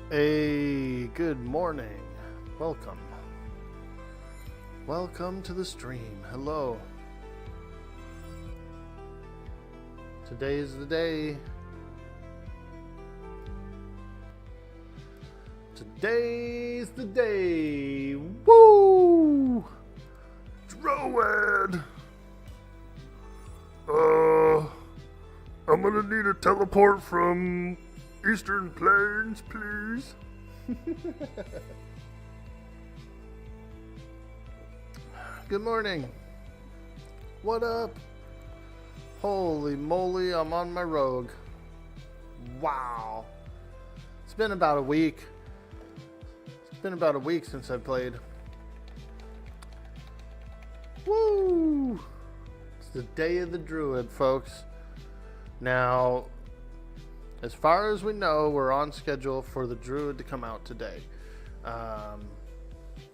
Hey, good morning. Welcome. Welcome to the stream. Hello. Today's the day. Today's the day. Woo! Druid! I'm gonna need a teleport from Eastern Plains, please. Good morning. What up? Holy moly, I'm on my rogue. Wow. It's been about a week. It's been about a week since I played. Woo! It's the day of the Druid, folks. Now, as far as we know, we're on schedule for the Druid to come out today.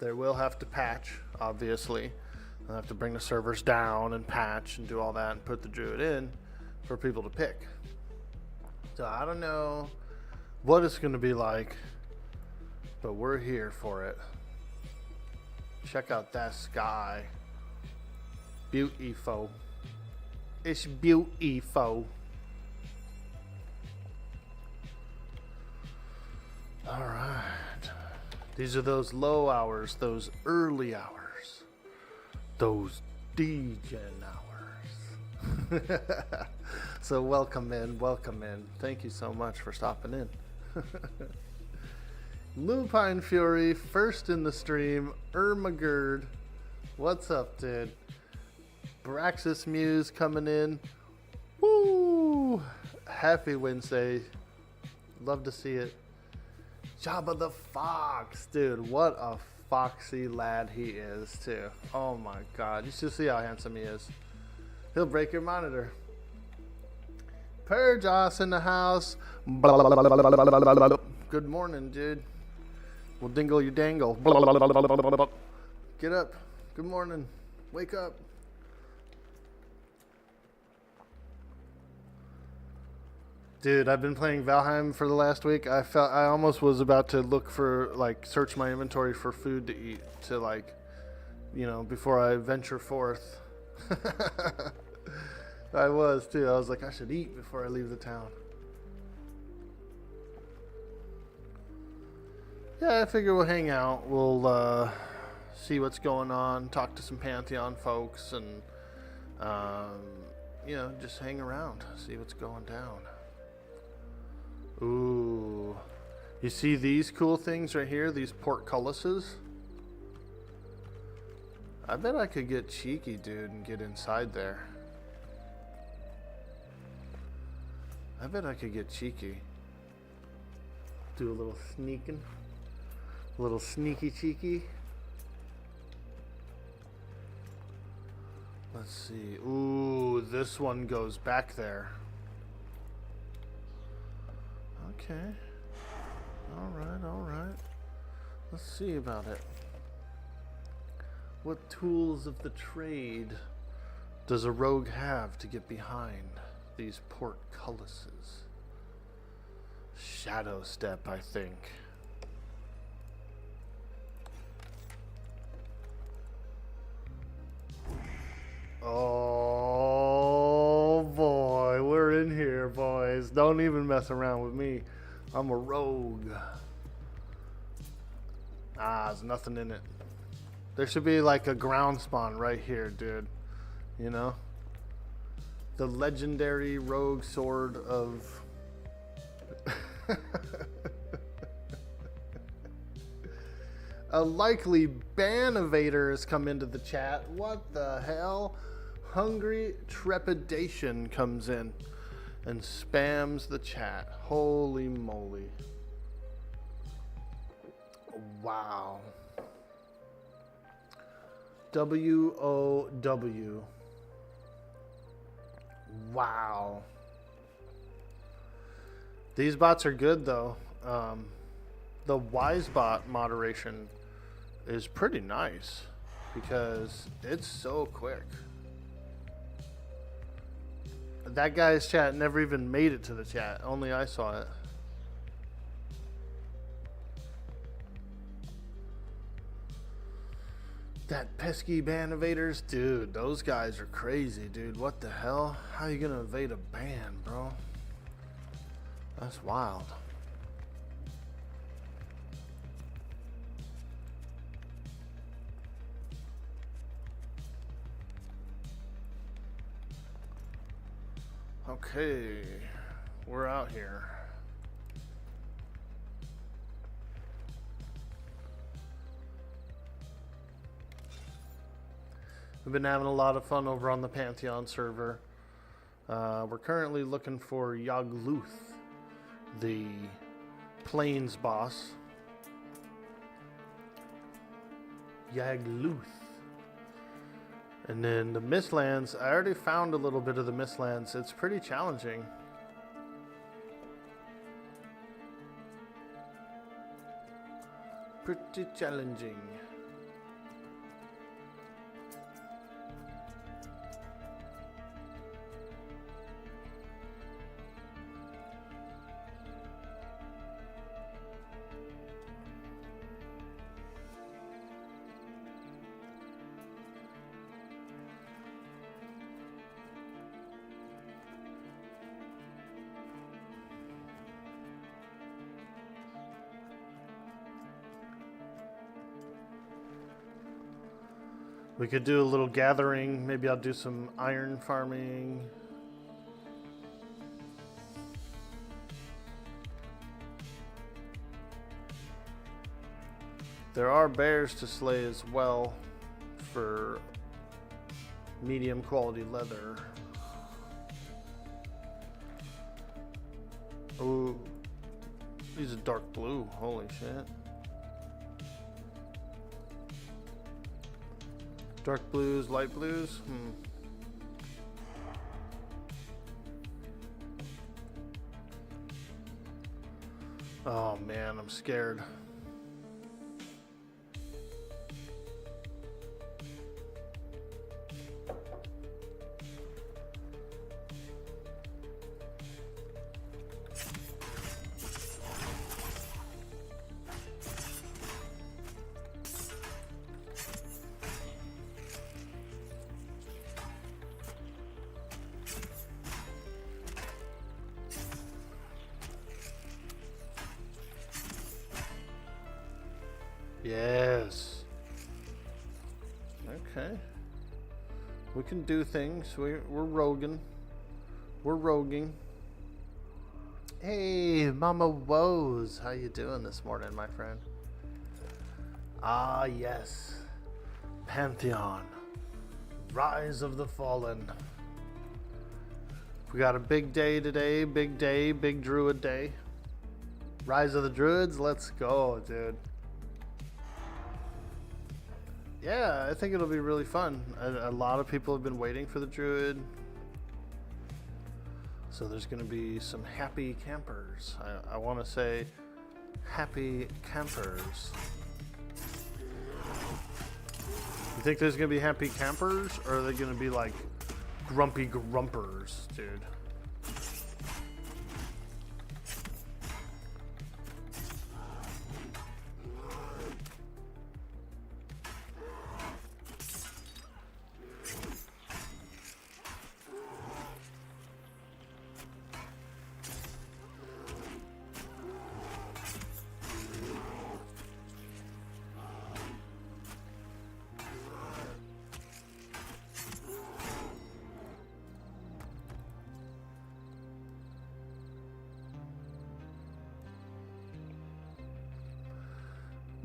They will have to patch, obviously. They'll have to bring the servers down and patch and do all that and put the Druid in for people to pick. So I don't know what it's going to be like, but we're here for it. Check out that sky. Beautiful. It's beautiful. All right. These are those low hours, those early hours, those degen hours. So welcome in, welcome in. Thank you so much for stopping in. Lupine Fury, first in the stream. Ermagerd, what's up, dude? Braxis Muse coming in. Woo! Happy Wednesday. Love to see it. Jabba the Fox, dude, what a foxy lad he is, too. Oh my god, you should see how handsome he is. He'll break your monitor. Purjoss in the house. Good morning, dude. We'll dingle you dangle. Get up. Good morning. Wake up. Dude, I've been playing Valheim for the last week. I almost was about to look for, search my inventory for food to eat to, before I venture forth. I was, too. I was like, I should eat before I leave the town. Yeah, I figure we'll hang out. We'll, see what's going on, talk to some Pantheon folks, and, just hang around, see what's going down. Ooh. You see these cool things right here? These portcullises? I bet I could get cheeky, dude, and get inside there. I bet I could get cheeky. Do a little sneaking. A little sneaky cheeky. Let's see. Ooh, this one goes back there. Okay. All right. Let's see about it. What tools of the trade does a rogue have to get behind these portcullises? Shadow step, I think. Oh boy, we're in here, boys. Don't even mess around with me. I'm a rogue. There's nothing in it. There should be like a ground spawn right here, dude. You know? The legendary rogue sword of... A likely ban evader has come into the chat. What the hell? Hungry Trepidation comes in and spams the chat. Holy moly. Wow. WOW. Wow. These bots are good though. The WiseBot moderation is pretty nice because it's so quick. That guy's chat never even made it to the chat. Only I saw it. That pesky band invaders, dude, those guys are crazy, dude. What the hell? How you gonna invade a band, bro? That's wild. Okay, we're out here. We've been having a lot of fun over on the Pantheon server. We're currently looking for Waaagh, the Plains boss. Waaagh. And then the Mistlands, I already found a little bit of the Mistlands. It's pretty challenging. Pretty challenging. We could do a little gathering. Maybe I'll do some iron farming. There are bears to slay as well for medium quality leather. Oh, these are dark blue. Holy shit. Dark blues, light blues? Oh man, I'm scared. Yes. Okay. We can do things. We're roguing. We're roguing. Hey, Mama Woes. How you doing this morning, my friend? Ah, yes. Pantheon. Rise of the Fallen. We got a big day today. Big day. Big Druid day. Rise of the Druids. Let's go, dude. Yeah, I think it'll be really fun. A lot of people have been waiting for the Druid. So there's going to be some happy campers. I want to say happy campers. You think there's going to be happy campers? Or are they going to be like grumpy grumpers, dude?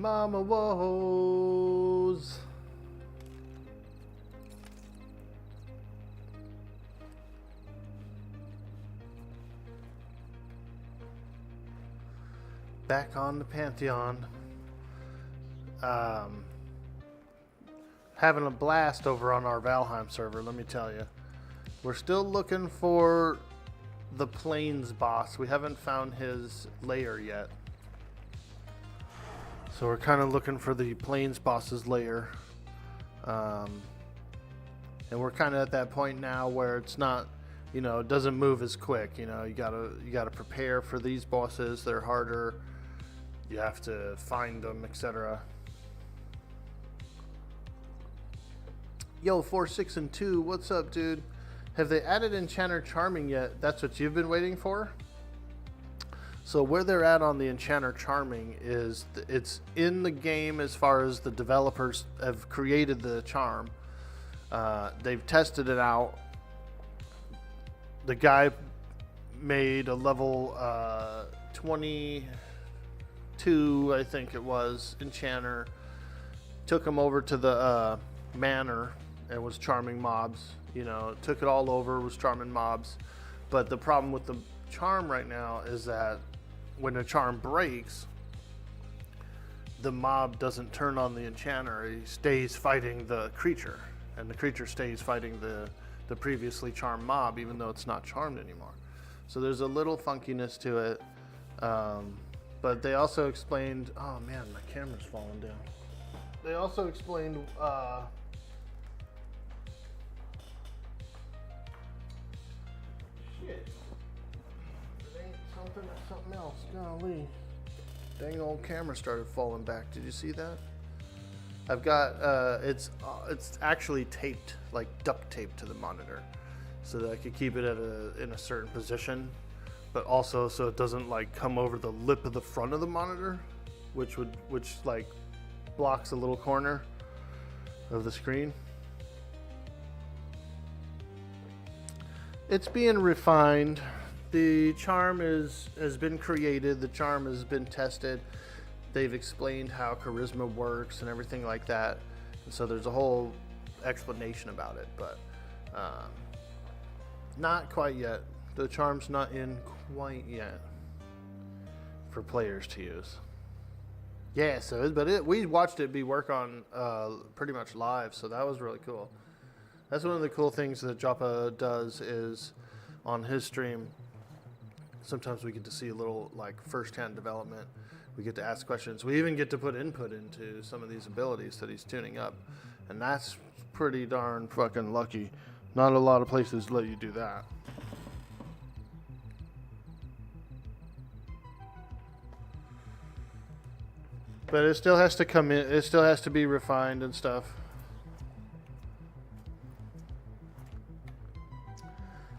Mama Woes. Back on the Pantheon. Having a blast over on our Valheim server, let me tell you. We're still looking for the Plains boss. We haven't found his lair yet. So we're kind of looking for the Plains boss's lair. And we're kind of at that point now where it's not, you know, it doesn't move as quick. You know, you gotta prepare for these bosses. They're harder. You have to find them, etc. Yo, 4, 6, and 2, what's up, dude? Have they added Enchanter Charming yet? That's what you've been waiting for? So where they're at on the Enchanter Charming is it's in the game as far as the developers have created the charm. They've tested it out. The guy made a level 22, I think it was, Enchanter. Took him over to the manor and was charming mobs. You know, took it all over, was charming mobs. But the problem with the charm right now is that when a charm breaks, the mob doesn't turn on the enchanter. He stays fighting the creature, and the creature stays fighting the previously charmed mob, even though it's not charmed anymore. So there's a little funkiness to it. But they also explained, oh man, my camera's falling down. They also explained shit. It ain't something, it's something else. Golly. Dang, old camera started falling back. Did you see that? I've got it's actually taped, like duct taped to the monitor, so that I could keep it in a certain position, but also so it doesn't like come over the lip of the front of the monitor, which like blocks a little corner of the screen. It's being refined. The charm has been created. The charm has been tested. They've explained how charisma works and everything like that. And so there's a whole explanation about it, but not quite yet. The charm's not in quite yet for players to use. Yeah, we watched it work on pretty much live, so that was really cool. That's one of the cool things that Joppa does is on his stream. Sometimes we get to see a little like first-hand development. We get to ask questions. We even get to put input into some of these abilities that he's tuning up, and that's pretty darn fucking lucky. Not a lot of places let you do that. But it still has to come in. It still has to be refined and stuff.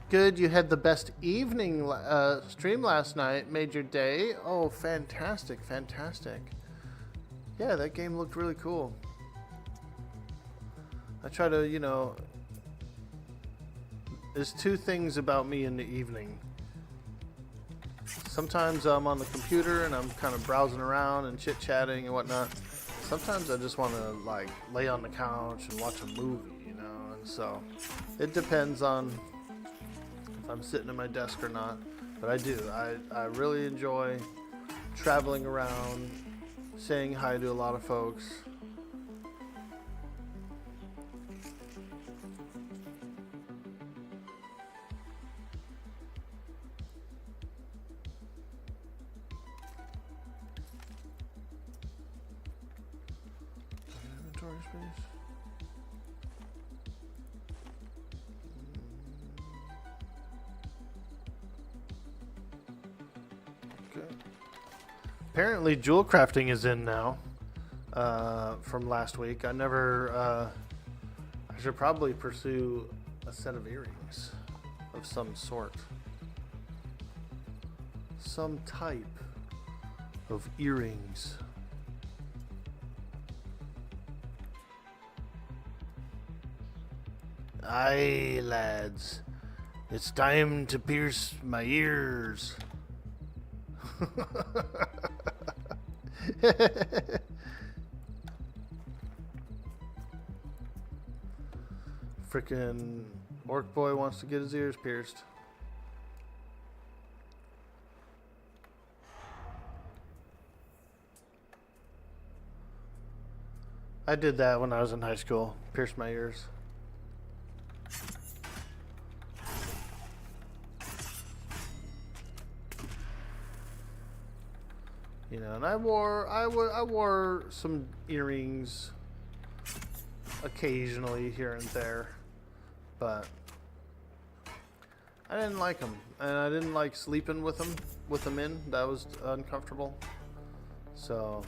Good, you had the best evening stream last night. Made your day. Oh, fantastic, fantastic. Yeah, that game looked really cool. I try to, you know, there's two things about me in the evening. Sometimes I'm on the computer and I'm kind of browsing around and chit-chatting and whatnot. Sometimes I just want to like lay on the couch and watch a movie, you know, and so it depends on if I'm sitting at my desk or not. But I do. I really enjoy traveling around, saying hi to a lot of folks. Inventory space. Apparently jewel crafting is in now from last week. I should probably pursue a set of earrings of some sort. Some type of earrings. Aye, lads. It's time to pierce my ears. Frickin' orc boy wants to get his ears pierced. I did that when I was in high school. Pierced my ears. You know, and I wore some earrings occasionally here and there, but I didn't like them, and I didn't like sleeping with them in. That was uncomfortable. So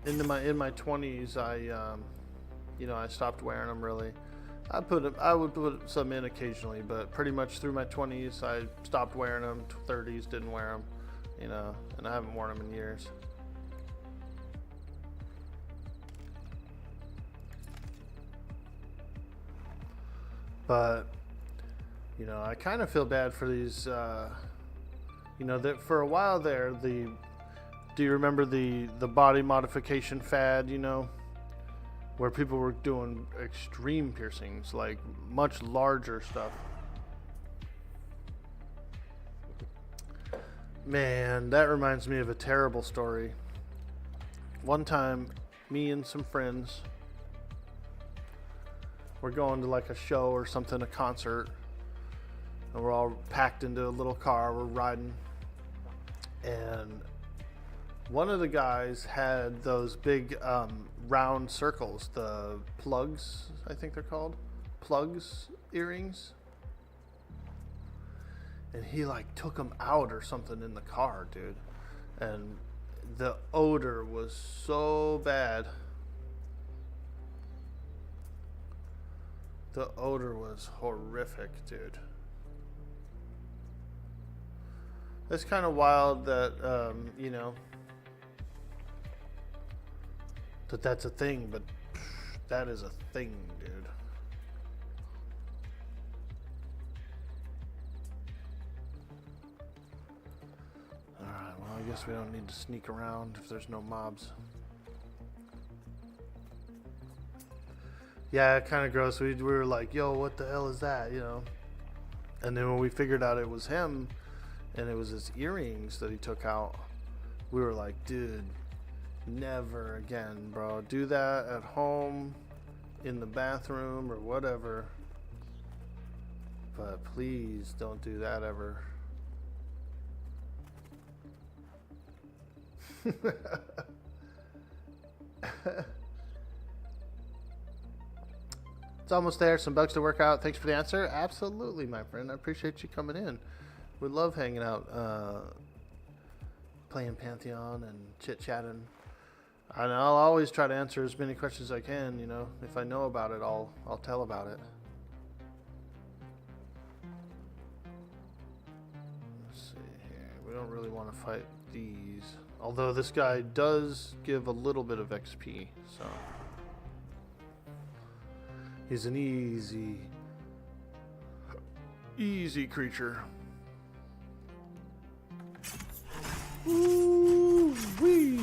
in my 20s, I you know, I stopped wearing them really. I would put some in occasionally, but pretty much through my 20s, I stopped wearing them. 30s, didn't wear them, you know, and I haven't worn them in years. But, you know, I kind of feel bad for these, you know, that for a while there, do you remember the body modification fad, you know? Where people were doing extreme piercings, like much larger stuff. Man, that reminds me of a terrible story. One time, me and some friends were going to like a show or something, a concert, and we're all packed into a little car, we're riding, and one of the guys had those big round circles, the plugs, I think they're called, plugs earrings. And he like took them out or something in the car, dude. And the odor was so bad. The odor was horrific, dude. It's kind of wild that, you know, that's a thing, but that is a thing, dude. Alright, well, I guess we don't need to sneak around if there's no mobs. Yeah, kind of gross. We were like, yo, what the hell is that, you know? And then when we figured out it was him, and it was his earrings that he took out, we were like, dude, never again, bro. Do that at home, in the bathroom, or whatever. But please don't do that ever. It's almost there. Some bugs to work out. Thanks for the answer. Absolutely, my friend. I appreciate you coming in. We love hanging out, playing Pantheon and chit-chatting. And I'll always try to answer as many questions as I can, you know. If I know about it, I'll tell about it. Let's see here. We don't really want to fight these. Although this guy does give a little bit of XP, so. He's an easy creature. Ooh-wee.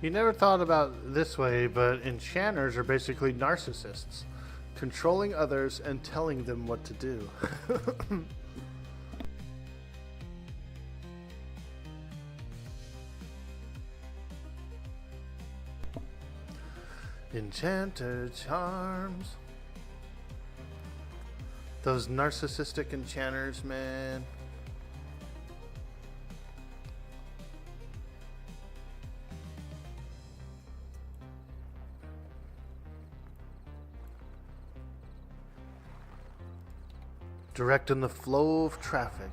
You never thought about it this way, but enchanters are basically narcissists, controlling others and telling them what to do. Enchanter charms. Those narcissistic enchanters, man. Directing the flow of traffic.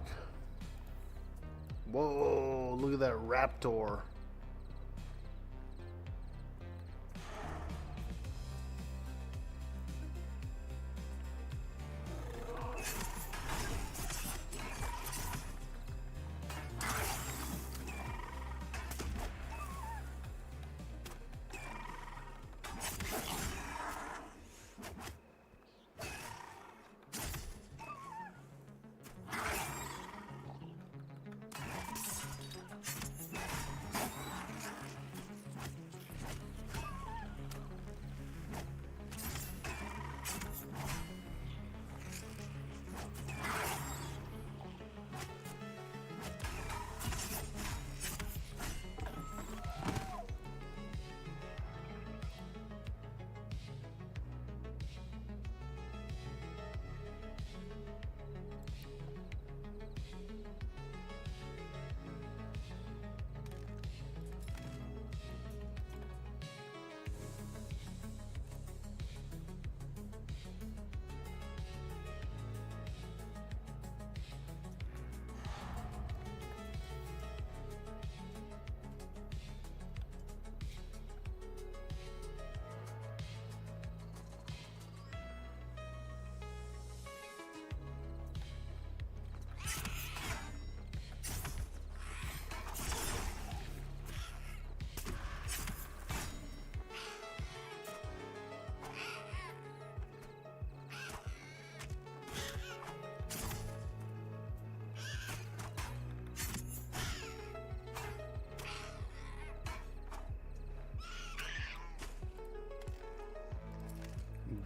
Whoa, look at that raptor.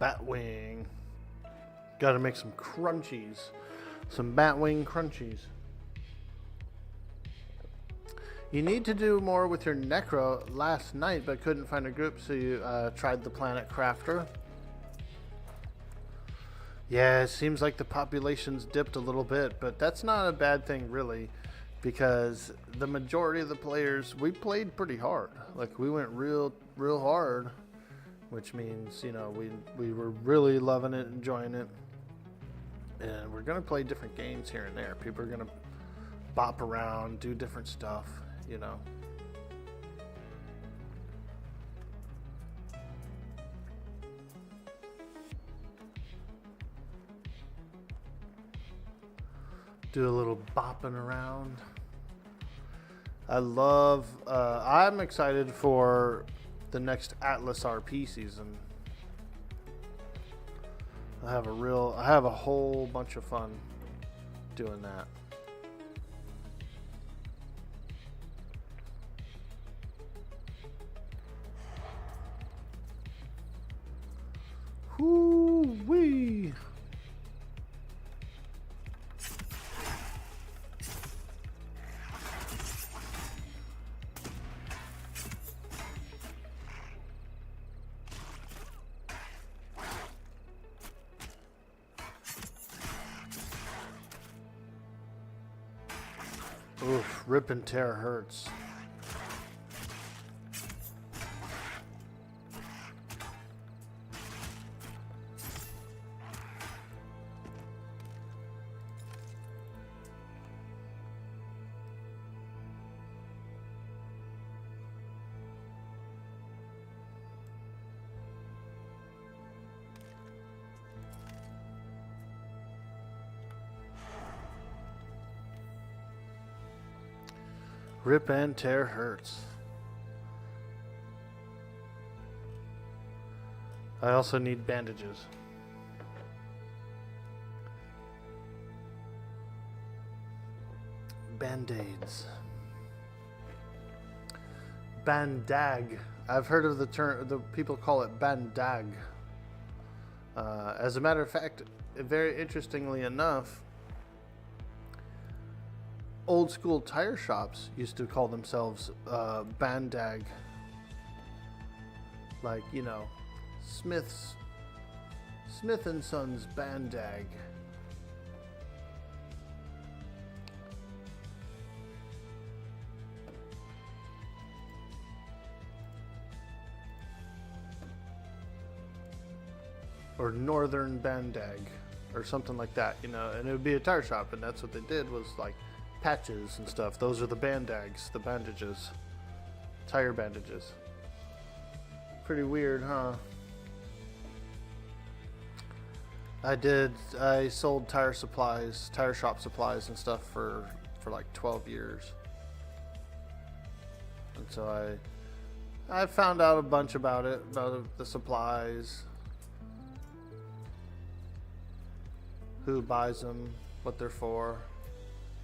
Batwing. Gotta make some crunchies. Some Batwing crunchies. You need to do more with your Necro last night, but couldn't find a group, so you tried the Planet Crafter. Yeah, it seems like the population's dipped a little bit, but that's not a bad thing, really, because the majority of the players, we played pretty hard. Like, we went real hard, which means, you know, we were really loving it, enjoying it. And we're going to play different games here and there. People are going to bop around, do different stuff, you know. Do a little bopping around. I'm excited for the next Atlas RP season. I have a whole bunch of fun doing that. Whoo-wee! Oof, rip and tear hurts. Rip and tear hurts. I also need bandages. Band-aids. Bandag. I've heard of the term, the people call it bandag. As a matter of fact, very interestingly enough, old school tire shops used to call themselves bandag. Like, you know, Smith and Sons bandag. Or Northern Bandag, or something like that, you know, and it would be a tire shop, and that's what they did, was like patches and stuff. Those are the bandags, the bandages, tire bandages. Pretty weird, huh? I sold tire supplies, tire shop supplies and stuff for like 12 years. And so I found out a bunch about it, about the supplies, who buys them, what they're for,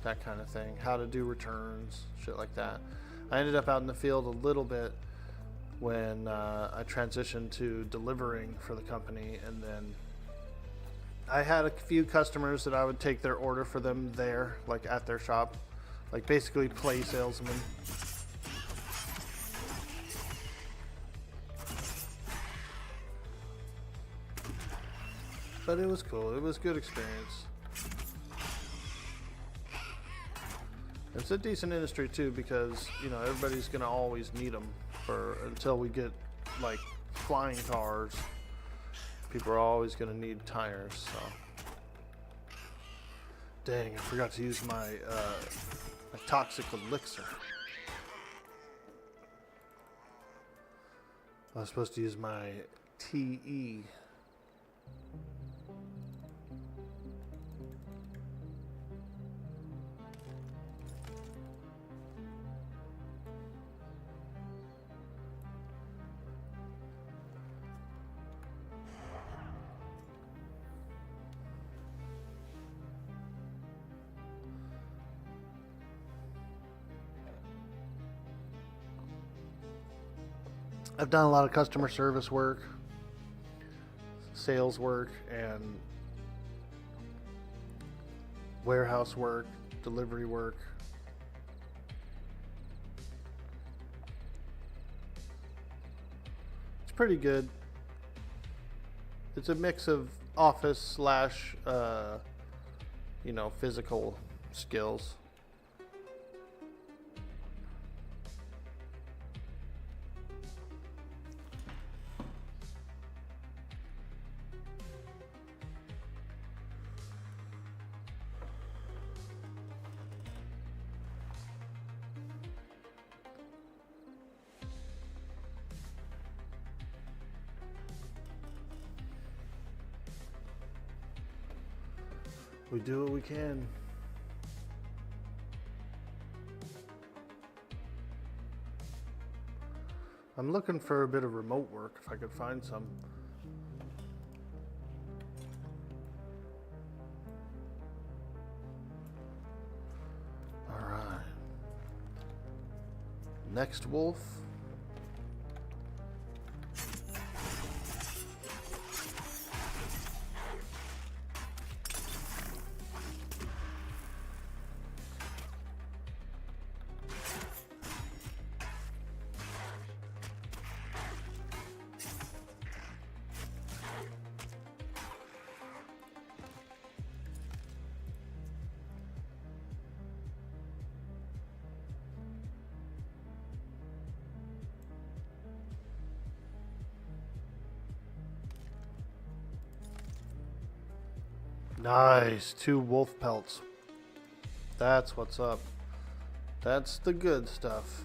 that kind of thing, how to do returns, shit like that. I ended up out in the field a little bit when I transitioned to delivering for the company, and then I had a few customers that I would take their order for them there, like at their shop, like basically play salesman. But it was cool. It was a good experience. It's a decent industry too, because, you know, everybody's gonna always need them until we get like flying cars. People are always gonna need tires. So, dang, I forgot to use my toxic elixir. I was supposed to use my TE. I've done a lot of customer service work, sales work and warehouse work, delivery work. It's pretty good. It's a mix of office slash, physical skills. We do what we can. I'm looking for a bit of remote work if I could find some. All right. Next wolf. Nice, 2 wolf pelts. That's what's up. That's the good stuff.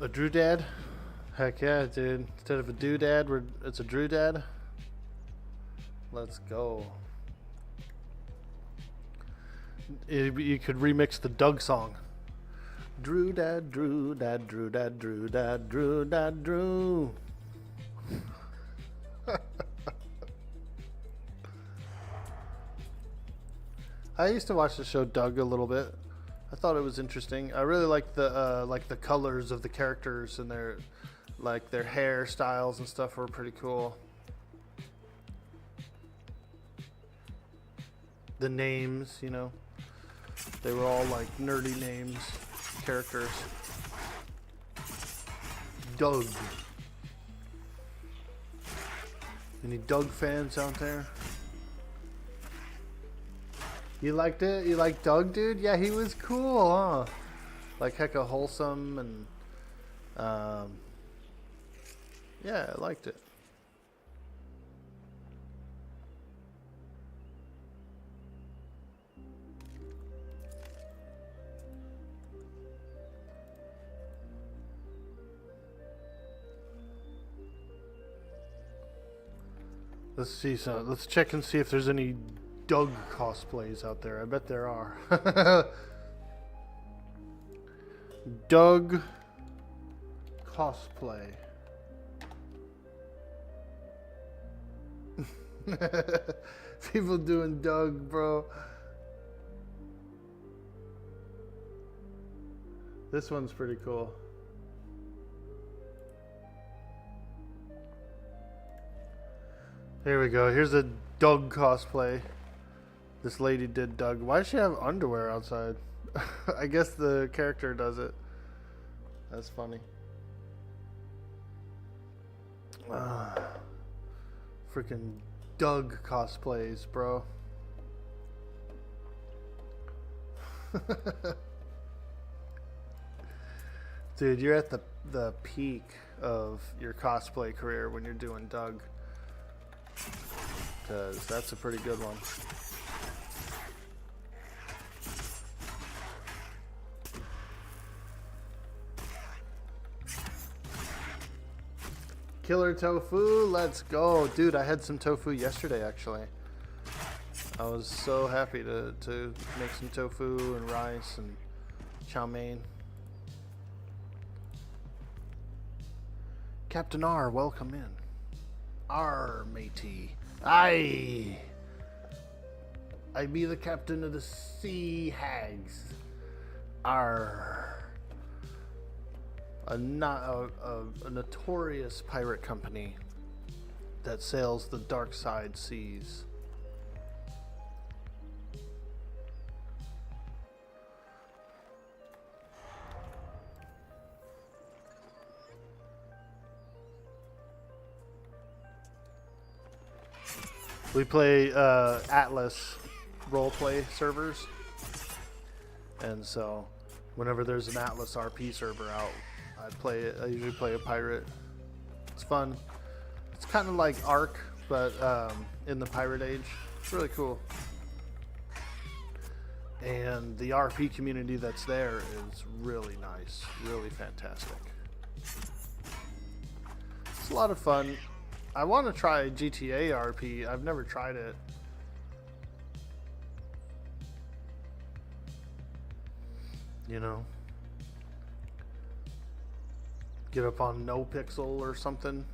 A Druid? Heck yeah, dude. Instead of a doodad, it's a Druid. Let's go. You could remix the Doug song. Druid, Druid, Druid, Druid, Druid, Druid. I used to watch the show Doug a little bit. I thought it was interesting. I really like the colors of the characters and their hairstyles and stuff were pretty cool. The names, they were all like nerdy names, characters. Doug. Any Doug fans out there? You liked it? You liked Doug, dude? Yeah, he was cool, huh? Like hecka wholesome and yeah, I liked it. Let's see. So let's check and see if there's any Doug cosplays out there. I bet there are. Doug cosplay. People doing Doug, bro. This one's pretty cool. Here we go. Here's a Doug cosplay. This lady did Doug. Why does she have underwear outside? I guess the character does it. That's funny. Freaking Doug cosplays, bro. Dude, you're at the peak of your cosplay career when you're doing Doug. Because that's a pretty good one. Killer tofu, let's go. Dude, I had some tofu yesterday, actually. I was so happy to make some tofu and rice and chow mein. Captain R, welcome in. R, matey. Aye. I be the captain of the sea hags. R. A notorious pirate company that sails the dark side seas. We play Atlas roleplay servers, and so whenever there's an Atlas RP server out, I usually play a pirate. It's fun. It's kind of like Ark, but in the pirate age. It's really cool. And the RP community that's there is really nice, really fantastic. It's a lot of fun. I want to try GTA RP. I've never tried it. You know, get up on No Pixel or something.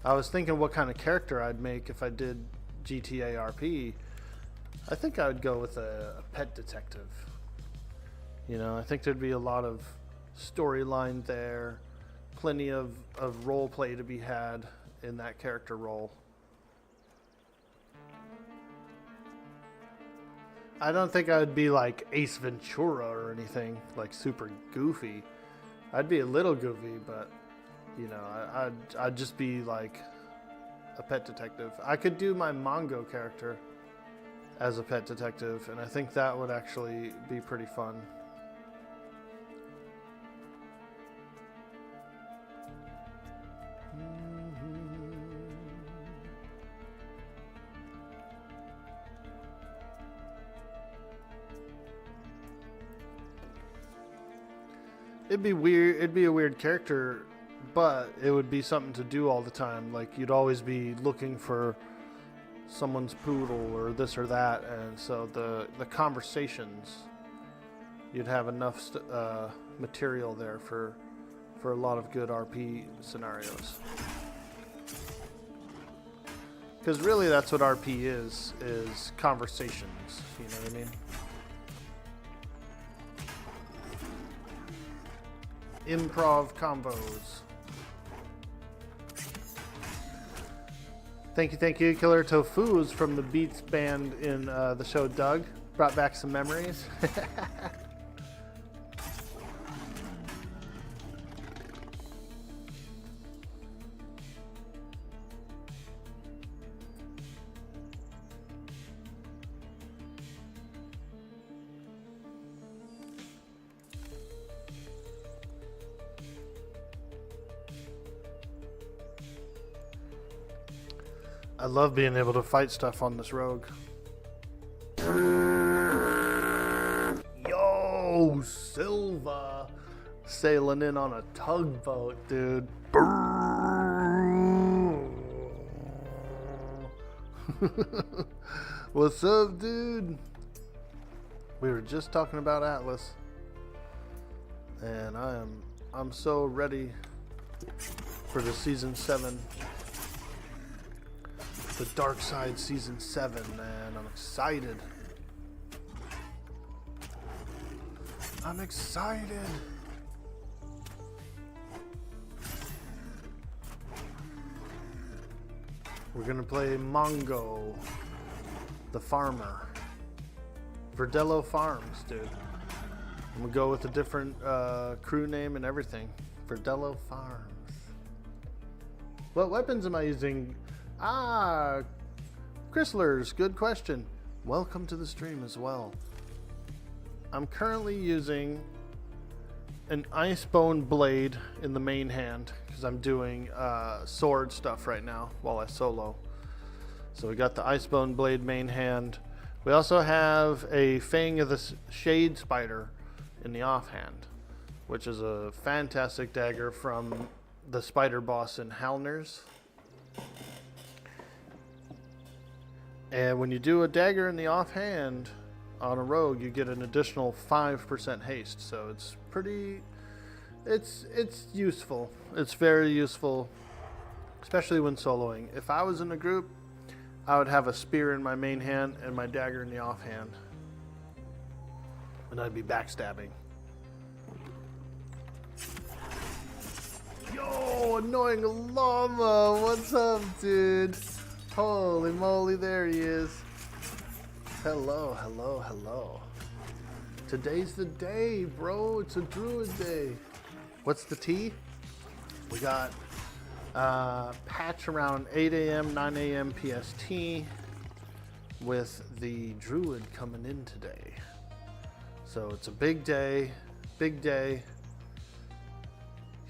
I was thinking what kind of character I'd make if I did GTA RP. I think I would go with a pet detective. You know, I think there'd be a lot of storyline there, plenty of role play to be had in that character role. I don't think I would be like Ace Ventura or anything, like super goofy. I'd be a little goofy, but you know, I'd just be like a pet detective. I could do my Mongo character as a pet detective, and I think that would actually be pretty fun. It'd be weird. It'd be a weird character, but it would be something to do all the time. Like you'd always be looking for someone's poodle or this or that, and so the conversations, you'd have enough material there for a lot of good RP scenarios. Because really, that's what RP is conversations. You know what I mean? Improv combos. Thank you, Killer Tofu's from the Beats band in the show Doug. Brought back some memories. I love being able to fight stuff on this rogue. Yo, Silva sailing in on a tugboat, dude. What's up, dude? We were just talking about Atlas, and I'm so ready for the season 7, the Dark Side season 7, man. I'm excited. I'm excited. We're gonna play Mongo, the farmer. Verdello Farms, dude. I'm gonna go with a different crew name and everything. Verdello Farms. What weapons am I using? Chryslers, good question. Welcome to the stream as well. I'm currently using an Icebone blade in the main hand because I'm doing sword stuff right now while I solo. So we got the Icebone blade main hand. We also have a Fang of the Shade Spider in the offhand, which is a fantastic dagger from the spider boss in Halner's. And when you do a dagger in the offhand on a rogue, you get an additional 5% haste. So it's pretty, it's useful. It's very useful, especially when soloing. If I was in a group, I would have a spear in my main hand and my dagger in the offhand. And I'd be backstabbing. Yo, annoying llama, what's up, dude? Holy moly, there he is. Hello, hello, hello. Today's the day, bro. It's a Druid day. What's the tea? We got patch around 8 a.m., 9 a.m. PST with the Druid coming in today. So it's a big day,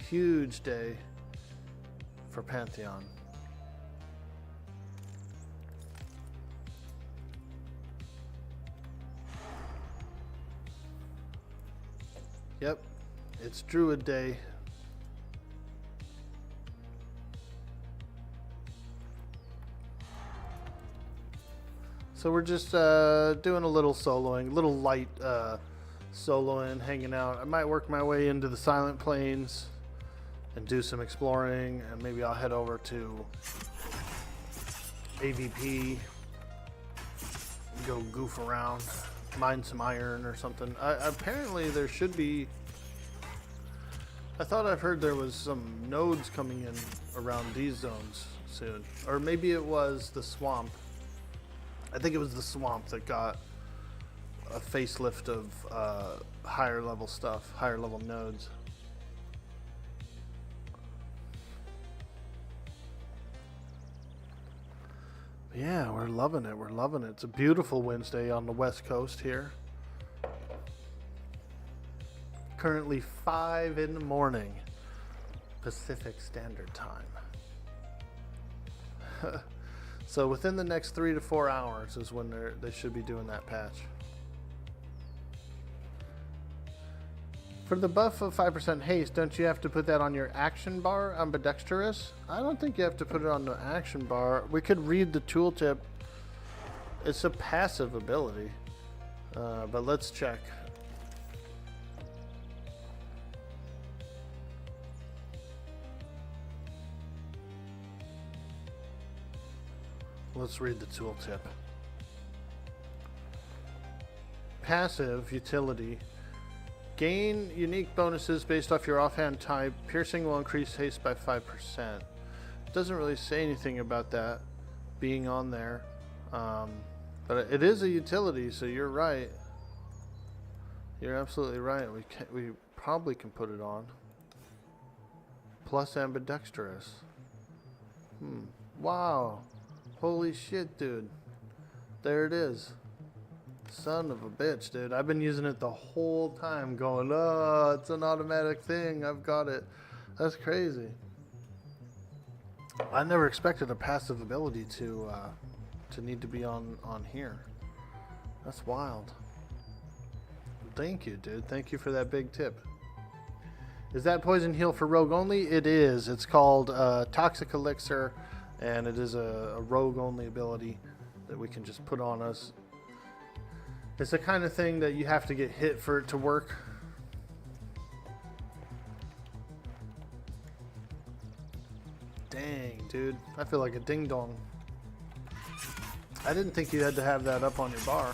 huge day for Pantheon. Yep, it's Druid Day. So we're just doing a little soloing, little light soloing, hanging out. I might work my way into the Silent Plains and do some exploring, and maybe I'll head over to AVP, go goof around, mine some iron or something. Apparently there should be, I thought I've heard there was some nodes coming in around these zones soon. Or maybe it was the swamp. I think it was the swamp that got a facelift of higher level stuff, higher level nodes. Yeah, we're loving it. We're loving it. It's a beautiful Wednesday on the West Coast here. Currently 5 in the morning, Pacific Standard Time. So within the next 3 to 4 hours is when they should be doing that patch. For the buff of 5% haste, don't you have to put that on your action bar, ambidextrous? I don't think you have to put it on the action bar. We could read the tooltip. It's a passive ability, but let's check. Let's read the tooltip. Passive utility. Gain unique bonuses based off your offhand type. Piercing will increase haste by 5%. It doesn't really say anything about that being on there. But it is a utility, so you're right. You're absolutely right. We probably can put it on. Plus ambidextrous. Wow. Holy shit, dude. There it is. Son of a bitch, dude. I've been using it the whole time going, oh, it's an automatic thing. I've got it. That's crazy. I never expected a passive ability to need to be on here. That's wild. Thank you, dude. Thank you for that big tip. Is that poison heal for rogue only? It is. It's called Toxic Elixir, and it is a rogue only ability that we can just put on us. It's the kind of thing that you have to get hit for it to work. Dang, dude. I feel like a ding dong. I didn't think you had to have that up on your bar.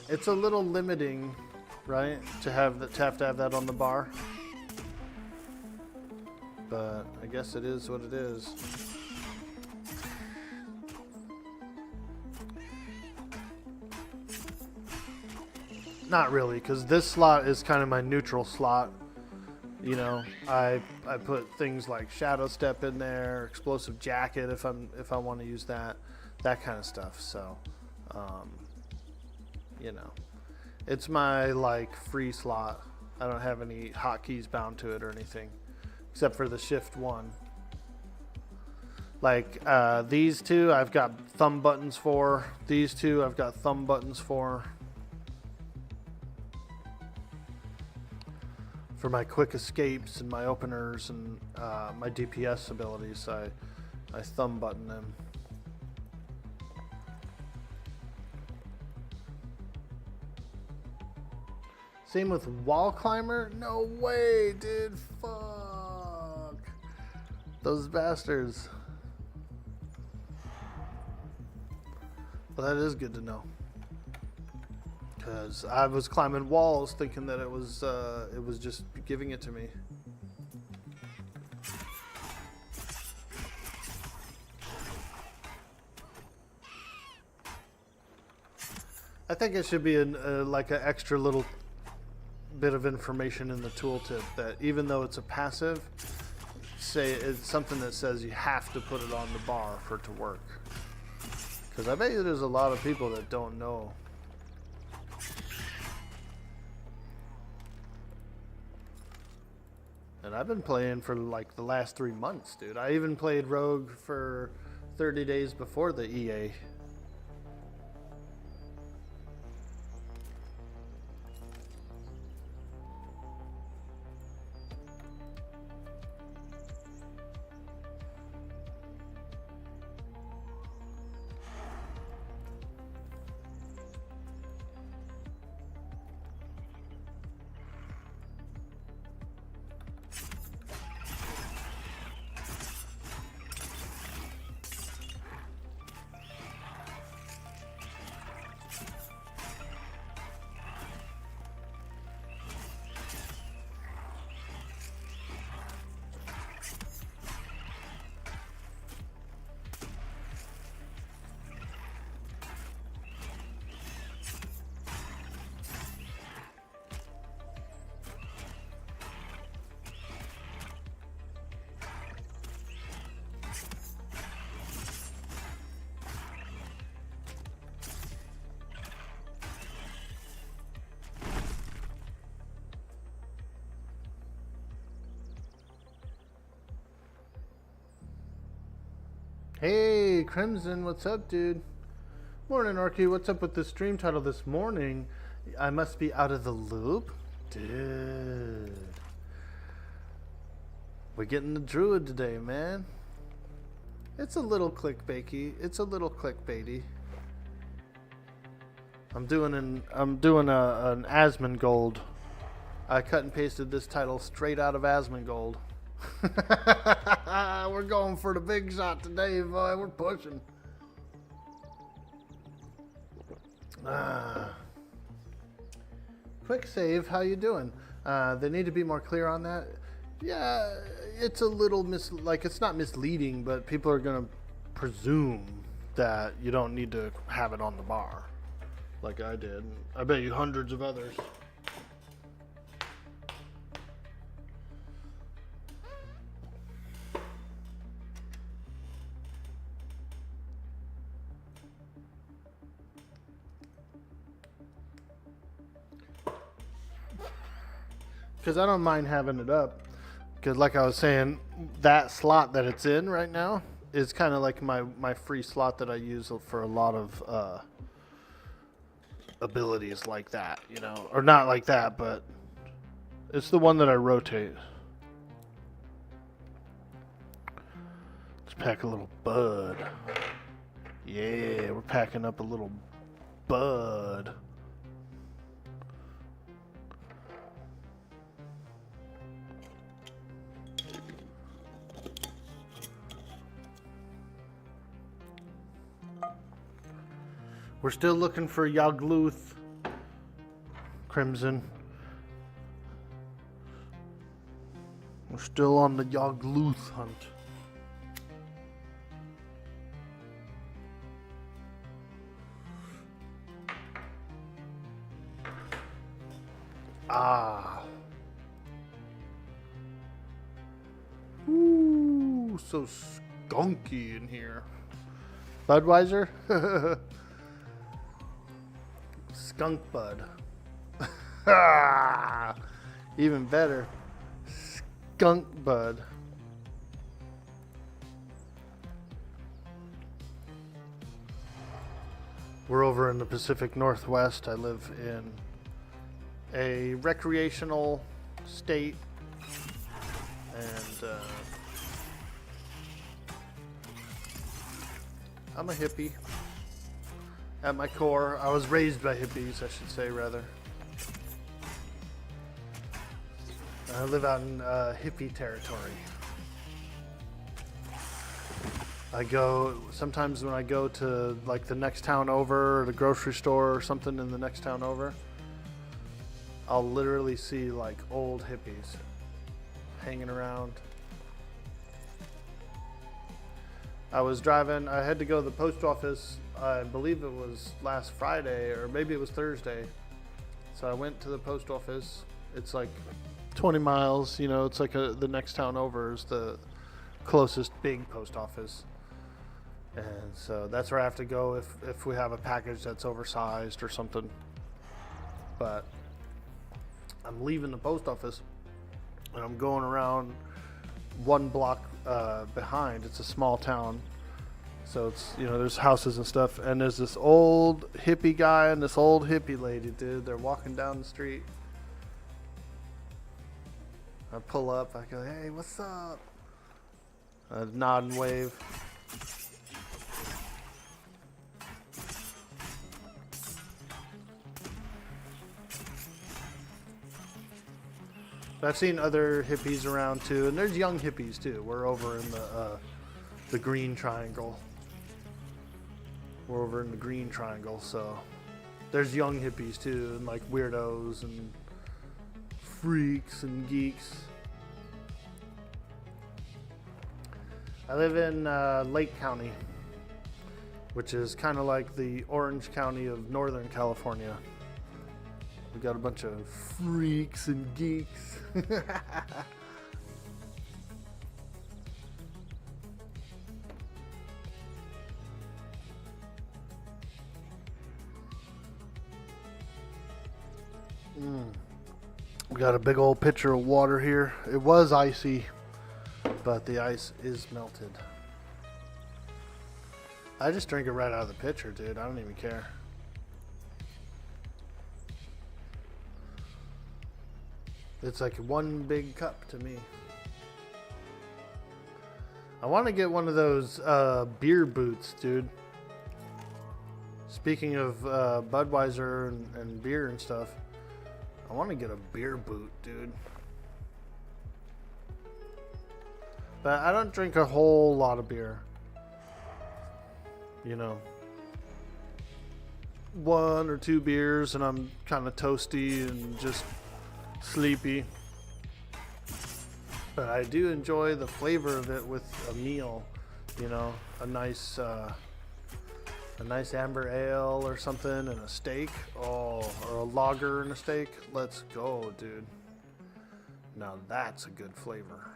It's a little limiting, right? To have that on the bar. But I guess it is what it is. Not really, because this slot is kind of my neutral slot. You know, I put things like Shadow Step in there, Explosive Jacket if I want to use that kind of stuff. So, you know, it's my like free slot. I don't have any hotkeys bound to it or anything, except for the Shift 1. Like these two, I've got thumb buttons for. These two, I've got thumb buttons for. For my quick escapes and my openers and my DPS abilities, I thumb button them. Same with Wall Climber? No way, dude. Fuck. Those bastards. Well, that is good to know. Because I was climbing walls thinking that it was just giving it to me. I think it should be like an extra little bit of information in the tooltip that even though it's a passive, say it's something that says you have to put it on the bar for it to work. Because I bet you there's a lot of people that don't know. And I've been playing for like the last 3 months, dude. I even played Rogue for 30 days before the EA. Hey, Crimson, what's up, dude? Morning, Orky. What's up with the stream title this morning? I must be out of the loop? Dude. We're getting the Druid today, man. It's a little clickbaity. It's a little clickbaity. I'm doing an Asmongold. I cut and pasted this title straight out of Asmongold. We're going for the big shot today, boy. We're pushing. Quick save, how you doing? They need to be more clear on that. Yeah, it's a little it's not misleading, but people are gonna presume that you don't need to have it on the bar, like I did. I bet you hundreds of others. Because I don't mind having it up, Because like I was saying, that slot that it's in right now is kind of like my free slot that I use for a lot of abilities like that, you know. Or not like that, but it's the one that I rotate. Let's pack a little bud. Yeah, we're packing up a little bud. We're still looking for Yagluth Crimson. We're still on the Yagluth hunt. Ah. Ooh, so skunky in here. Budweiser? Skunk Bud. Even better. Skunk Bud. We're over in the Pacific Northwest. I live in a recreational state, and I'm a hippie at my core. I was raised by hippies, I should say, rather. I live out in hippie territory. I go, sometimes when I go to like the next town over, or the grocery store or something in the next town over, I'll literally see like old hippies hanging around. I was driving, I had to go to the post office, I believe it was last Friday, or maybe it was Thursday. So I went to the post office. It's like 20 miles, you know, it's like the next town over is the closest big post office. And so that's where I have to go if we have a package that's oversized or something. But I'm leaving the post office and I'm going around one block behind. It's a small town, so it's, you know, there's houses and stuff, and there's this old hippie guy and this old hippie lady, dude. They're walking down the street. I pull up, I go, hey, what's up? I nod and wave. I've seen other hippies around too, and there's young hippies too. We're over in the green triangle. We're over in the green triangle, so there's young hippies too, and like weirdos and freaks and geeks. I live in Lake County, which is kind of like the Orange County of Northern California. We got a bunch of freaks and geeks. We got a big old pitcher of water here. It was icy, but the ice is melted. I just drink it right out of the pitcher, dude. I don't even care. It's like one big cup to me. I want to get one of those beer boots, dude. Speaking of Budweiser and beer and stuff, I want to get a beer boot, dude. But I don't drink a whole lot of beer. You know, 1 or 2 beers and I'm kind of toasty and just sleepy. But I do enjoy the flavor of it with a meal, you know, a nice amber ale or something and a steak. Oh, or a lager and a steak. Let's go, dude. Now that's a good flavor.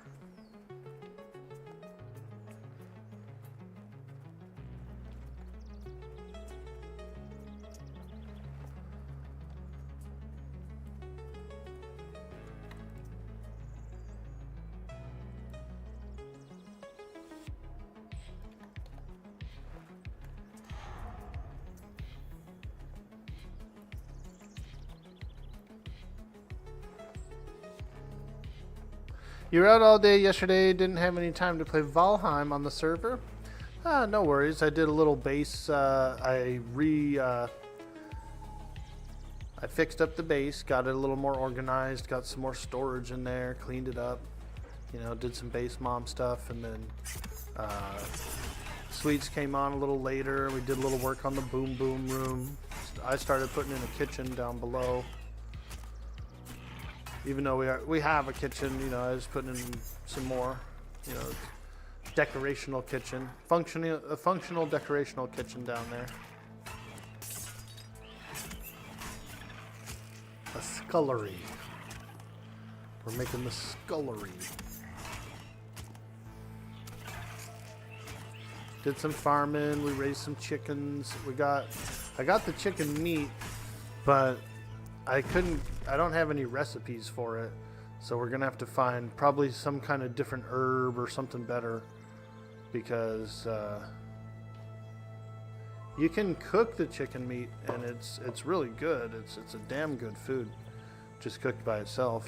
You were out all day yesterday, didn't have any time to play Valheim on the server? No worries. I did a little base. I fixed up the base, got it a little more organized, got some more storage in there, cleaned it up. You know, did some base mom stuff, and then Sweets came on a little later. We did a little work on the boom boom room. I started putting in a kitchen down below. Even though we have a kitchen, you know, I was putting in some more, you know, decorational kitchen, a functional decorational kitchen down there. A scullery. We're making the scullery. Did some farming. We raised some chickens. I got the chicken meat, but I don't have any recipes for it. So we're gonna have to find probably some kind of different herb or something better, because you can cook the chicken meat and it's really good. It's a damn good food, just cooked by itself.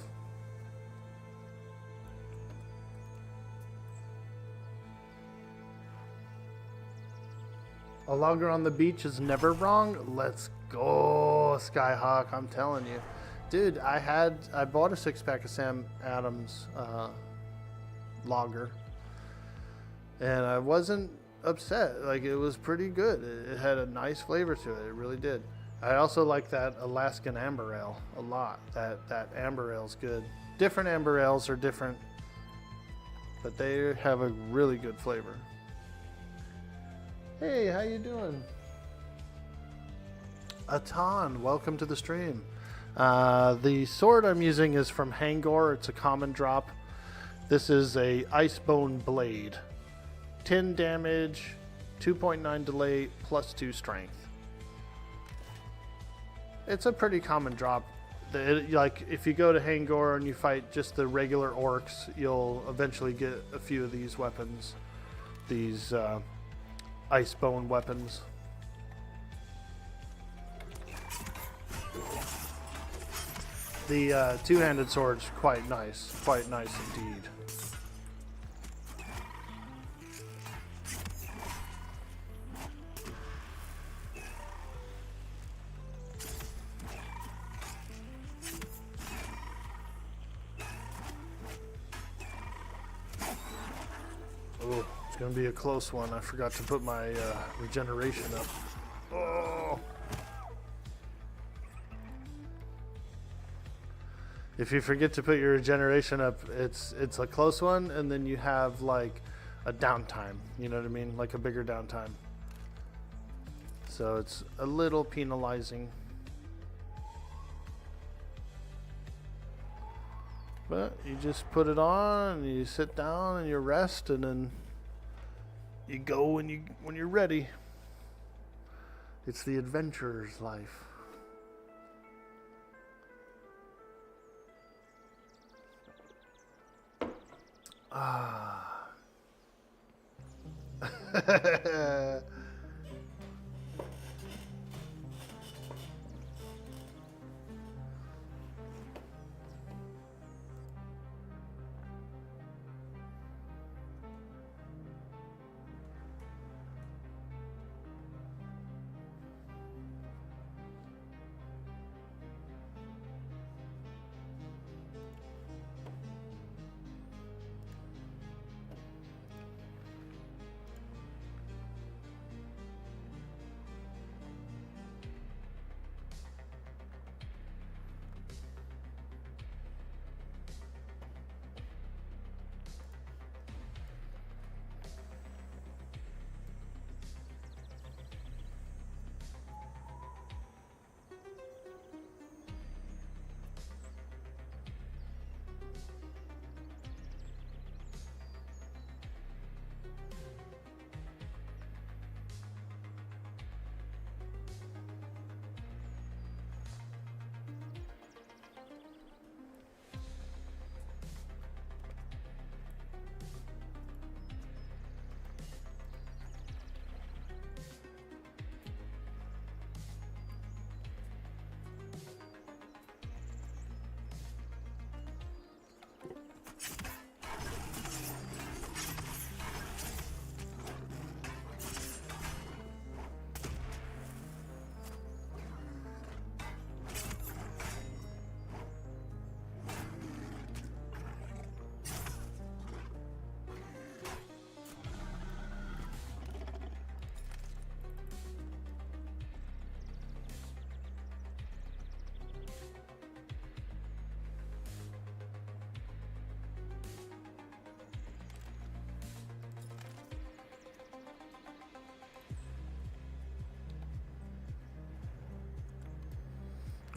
A logger on the beach is never wrong. Let's go, Skyhawk. I'm telling you. Dude, I bought a 6-pack of Sam Adams lager, and I wasn't upset. Like, it was pretty good. It had a nice flavor to it. It really did. I also like that Alaskan Amber Ale a lot. That Amber Ale's good. Different Amber Ales are different, but they have a really good flavor. Hey, how you doing? Atan, welcome to the stream. The sword I'm using is from Hangor. It's a common drop. This is a Icebone Blade. 10 damage, 2.9 delay, plus 2 strength. It's a pretty common drop. Like, if you go to Hangor and you fight just the regular orcs, you'll eventually get a few of these weapons. These Icebone weapons. The two-handed sword's quite nice indeed. Oh, it's gonna be a close one. I forgot to put my regeneration up. Oh. If you forget to put your regeneration up, it's a close one, and then you have like a downtime. You know what I mean? Like a bigger downtime. So it's a little penalizing. But you just put it on, and you sit down, and you rest, and then you go when you're ready. It's the adventurer's life. Ah.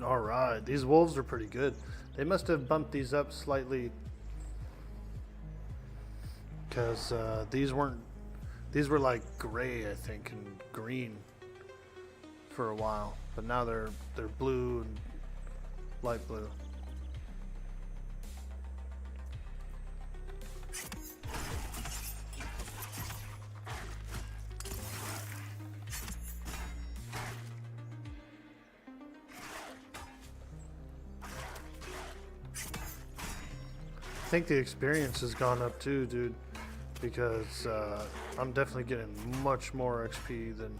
All right, these wolves are pretty good. They must have bumped these up slightly because these were like gray, I think, and green for a while, but now they're blue and light blue. I think the experience has gone up too, dude, because I'm definitely getting much more XP than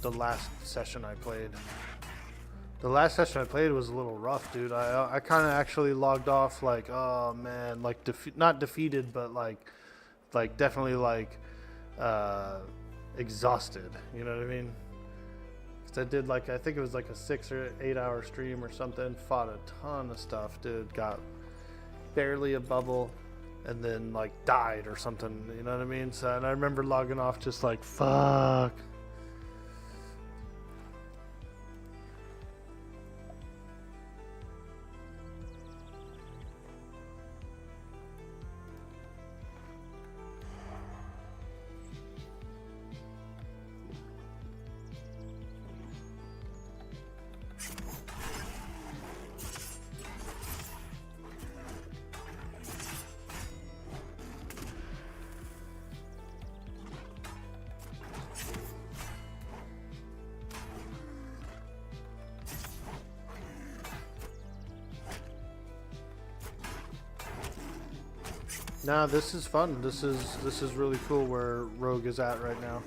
the last session I played. The last session I played was a little rough, dude. I kind of actually logged off like, oh man, like not defeated, but like definitely like exhausted. You know what I mean? 'Cause I did like, I think it was like a 6 or 8 hour stream or something. Fought a ton of stuff, dude. Got barely a bubble, and then like died or something. You know what I mean? So, and I remember logging off just like, fuck. Nah, this is fun. This is really cool where Rogue is at right now.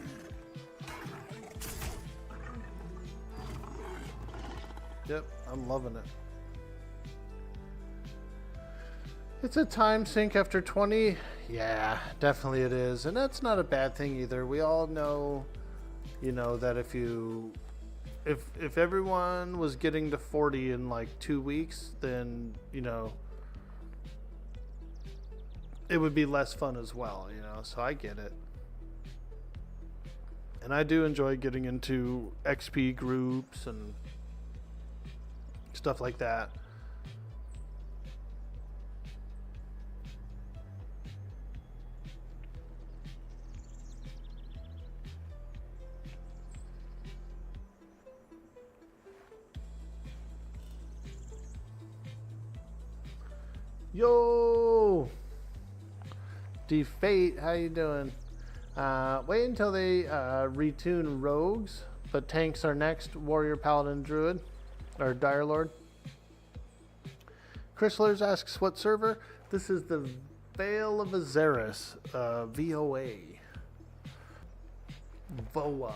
Yep, I'm loving it. It's a time sink after 20. Yeah, definitely it is. And that's not a bad thing either. We all know, you know, that if everyone was getting to 40 in like 2 weeks, then, you know, it would be less fun as well, you know, so I get it. And I do enjoy getting into XP groups and stuff like that. Yo! Defate, how you doing? Wait until they retune rogues, but tanks are next. Warrior, Paladin, Druid, or Dire Lord. Chryslers asks what server? This is the Vale of Azeris, VOA. VOA.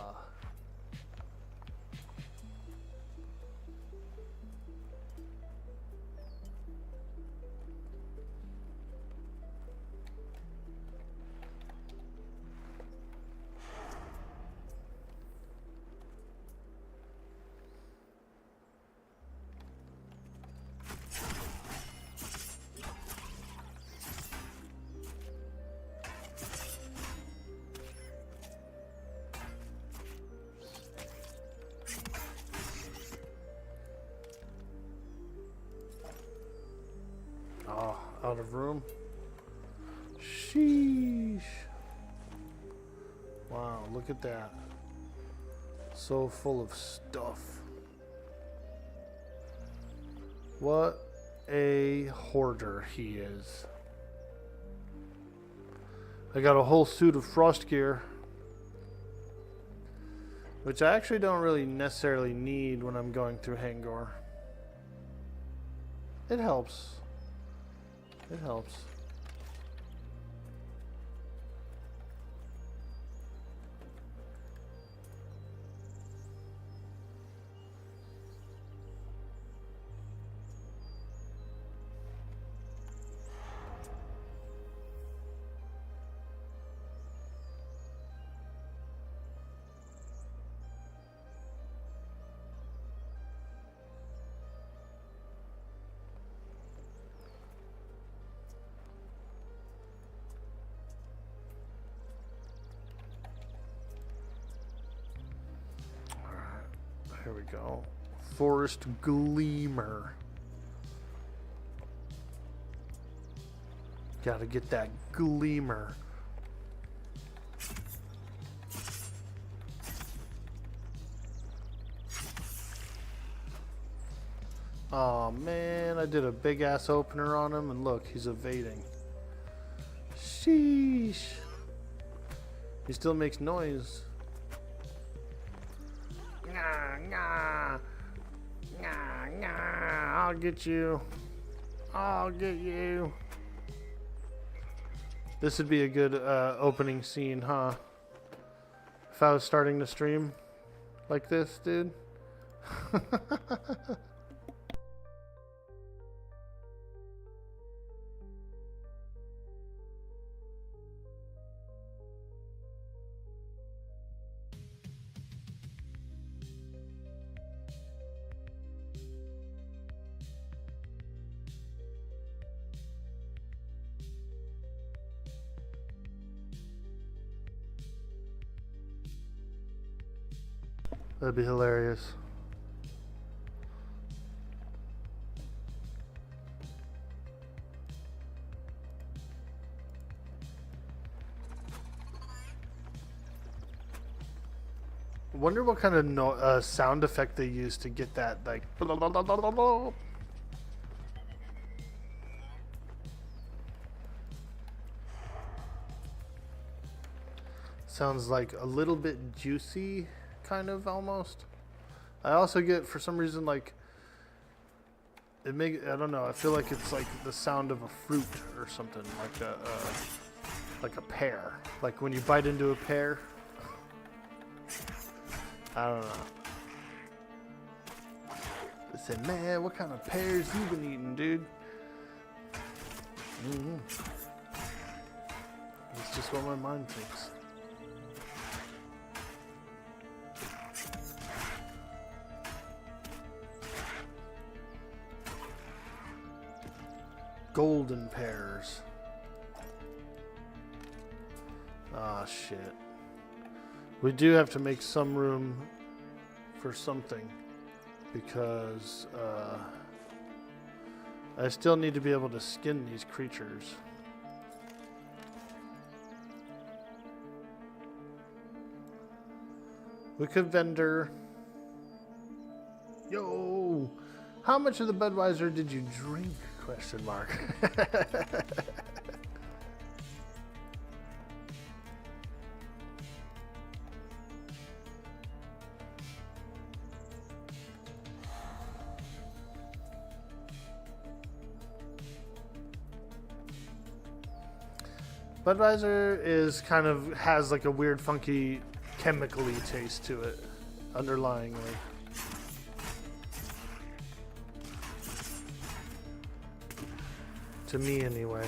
Oh, out of room. Sheesh. Wow, look at that. So full of stuff. What a hoarder he is. I got a whole suit of frost gear, which I actually don't really necessarily need when I'm going through Hangor. It helps. It helps. Here we go. Forest Gleamer. Gotta get that Gleamer. Oh man, I did a big ass opener on him and look, he's evading. Sheesh. He still makes noise. Nah, nah. Nah, nah. I'll get you. I'll get you. This would be a good opening scene, huh? If I was starting to stream like this, dude. That'd be hilarious. Wonder what kind of sound effect they use to get that, like. Sounds like a little bit juicy, kind of almost. I also get, for some reason, like I don't know. I feel like it's like the sound of a fruit or something, like a pear. Like when you bite into a pear. I don't know. I said, man, what kind of pears you been eating, dude? It's just what my mind thinks. Golden pears. Ah, shit. We do have to make some room for something because I still need to be able to skin these creatures. We could vendor. Yo, how much of the Budweiser did you drink? Question mark. Budweiser is kind of has like a weird, funky, chemically taste to it, underlyingly. To me, anyway.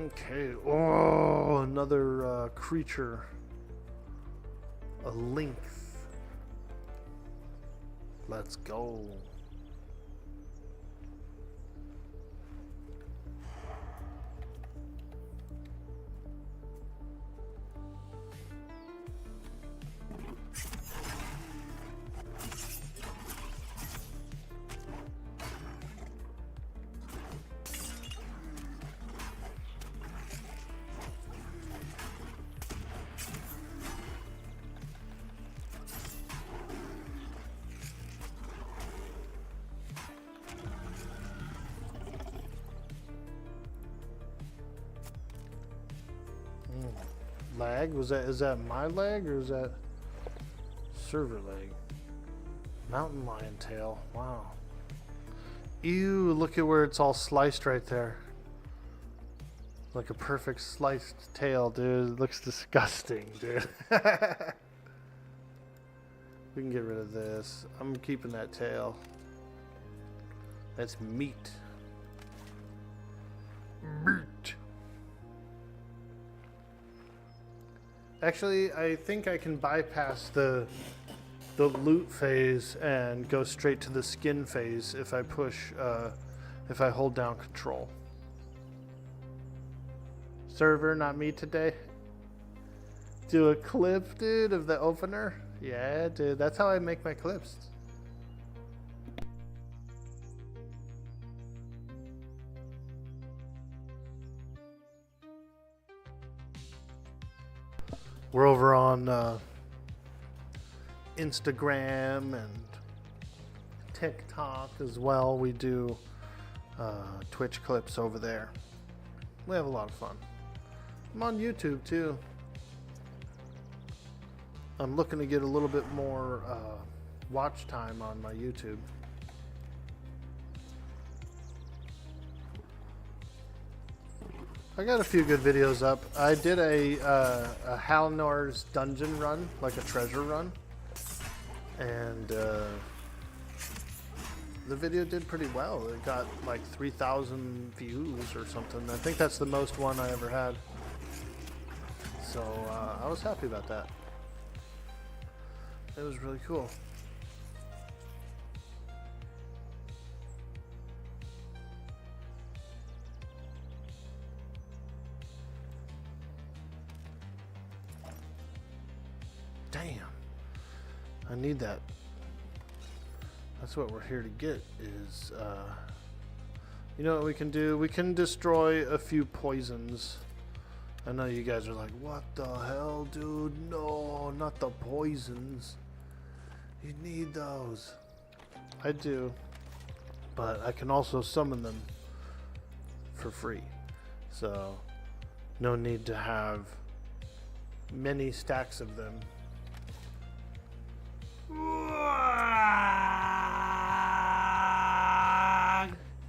Okay. Oh, another creature. A lynx. Let's go. Lag? Is that my lag or is that server lag? Mountain lion tail. Wow. Ew, look at where it's all sliced right there. Like a perfect sliced tail, dude. It looks disgusting, dude. We can get rid of this. I'm keeping that tail. That's meat. Meat. Actually, I think I can bypass the loot phase and go straight to the skin phase if I push, if I hold down control. Server, not me today. Do a clip, dude, of the opener. Yeah, dude, that's how I make my clips. We're over on Instagram and TikTok as well. We do Twitch clips over there. We have a lot of fun. I'm on YouTube too. I'm looking to get a little bit more watch time on my YouTube. I got a few good videos up. I did a Halnor's dungeon run, like a treasure run, and the video did pretty well. It got like 3,000 views or something. I think that's the most one I ever had. So I was happy about that. It was really cool. Damn. I need that. That's what we're here to get is, you know what we can do? We can destroy a few poisons. I know you guys are like, what the hell, dude? No, not the poisons. You need those. I do. But I can also summon them for free. So, no need to have many stacks of them.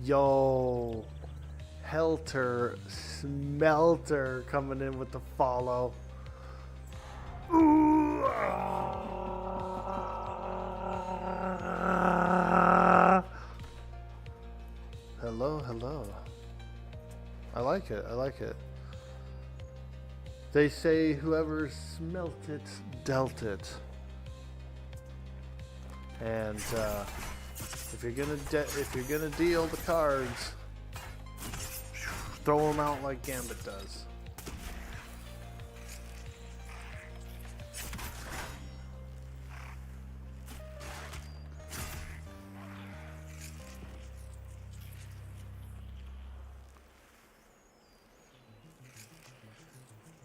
Yo, Helter Smelter coming in with the follow. Hello, hello. I like it, I like it. They say whoever smelt it, dealt it. And if you're gonna deal the cards, throw them out like Gambit does.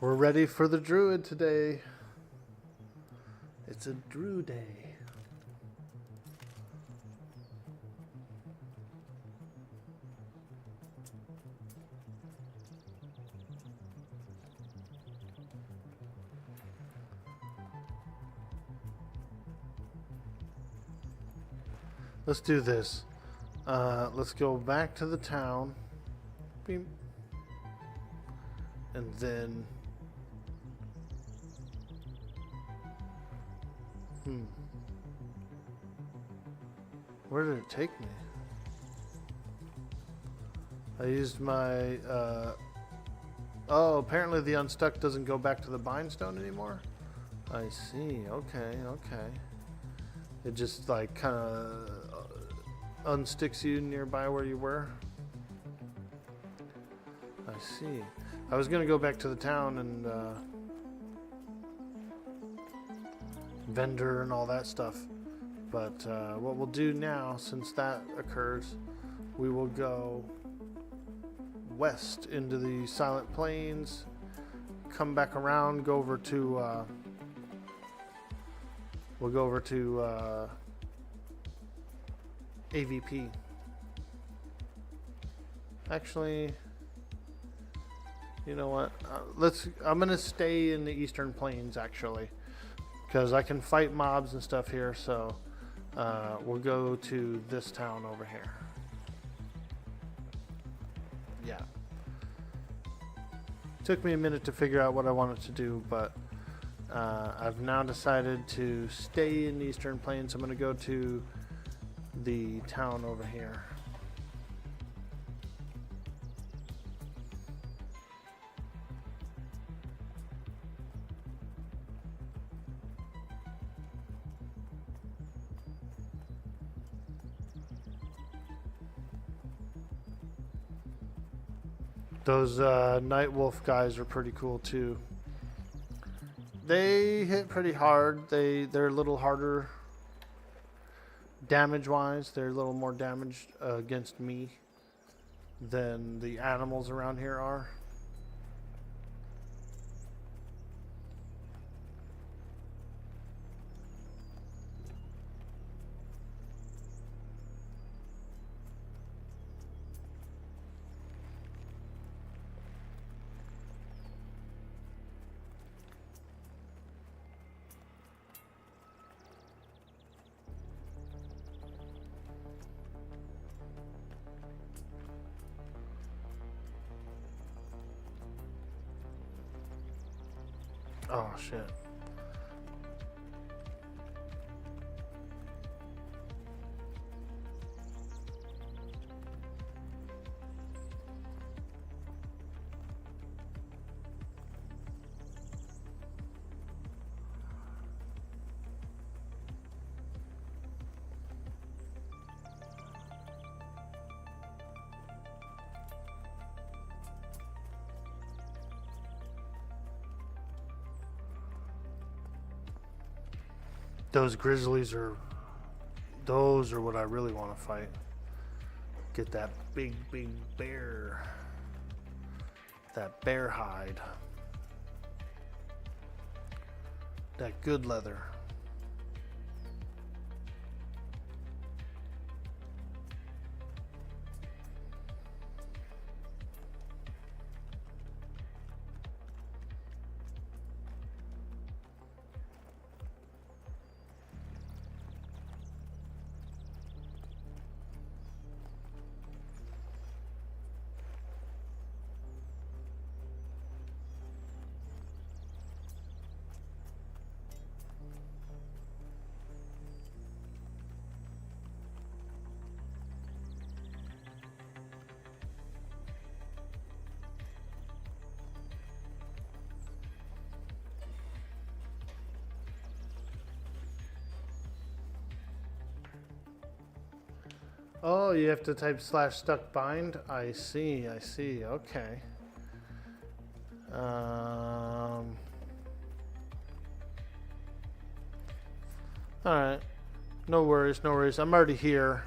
We're ready for the Druid today. It's a Druid day. Let's do this. Let's go back to the town. Beep. And then... Where did it take me? I used my... Oh, apparently the unstuck doesn't go back to the bindstone anymore? I see. Okay, okay. It just like kind of unsticks you nearby where you were. I see. I was gonna go back to the town and vendor and all that stuff, but what we'll do now, since that occurs, we will go west into the Silent Plains, come back around, go over to we'll go over to AVP. Actually, you know what? I'm gonna stay in the Eastern Plains actually, because I can fight mobs and stuff here. So we'll go to this town over here. Yeah. Took me a minute to figure out what I wanted to do, but I've now decided to stay in the Eastern Plains. I'm going to go to the town over here. Those Night Wolf guys are pretty cool too. They hit pretty hard. They're a little harder damage-wise. They're a little more damaged against me than the animals around here are. Oh, shit. Those grizzlies are, those are what I really want to fight. Get that big bear. That bear hide. That good leather. Oh, you have to type /stuck bind? I see, okay. Alright. No worries. I'm already here.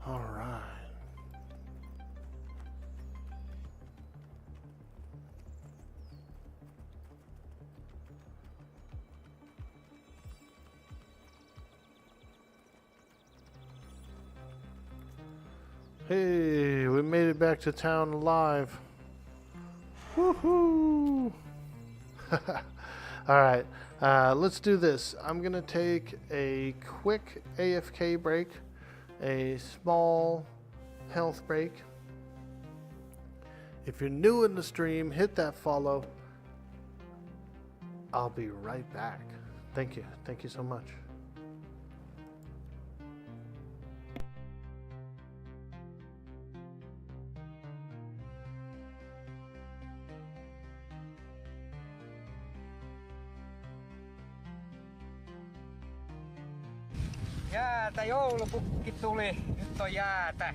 Alright. Hey, we made it back to town alive. Woohoo! Alright, let's do this. I'm going to take a quick AFK break, a small health break. If you're new in the stream, hit that follow. I'll be right back. Thank you so much. Jäätä, joulupukki tuli. Nyt on jäätä.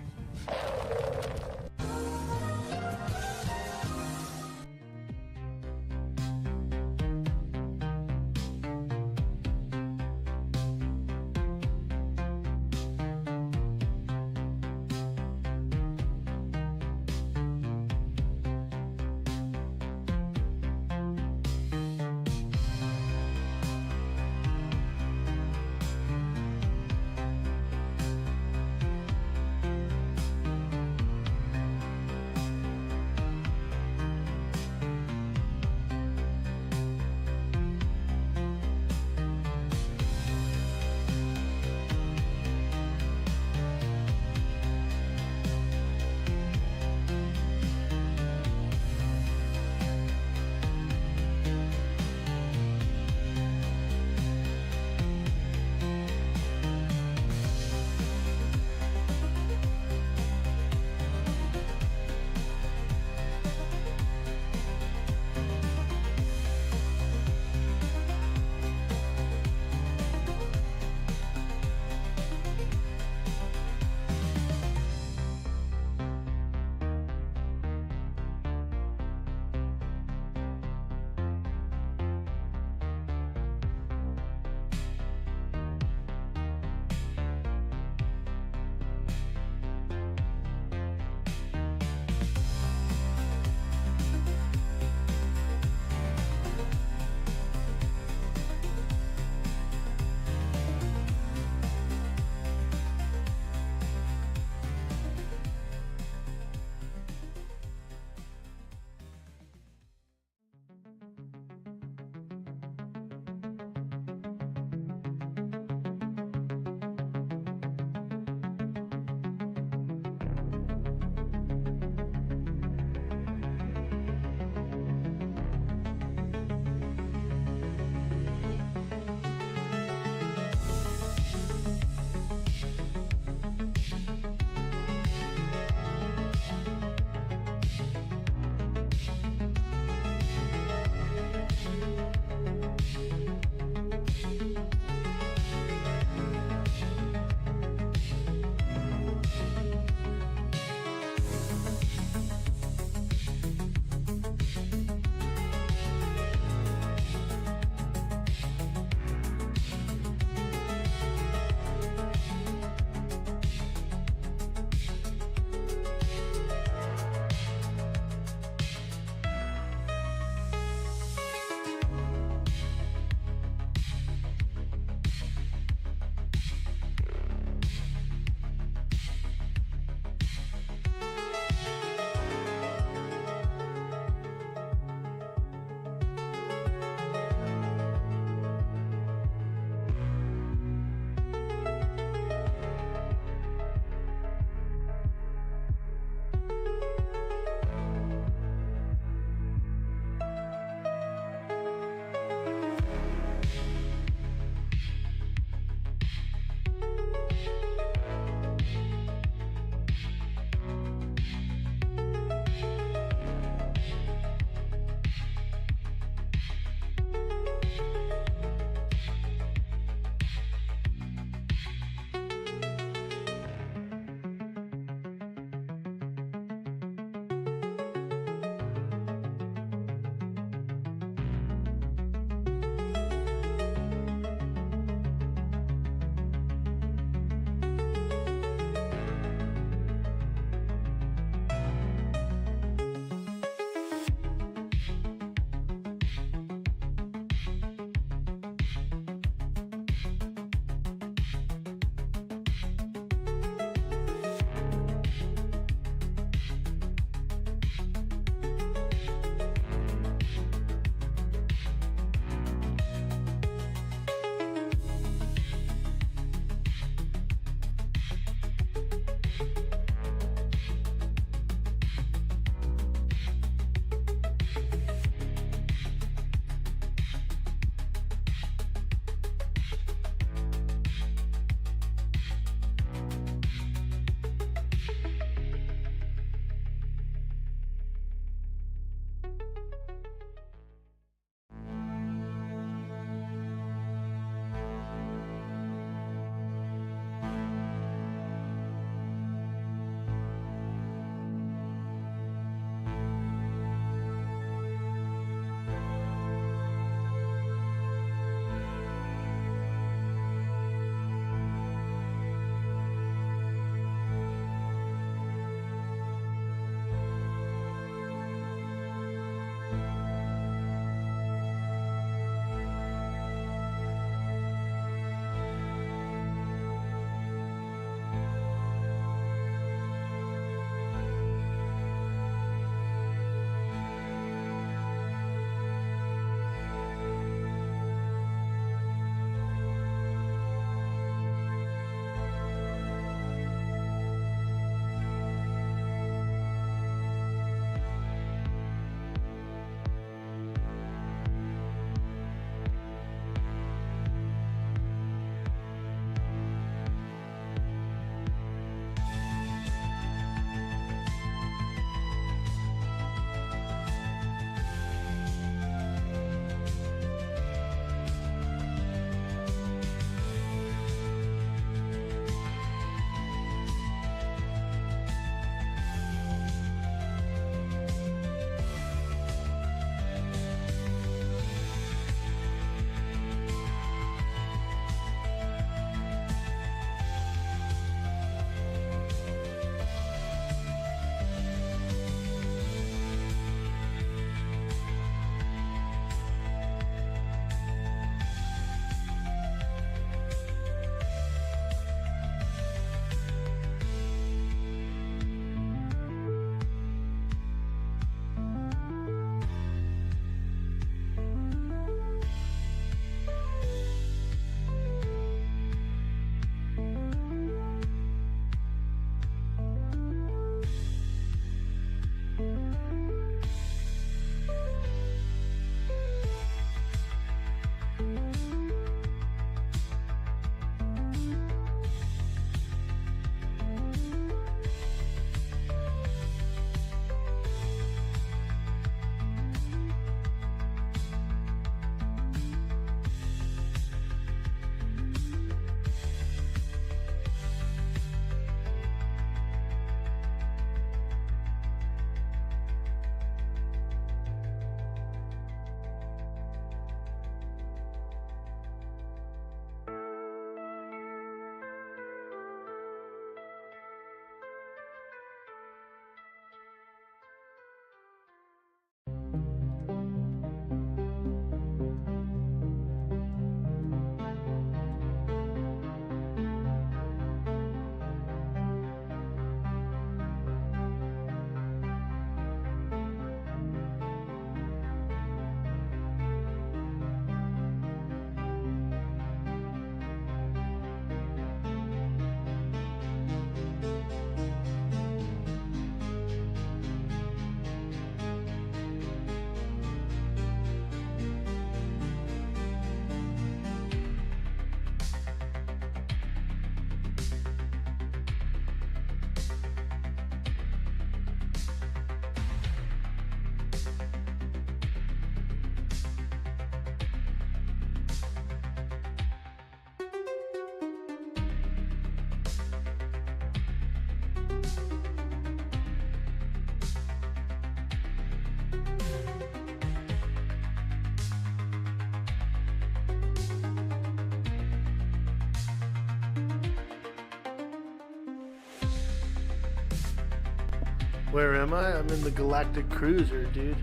Where am I? I'm in the Galactic Cruiser, dude.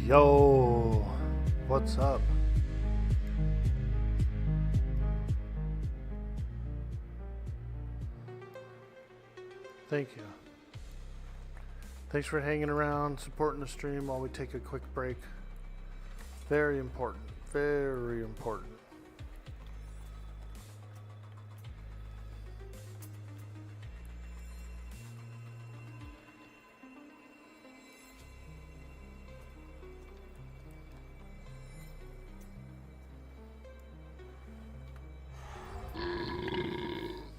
Yo, what's up? Thank you. Thanks for hanging around, supporting the stream while we take a quick break. Very important, very important.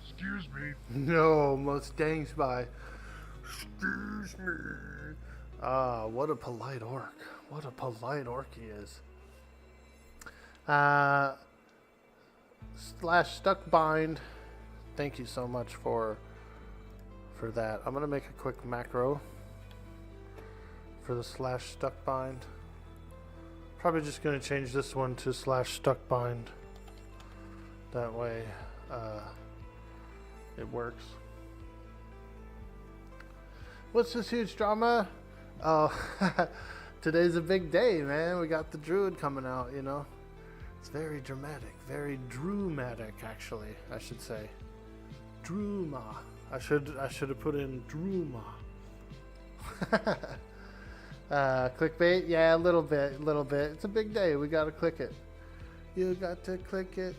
Excuse me. No, Mustang Spy. Excuse me. Ah, what a polite orc. What a polite orc he is. Slash stuck bind. Thank you so much for that. I'm gonna make a quick macro for the slash stuck bind. Probably just gonna change this one to slash stuck bind. That way, it works. What's this huge drama? Oh, today's a big day, man. We got the Druid coming out, you know. It's very dramatic, very dramatic, actually, I should say. Druma. I should have put in Druma. Clickbait? Yeah, a little bit. It's a big day. We gotta click it. You got to click it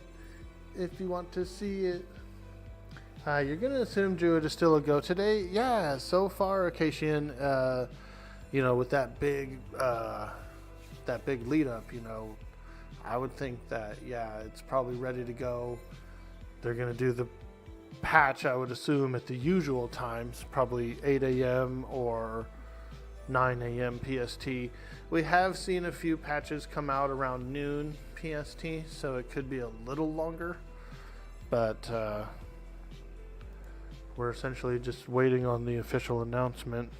if you want to see it. You're gonna assume Druid is still a go today? Yeah, so far, Acacian, you know, with that big lead up, you know, I would think that, yeah, it's probably ready to go. They're gonna do the patch, I would assume, at the usual times, probably 8 a.m. or 9 a.m. PST. We have seen a few patches come out around noon PST, so it could be a little longer, but we're essentially just waiting on the official announcement.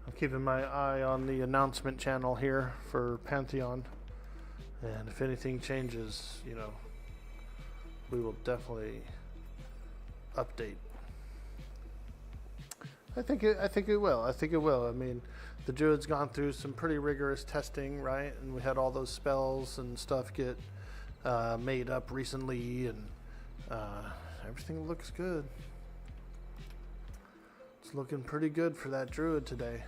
I'm keeping my eye on the announcement channel here for Pantheon, and if anything changes, you know, we will definitely update. I think it will. I mean, the Druid's gone through some pretty rigorous testing, right? And we had all those spells and stuff get made up recently, and everything looks good. It's looking pretty good for that Druid today.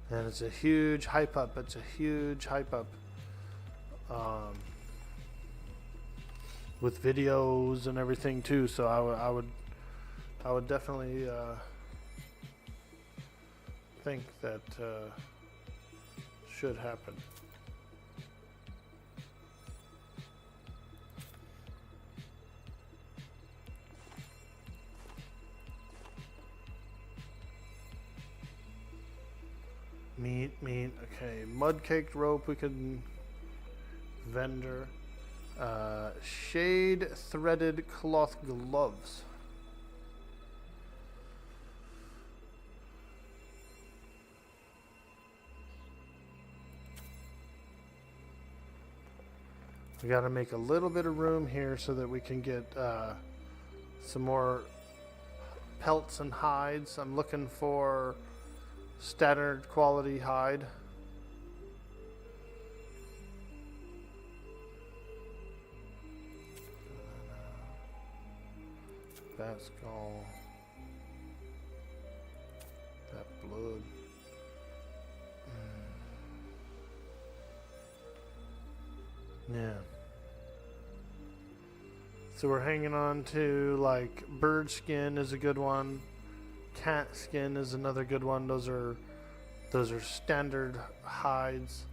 And it's a huge hype up. With videos and everything too. So I would definitely think that should happen. Meat. Okay, mud caked rope. We can vendor. Shade threaded cloth gloves. We got to make a little bit of room here so that we can get some more pelts and hides. I'm looking for standard quality hide. Bat skull. That blood. Yeah. So we're hanging on to like bird skin is a good one. Cat skin is another good one. Those are standard hides,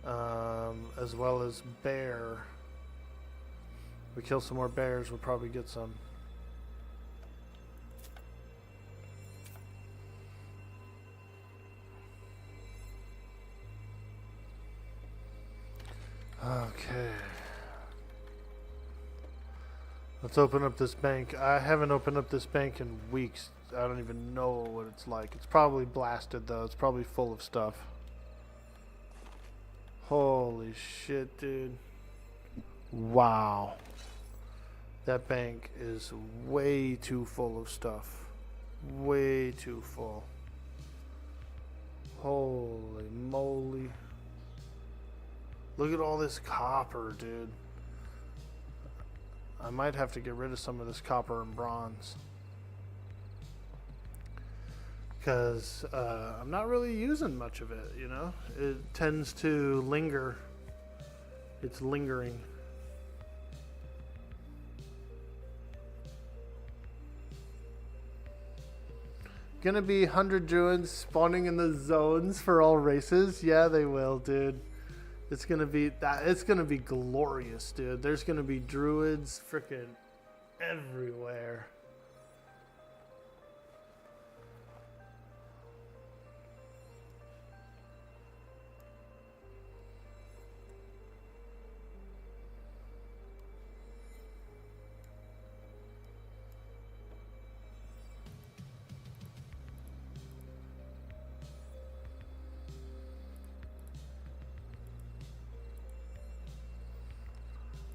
as well as bear. We kill some more bears, we'll probably get some. Okay. Let's open up this bank. I haven't opened up this bank in weeks. I don't even know what it's like. It's probably blasted though. It's probably full of stuff. Holy shit, dude. Wow. That bank is way too full of stuff. Way too full. Holy moly. Look at all this copper, dude. I might have to get rid of some of this copper and bronze. Because I'm not really using much of it, you know? It tends to linger. It's lingering. Gonna be 100 druids spawning in the zones for all races? Yeah, they will, dude. It's gonna be that. It's gonna be glorious, dude. There's gonna be druids freaking everywhere.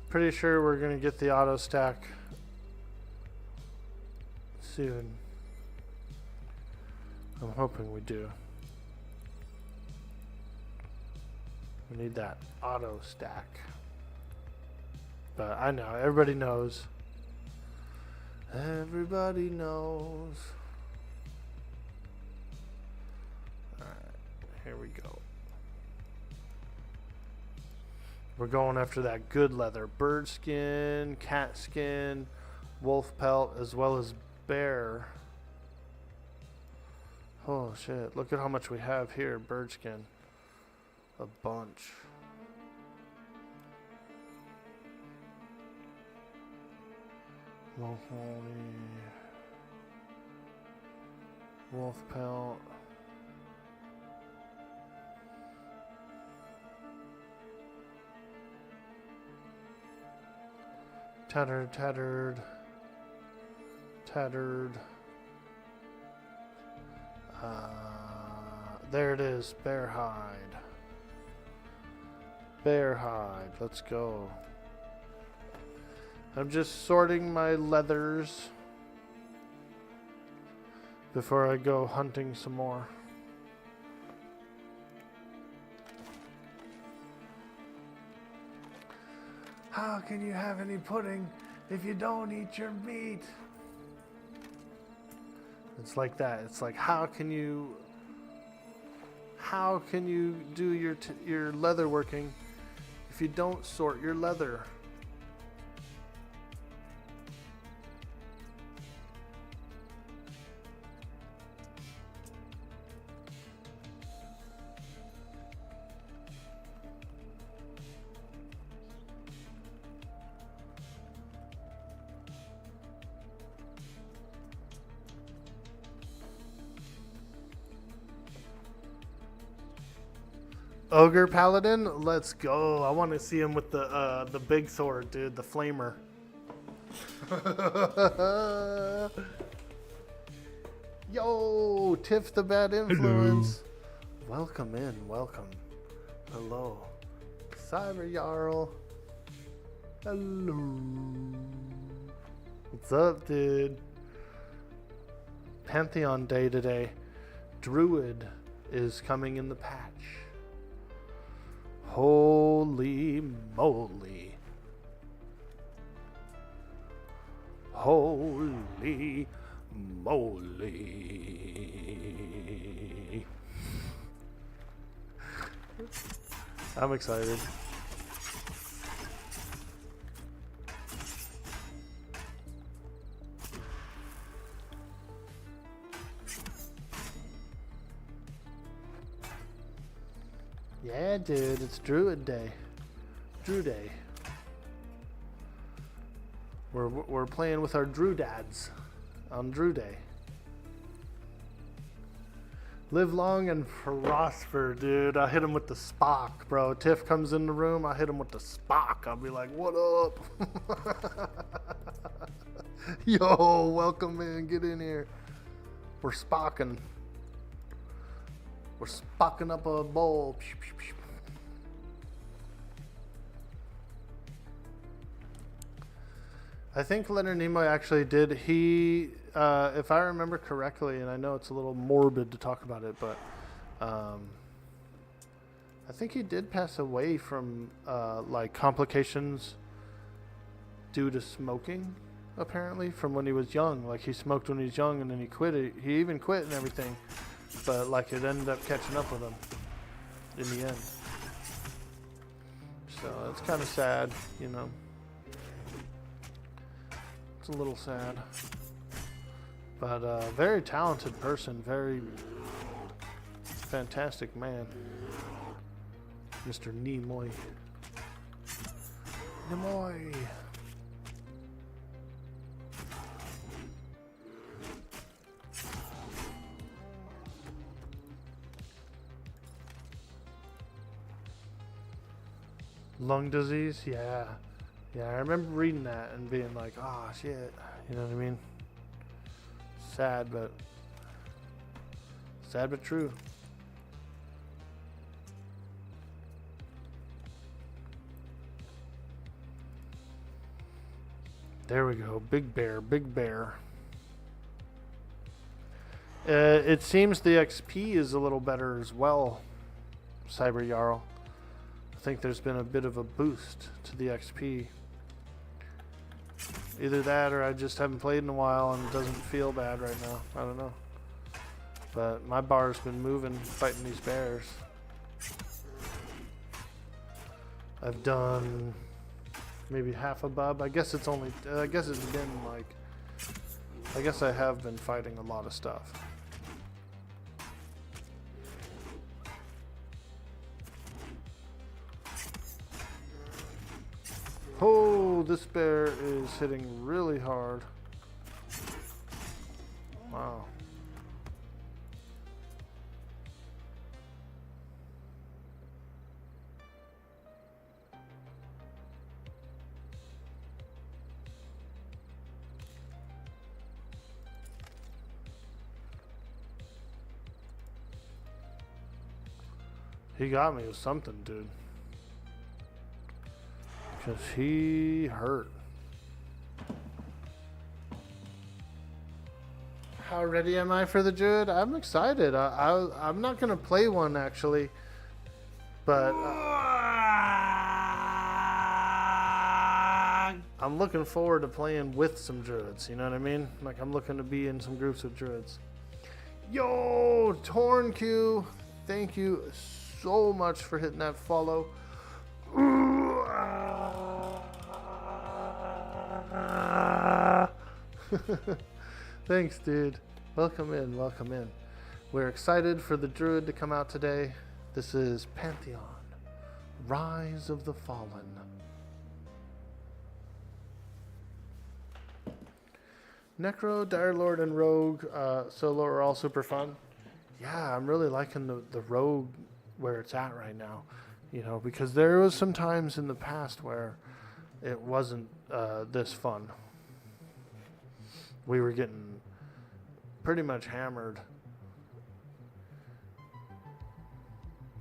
Pretty sure we're gonna get the auto stack soon. I'm hoping we do. We need that auto stack. But I know, everybody knows. Everybody knows. Alright, here we go. We're going after that good leather. Bird skin, cat skin, wolf pelt, as well as bear. Oh shit, look at how much we have here. Bird skin. A bunch. Wolf pelt. Tattered, tattered, tattered. There it is, bear hide. Bear hide, let's go. I'm just sorting my leathers before I go hunting some more. How can you have any pudding if you don't eat your meat? It's like that. It's like, how can you do your leather working if you don't sort your leather? Ogre Paladin, let's go. I want to see him with the big sword, dude, the flamer. Yo, Tiff the Bad Influence. Hello. Welcome in, welcome. Hello. Cyber Jarl. Hello. What's up, dude? Pantheon Day today. Druid is coming in the patch. Holy moly. Holy moly. I'm excited. Yeah, dude, it's Druid Day. Drew Day. We're playing with our Drew dads on Drew Day. Live long and prosper, dude. I hit him with the Spock, bro. Tiff comes in the room, I hit him with the Spock. I'll be like, what up? Yo, welcome in. Get in here. We're Spocking. We're Spocking up a bowl. I think Leonard Nimoy actually did. He, if I remember correctly, and I know it's a little morbid to talk about it, but I think he did pass away from like complications due to smoking, apparently, from when he was young. Like he smoked when he was young, and then he quit it. He even quit and everything, but like it ended up catching up with him in the end. So it's kind of sad, you know. A little sad, but very talented person, very fantastic man, Mr. Nimoy. Nimoy. Lung disease, yeah. Yeah, I remember reading that and being like, oh, shit. You know what I mean? Sad, but true. There we go. Big bear, big bear. It seems the XP is a little better as well, Cyber Jarl. I think there's been a bit of a boost to the XP. Either that or I just haven't played in a while and it doesn't feel bad right now. I don't know. But my bar's been moving fighting these bears. I've done maybe half a bub. I guess it's been like, I guess I have been fighting a lot of stuff. Oh, this bear is hitting really hard. Wow. He got me with something, dude. Because he hurt. How ready am I for the Druid? I'm excited. I'm not going to play one, actually. But I'm looking forward to playing with some Druids. You know what I mean? Like, I'm looking to be in some groups of Druids. Yo, Torn Q. Thank you so much for hitting that follow. Thanks, dude. Welcome in, welcome in. We're excited for the Druid to come out today. This is Pantheon, Rise of the Fallen. Necro, Dire Lord, and Rogue solo are all super fun. Yeah, I'm really liking the Rogue where it's at right now. You know, because there was some times in the past where it wasn't this fun. We were getting pretty much hammered.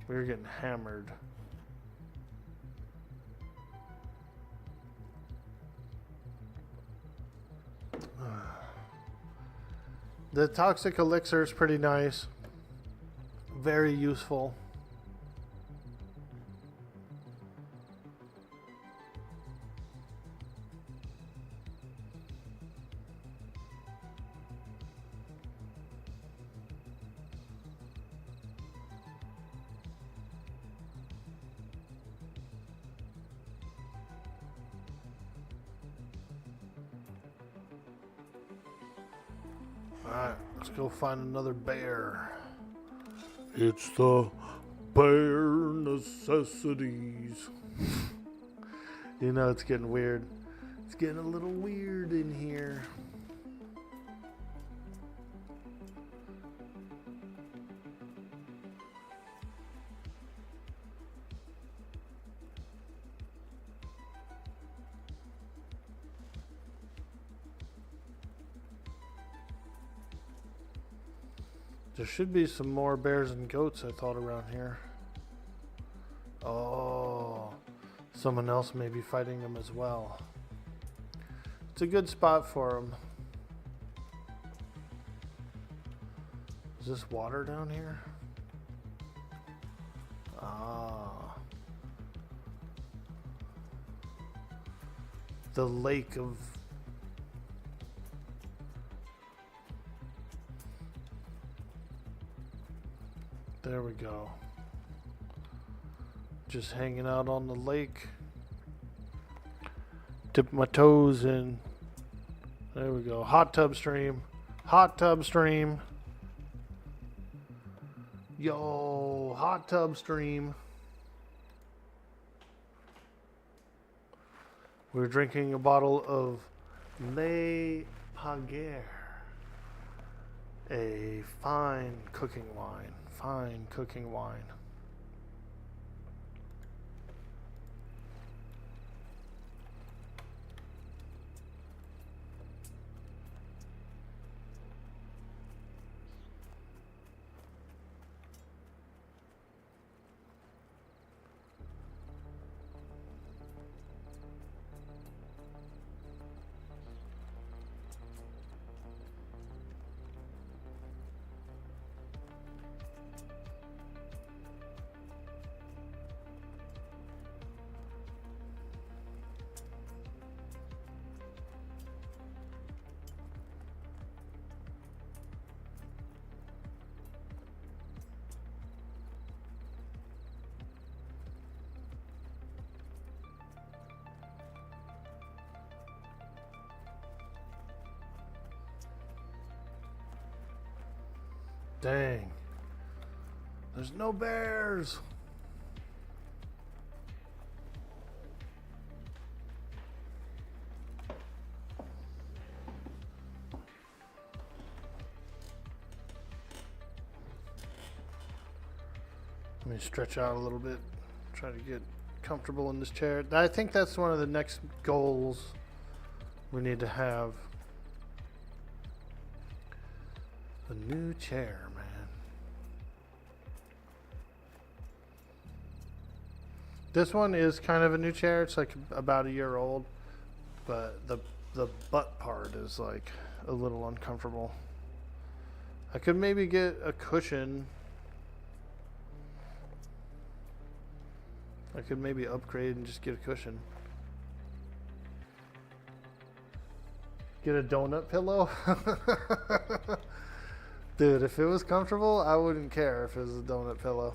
We were getting hammered. The toxic elixir is pretty nice. Very useful. Alright, let's go find another bear. It's the Bare necessities. You know, it's getting weird. It's getting a little weird in here. There should be some more bears and goats, I thought, around here. Oh, someone else may be fighting them as well. It's a good spot for them. Is this water down here? Ah. The lake of... There we go. Just hanging out on the lake. Dip my toes in. There we go. Hot tub stream. Hot tub stream. Yo, hot tub stream. We're drinking a bottle of Le Paguer. A fine cooking wine. Fine cooking wine. Dang. There's no bears. Let me stretch out a little bit. Try to get comfortable in this chair. I think that's one of the next goals we need to have. A new chair, man. This one is kind of a new chair. It's like about a year old, but the butt part is like a little uncomfortable. I could maybe get a cushion. I could maybe upgrade and just get a cushion. Get a donut pillow? Dude, if it was comfortable, I wouldn't care if it was a donut pillow.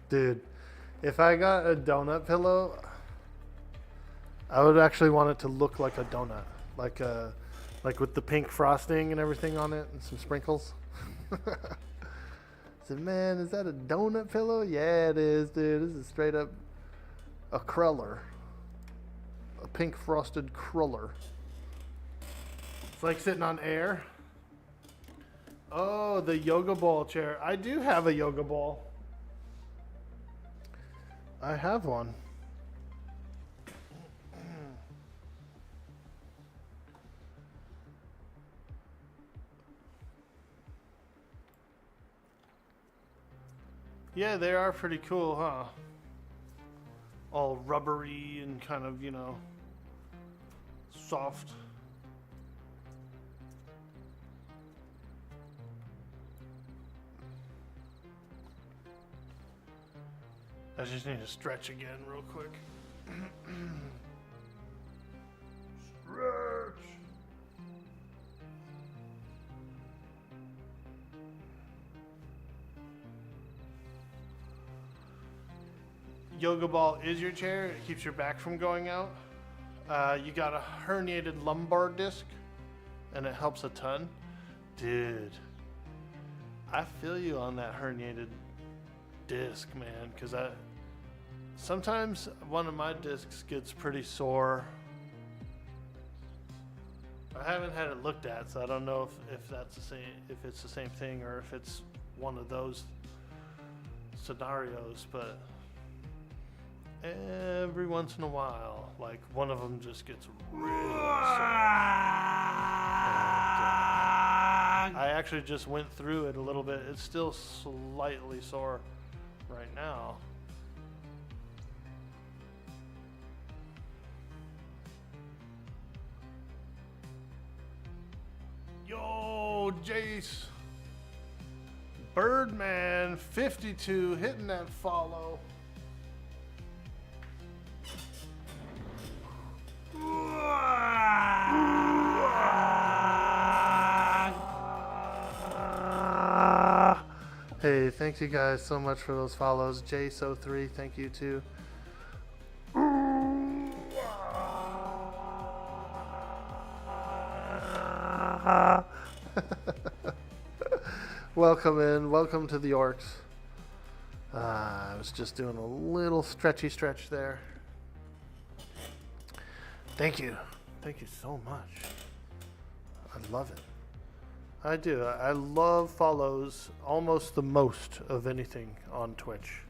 Dude, if I got a donut pillow, I would actually want it to look like a donut. Like with the pink frosting and everything on it and some sprinkles. I said, man, is that a donut pillow? Yeah, it is, dude. This is straight up a cruller. A pink frosted cruller. It's like sitting on air. Oh, the yoga ball chair. I do have a yoga ball. I have one. Yeah, they are pretty cool, huh? All rubbery and kind of, you know, soft. I just need to stretch again real quick. Stretch! yoga ball is your chair. It keeps your back from going out. You got a herniated lumbar disc, and it helps a ton. Dude, I feel you on that herniated disc, man, because sometimes one of my discs gets pretty sore. I haven't had it looked at, so I don't know if that's the same, if it's the same thing, or if it's one of those scenarios. But every once in a while, like one of them just gets really sore. I actually just went through it a little bit. It's still slightly sore right now. Yo, Jace. Birdman 52 hitting that follow. Hey, thank you guys so much for those follows. Jace03, thank you too. Welcome in. Welcome to the Orcs. I was just doing a little stretchy stretch there. Thank you. Thank you so much. I love it. I do. I love follows almost the most of anything on Twitch.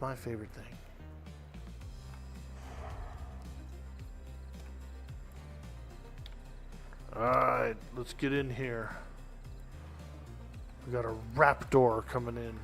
My favorite thing. Alright, let's get in here. We got a raptor coming in.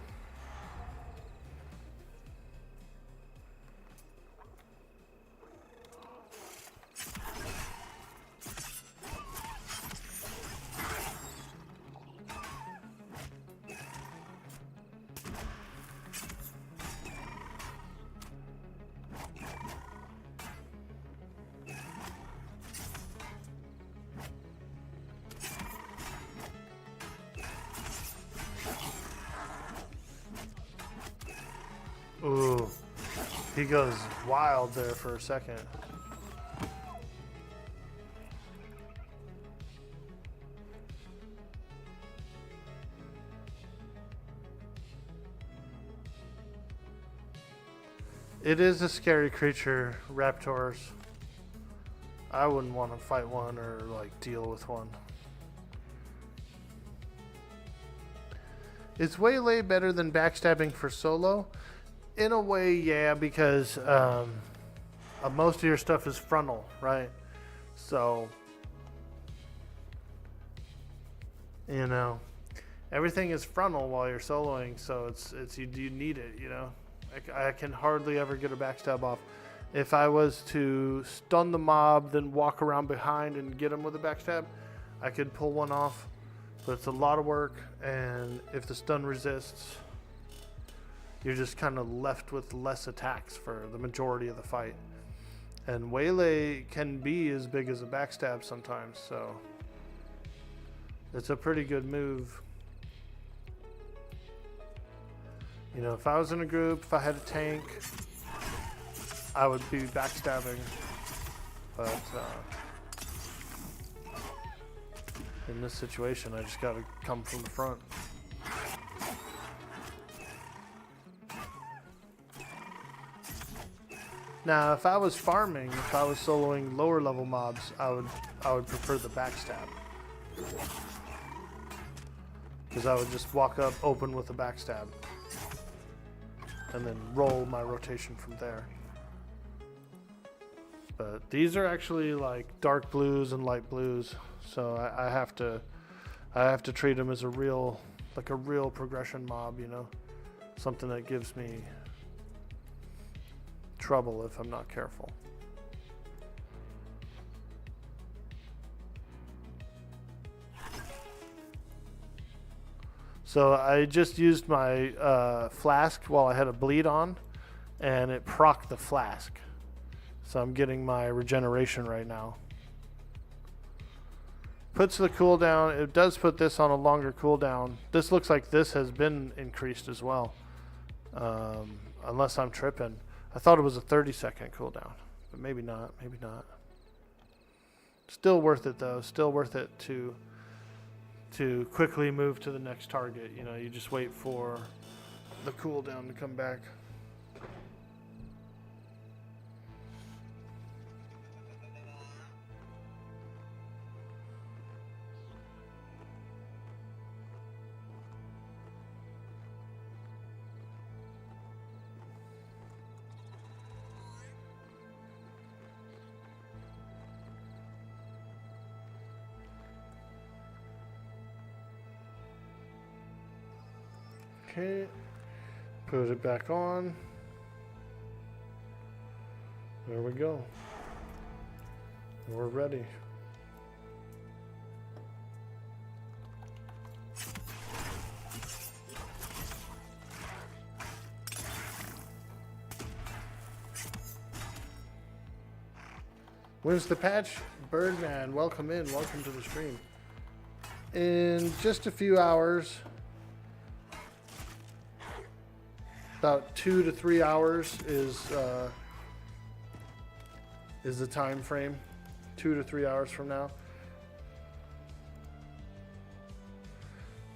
Ooh, he goes wild there for a second. It is a scary creature, raptors. I wouldn't want to fight one or like deal with one. Is Waylay better than backstabbing for solo? In a way, yeah, because most of your stuff is frontal, right? So, you know, everything is frontal while you're soloing, so it's you need it, you know. I can hardly ever get a backstab off. If I was to stun the mob, then walk around behind and get him with a backstab, I could pull one off, but it's a lot of work, and if the stun resists, you're just kind of left with less attacks for the majority of the fight. And Waylay can be as big as a backstab sometimes, so it's a pretty good move. You know, if I was in a group, if I had a tank, I would be backstabbing. But in this situation, I just gotta come from the front. Now, if I was farming, if I was soloing lower level mobs, I would prefer the backstab. Because I would just walk up, open with a backstab, and then roll my rotation from there. But these are actually like dark blues and light blues, so I have to treat them as a real progression mob, you know, something that gives me trouble if I'm not careful. So I just used my flask while I had a bleed on, and it procced the flask. So I'm getting my regeneration right now. Puts the cooldown. It does put this on a longer cooldown. This looks like this has been increased as well. Unless I'm tripping. I thought it was a 30-second cooldown, but maybe not. Maybe not. Still worth it though. Still worth it to quickly move to the next target. You know, you just wait for the cooldown to come back. Okay, put it back on. There we go. We're ready. When's the patch? Birdman, welcome in. Welcome to the stream. In just a few hours, about 2 to 3 hours is the time frame. 2 to 3 hours from now.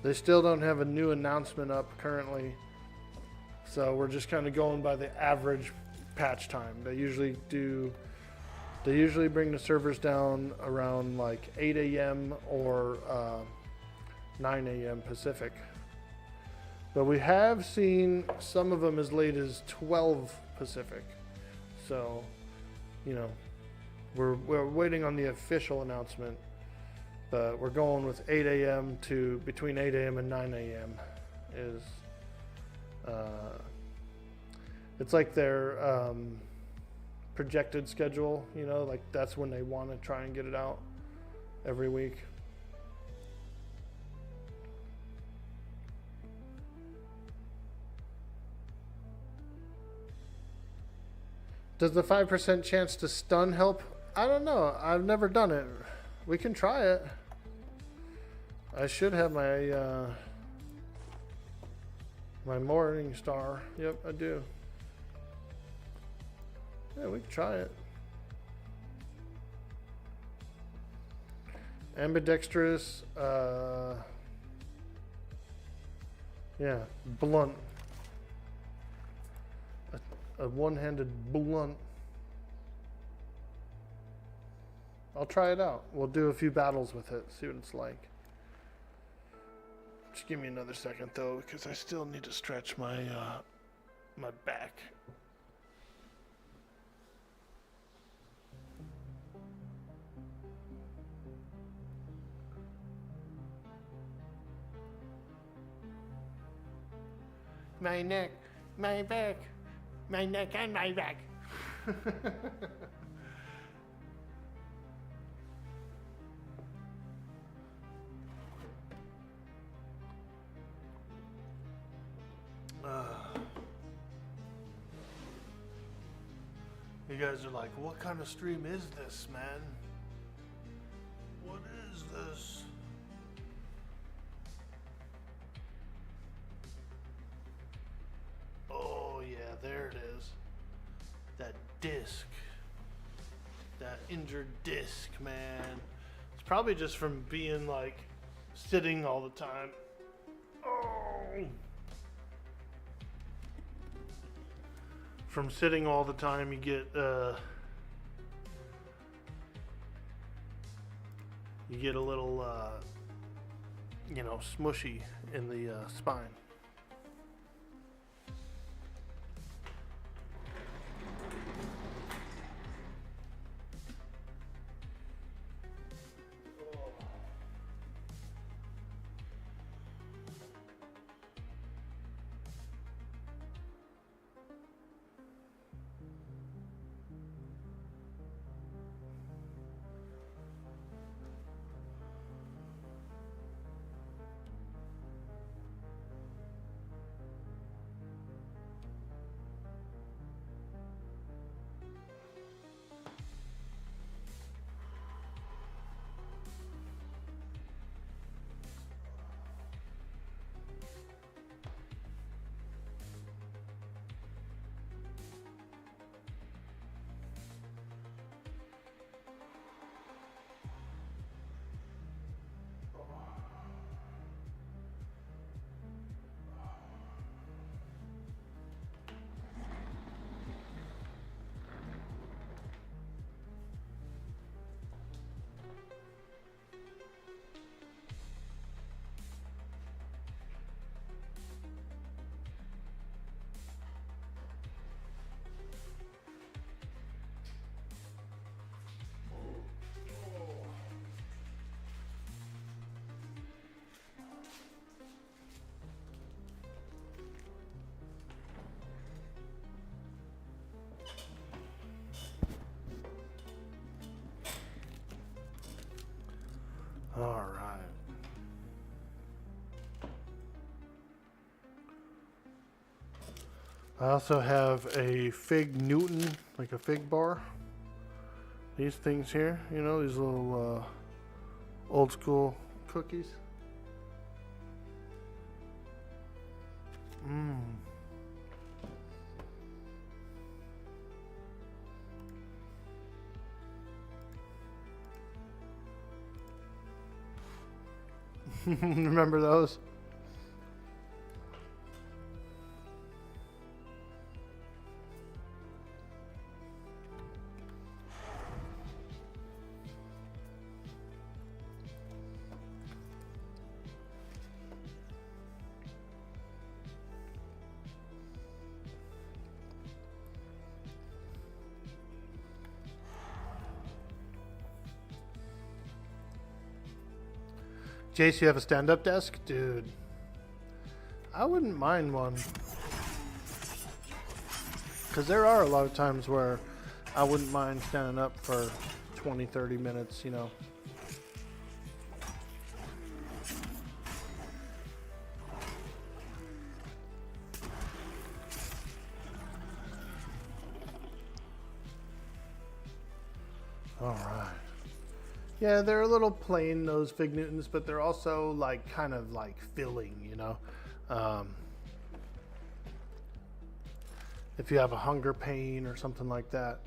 They still don't have a new announcement up currently, so we're just kind of going by the average patch time. They usually bring the servers down around like 8 a.m. or 9 a.m. Pacific. But we have seen some of them as late as 12 Pacific. So, you know, we're waiting on the official announcement. But we're going with 8 a.m. to between 8 a.m. and 9 a.m. is, it's like their projected schedule, you know, like that's when they want to try and get it out every week. Does the 5% chance to stun help? I don't know. I've never done it. We can try it. I should have my my morning star. Yep, I do. Yeah, we can try it. Ambidextrous. Yeah, blunt. A one-handed blunt. I'll try it out. We'll do a few battles with it, see what it's like. Just give me another second though, because I still need to stretch my my back. My neck, my back, my neck and my back. You guys are like, what kind of stream is this, man? What is this? Oh yeah, there it is. That disc. That injured disc, man. It's probably just from being like sitting all the time. Oh. From sitting all the time, you get a little you know, smushy in the spine. I also have a fig Newton, like a fig bar. These things here, you know, these little old school cookies. Mmm. Remember those? Jace, you have a stand-up desk? Dude, I wouldn't mind one. Because there are a lot of times where I wouldn't mind standing up for 20, 30 minutes, you know. All right. Yeah, they're a little plain, those Fig Newtons, but they're also like kind of like filling, you know. If you have a hunger pain or something like that,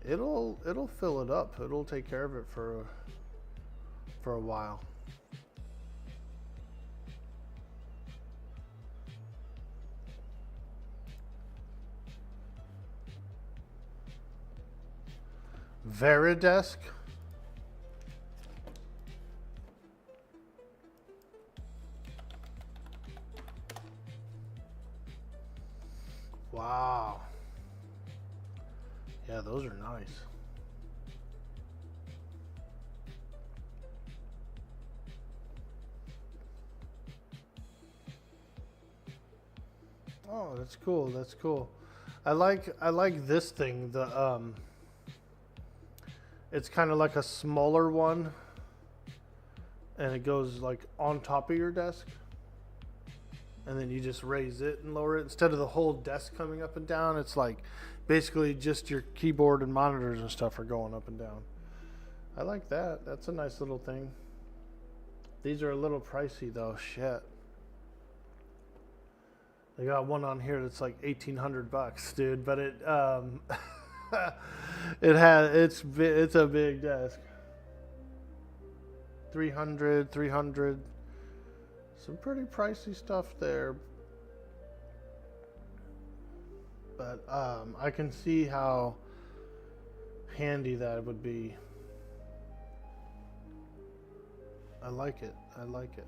it'll fill it up. It'll take care of it for a while. Veridesk. Wow. Yeah, those are nice. Oh, that's cool. That's cool. I like this thing. It's kind of like a smaller one, and it goes like on top of your desk. And then you just raise it and lower it. Instead of the whole desk coming up and down, it's like basically just your keyboard and monitors and stuff are going up and down. I like that. That's a nice little thing. These are a little pricey though. Shit. They got one on here that's like $1,800, dude. But it it's a big desk. 300. Some pretty pricey stuff there, but I can see how handy that would be. I like it. I like it.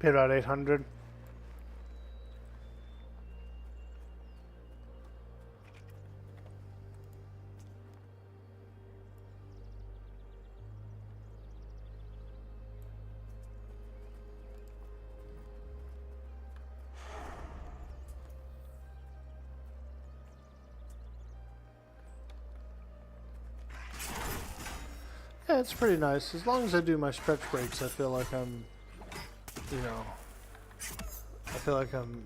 Paid about 800. Yeah, it's pretty nice. As long as I do my stretch breaks, I feel like I'm, you know, I feel like I'm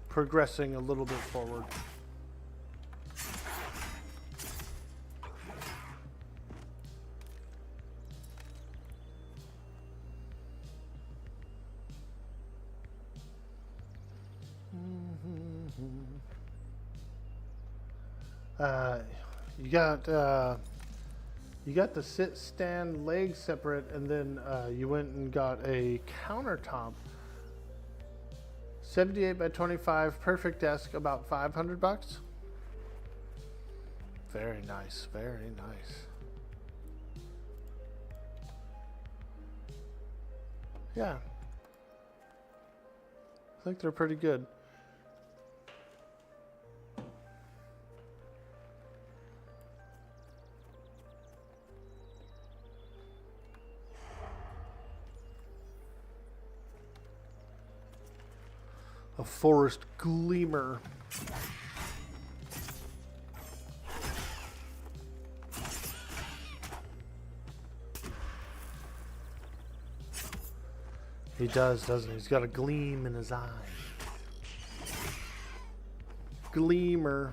progressing a little bit forward. You got the sit, stand, legs separate, and then you went and got a countertop. 78 by 25, perfect desk, about $500. Very nice, very nice. Yeah, I think they're pretty good. A forest gleamer. He does, doesn't he? He's got a gleam in his eye. Gleamer.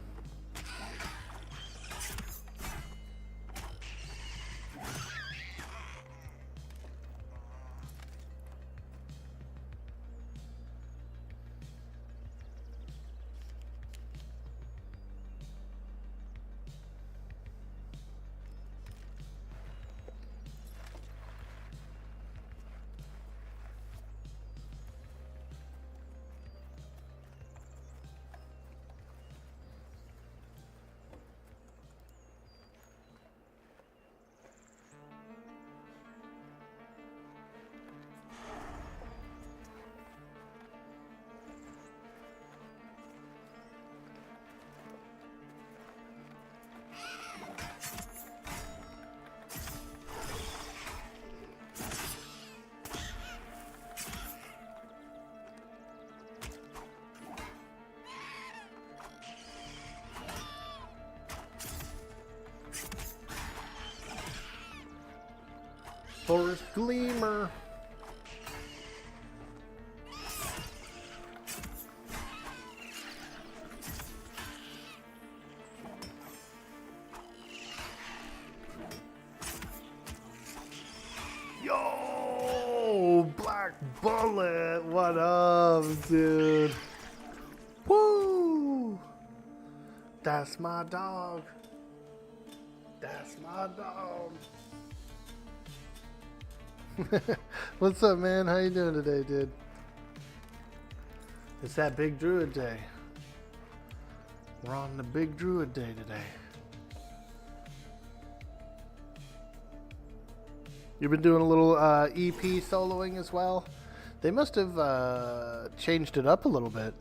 Forest gleamer. Yo, Black Bullet, what up, dude? Woo! That's my dog. That's my dog. What's up, man? How you doing today, dude? It's that big Druid day. We're on the big Druid day today. You've been doing a little EP soloing as well. They must have changed it up a little bit.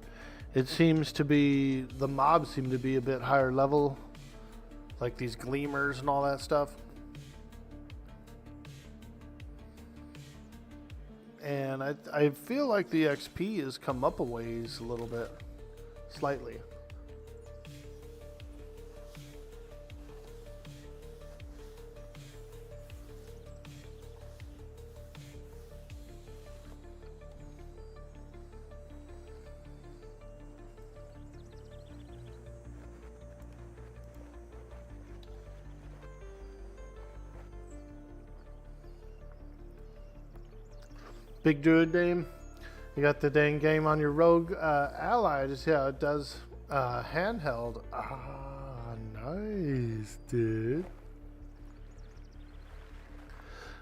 It seems to be, the mobs seem to be a bit higher level, like these gleamers and all that stuff. And I feel like the XP has come up a ways a little bit, slightly. Big Druid game. You got the dang game on your rogue ally. Just yeah, it does handheld. Ah, nice, dude.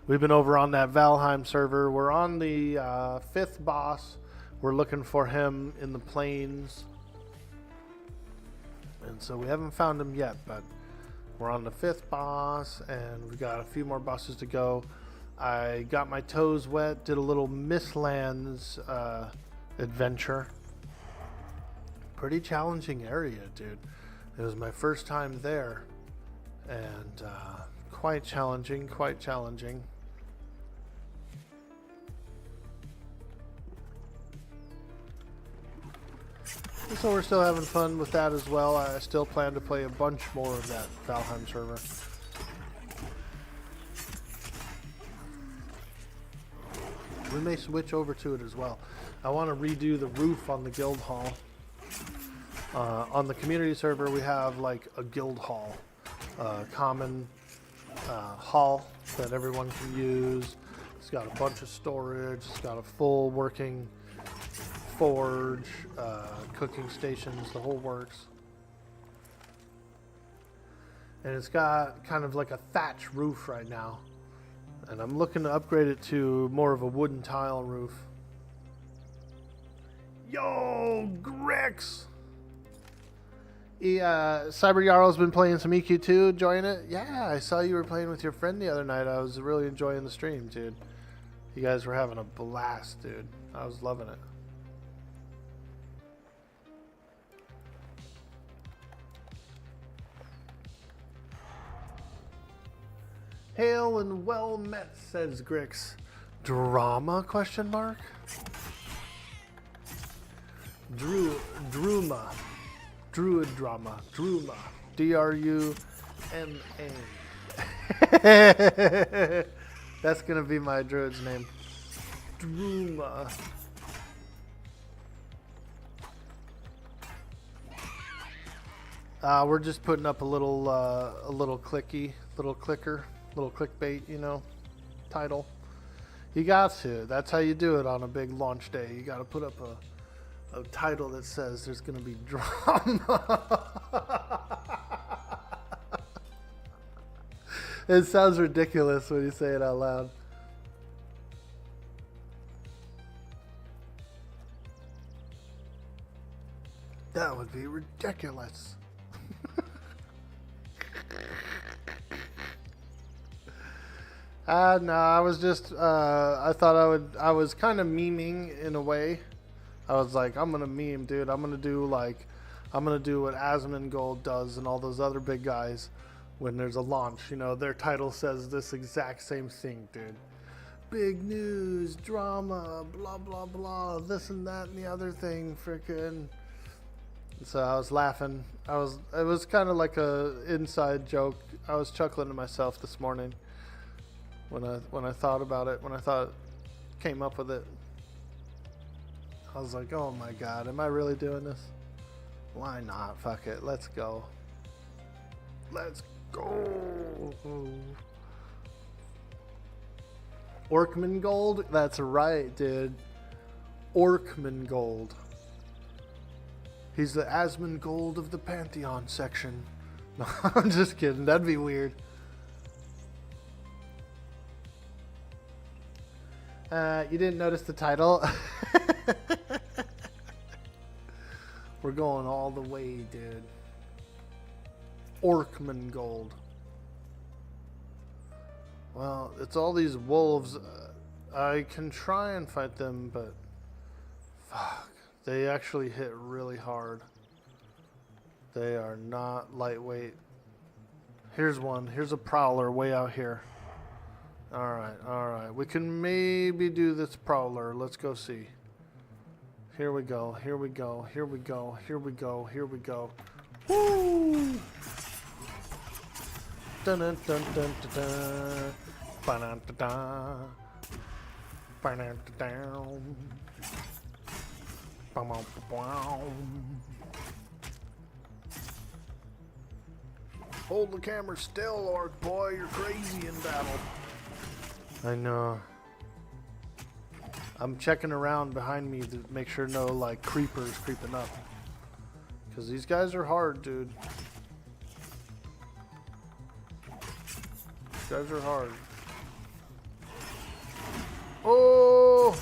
We've been over on that Valheim server. We're on the 5th boss. We're looking for him in the plains, and so we haven't found him yet. But we're on the 5th boss, and we've got a few more bosses to go. I got my toes wet, did a little Mistlands adventure. Pretty challenging area, dude. It was my first time there, and quite challenging, quite challenging. So we're still having fun with that as well. I still plan to play a bunch more of that Valheim server. We may switch over to it as well. I want to redo the roof on the guild hall. On the community server, we have like a guild hall, common hall that everyone can use. It's got a bunch of storage. It's got a full working forge, cooking stations, the whole works. And it's got kind of like a thatch roof right now. And I'm looking to upgrade it to more of a wooden tile roof. Yo, Grix! Cyber Jarl's been playing some EQ2, enjoying it? Yeah, I saw you were playing with your friend the other night. I was really enjoying the stream, dude. You guys were having a blast, dude. I was loving it. Hail and well met, says Grix. Drama, question mark? Druma. Druid drama. Druma. D-R-U-M-A. That's gonna be my druid's name. Druma. We're just putting up a little clicker, little clickbait, you know, title. You got to. That's how you do it on a big launch day. You got to put up a title that says there's going to be drama. It sounds ridiculous when you say it out loud. That would be ridiculous. No, I was just, I thought I was kind of memeing in a way. I was like, I'm going to meme, dude. I'm going to do what Asmongold does and all those other big guys when there's a launch. You know, their title says this exact same thing, dude. Big news, drama, blah, blah, blah, this and that and the other thing, frickin'. So I was laughing. It was kind of like a inside joke. I was chuckling to myself this morning. When I thought about it, came up with it, I was like, oh my god, am I really doing this? Why not? Fuck it, let's go. Let's go. Orkmangold? That's right, dude. Orkmangold. He's the Asmongold of the Pantheon section. No, I'm just kidding, that'd be weird. You didn't notice the title? We're going all the way, dude. Orkmangold. Well, it's all these wolves. I can try and fight them, but fuck. They actually hit really hard. They are not lightweight. Here's one. Here's a prowler way out here. Alright. We can maybe do this prowler. Let's go see. Here we go. Woo! Dun dun dun dun dun. Ba-dun dun dun. Ba-dun dun dun. Ba-bum-ba-bum. Hold the camera still, orc boy. You're crazy in battle. I know. I'm checking around behind me to make sure no like creepers creeping up. Cause these guys are hard, dude. These guys are hard. Oh!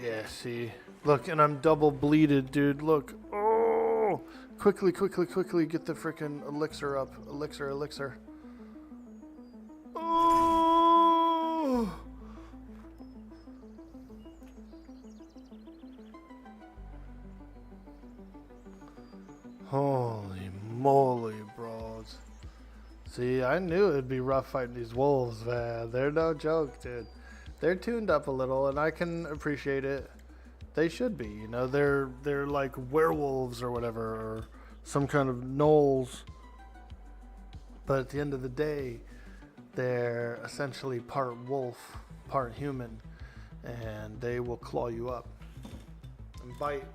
Yeah, see. Look, and I'm double bleeded, dude. Look. Oh! Quickly get the frickin' elixir up. Elixir. Holy moly, bros. See, I knew it'd be rough fighting these wolves, man. They're no joke, dude. They're tuned up a little, and I can appreciate it. They should be, you know. They're like werewolves or whatever, or some kind of gnolls. But at the end of the day, they're essentially part wolf, part human, and they will claw you up and bite.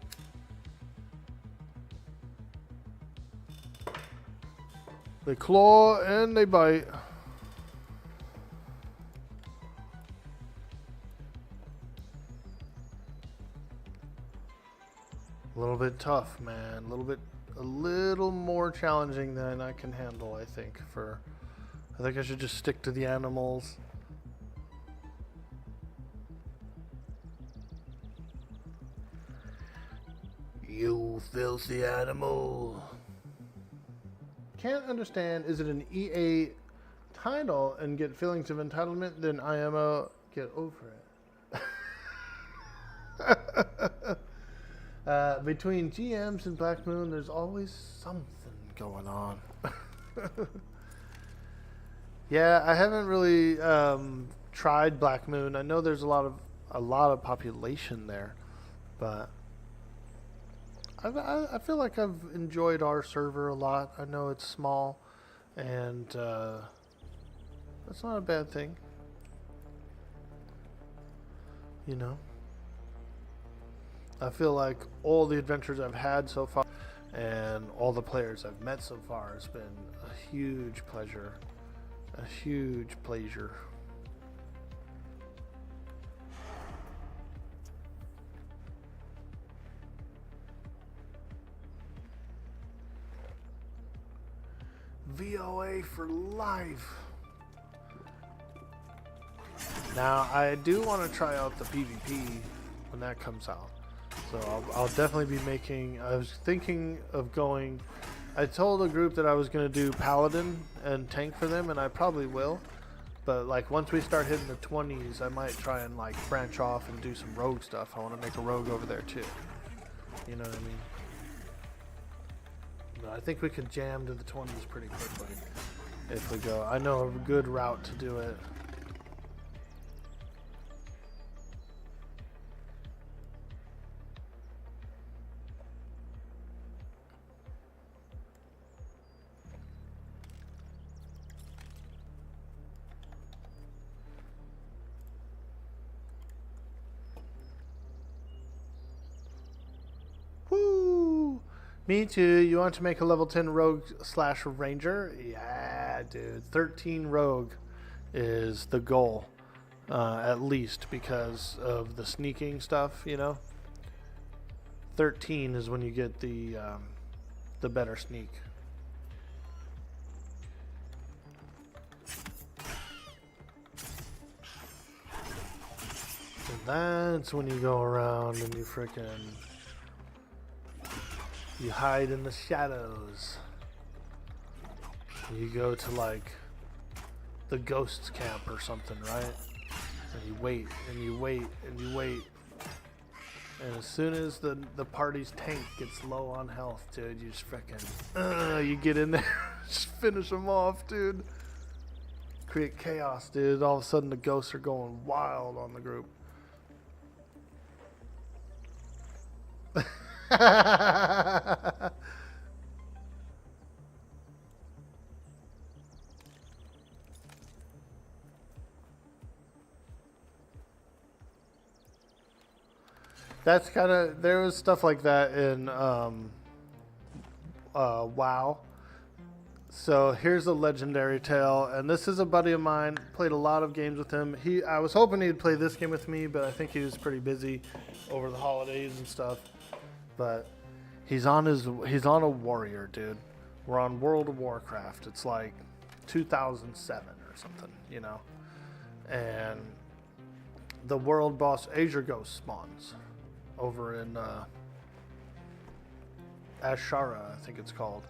They claw and they bite. A little bit tough, man. A little more challenging than I can handle, I think. I think I should just stick to the animals. You filthy animal. Can't understand, is it an EA title and get feelings of entitlement, then IMO get over it. Between GMs and Black Moon, there's always something going on. Yeah, I haven't really tried Black Moon. I know there's a lot of population there, but I feel like I've enjoyed our server a lot. I know it's small, and that's not a bad thing. You know, I feel like all the adventures I've had so far and all the players I've met so far has been a huge pleasure. A huge pleasure. VOA for life. Now, I do want to try out the PvP when that comes out. So I'll definitely be making... I was thinking of going... I told the group that I was going to do Paladin and Tank for them, and I probably will. But like once we start hitting the 20s, I might try and like branch off and do some rogue stuff. I want to make a rogue over there too. You know what I mean? But I think we could jam to the 20s pretty quickly if we go. I know a good route to do it. Me too. You want to make a level 10 rogue / ranger? Yeah, dude. 13 rogue is the goal, at least because of the sneaking stuff. You know, 13 is when you get the better sneak. And that's when you go around and you frickin'. You hide in the shadows. You go to like the ghosts camp or something, right? And you wait and you wait and you wait. And as soon as the party's tank gets low on health, dude, you just frickin' you get in there, just finish them off, dude. Create chaos, dude. All of a sudden the ghosts are going wild on the group. That's kind of, there was stuff like that in WoW. So here's a legendary tale, and this is a buddy of mine. Played a lot of games with him. I was hoping he'd play this game with me, but I think he was pretty busy over the holidays and stuff. But he's on a warrior, dude. We're on World of Warcraft. It's like 2007 or something, you know. And the world boss Azure Ghost spawns over in Ashara, I think it's called.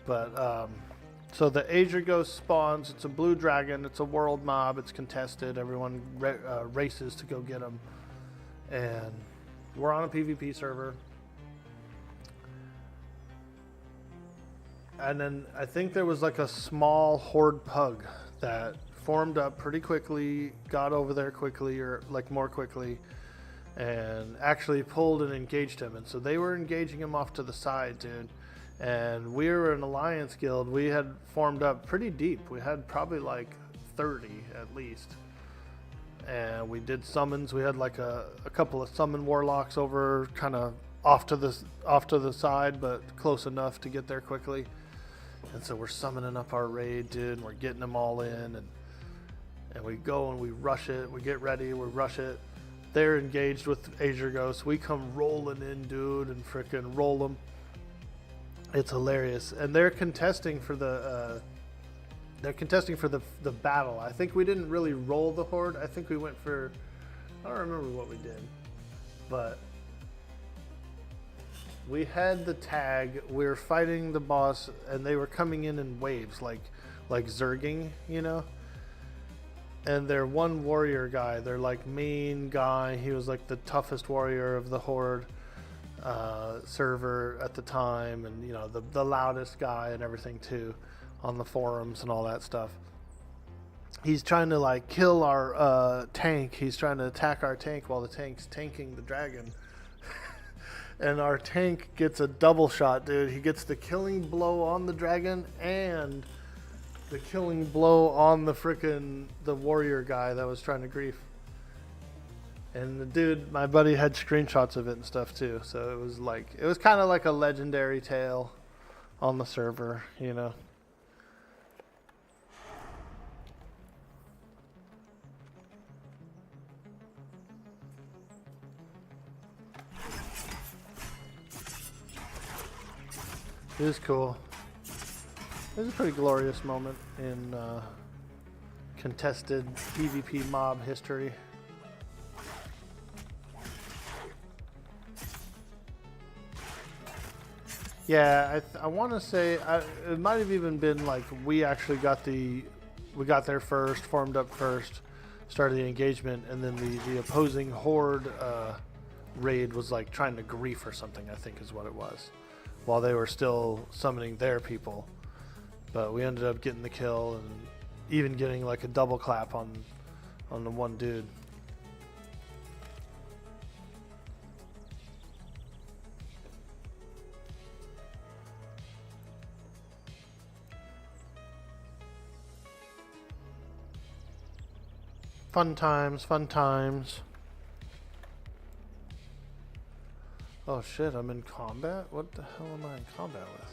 But so the Azure Ghost spawns. It's a blue dragon. It's a world mob. It's contested. Everyone races to go get him. And we're on a PvP server. And then I think there was like a small horde pug that formed up pretty quickly, got over there quickly, or like more quickly, and actually pulled and engaged him. And so they were engaging him off to the side, dude. And we were an alliance guild. We had formed up pretty deep. We had probably like 30 at least. And we did summons. We had like a couple of summon warlocks over kind of off to the side, but close enough to get there quickly. And so we're summoning up our raid, dude, and we're getting them all in, and we go and we rush it. We get ready, we rush it. They're engaged with Azure Ghosts. We come rolling in, dude, and frickin' roll them. It's hilarious. And they're contesting for the battle. I think we didn't really roll the horde. I think we went for, I don't remember what we did, but we had the tag. We were fighting the boss, and they were coming in waves, like zerging, you know. And their one warrior guy, their like main guy, he was like the toughest warrior of the horde server at the time, and you know the loudest guy and everything too, on the forums and all that stuff. He's trying to like kill our tank. He's trying to attack our tank while the tank's tanking the dragon. And our tank gets a double shot, dude. He gets the killing blow on the dragon and the killing blow on the warrior guy that was trying to grief. And the dude, my buddy, had screenshots of it and stuff too. So it was kind of like a legendary tale on the server, you know. It was cool. It was a pretty glorious moment in contested PvP mob history. Yeah, I want to say it might have even been like we actually got there first, formed up first, started the engagement, and then the opposing horde raid was like trying to grief or something, I think is what it was, while they were still summoning their people. But we ended up getting the kill and even getting like a double clap on the one dude. Fun times, fun times. Oh shit, I'm in combat? What the hell am I in combat with?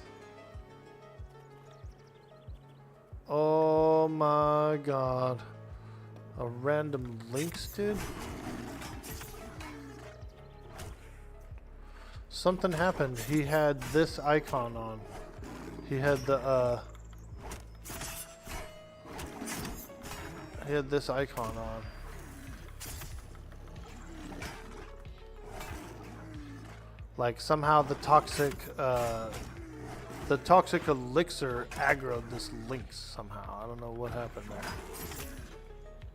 Oh my god. A random Lynx dude? Something happened. He had this icon on. He had this icon on. Like somehow the toxic elixir aggroed this Lynx somehow. I don't know what happened there.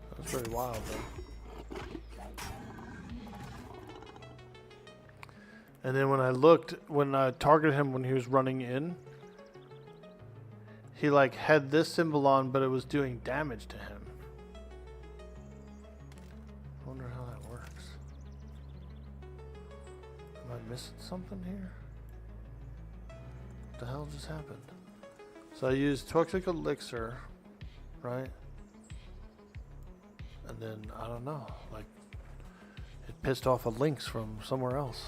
That was pretty wild though. And then when I targeted him when he was running in, he like had this symbol on, but it was doing damage to him. I wonder how that works. Am I missing something here? What the hell just happened? So I used toxic elixir, right? And then I don't know, like it pissed off a Lynx from somewhere else.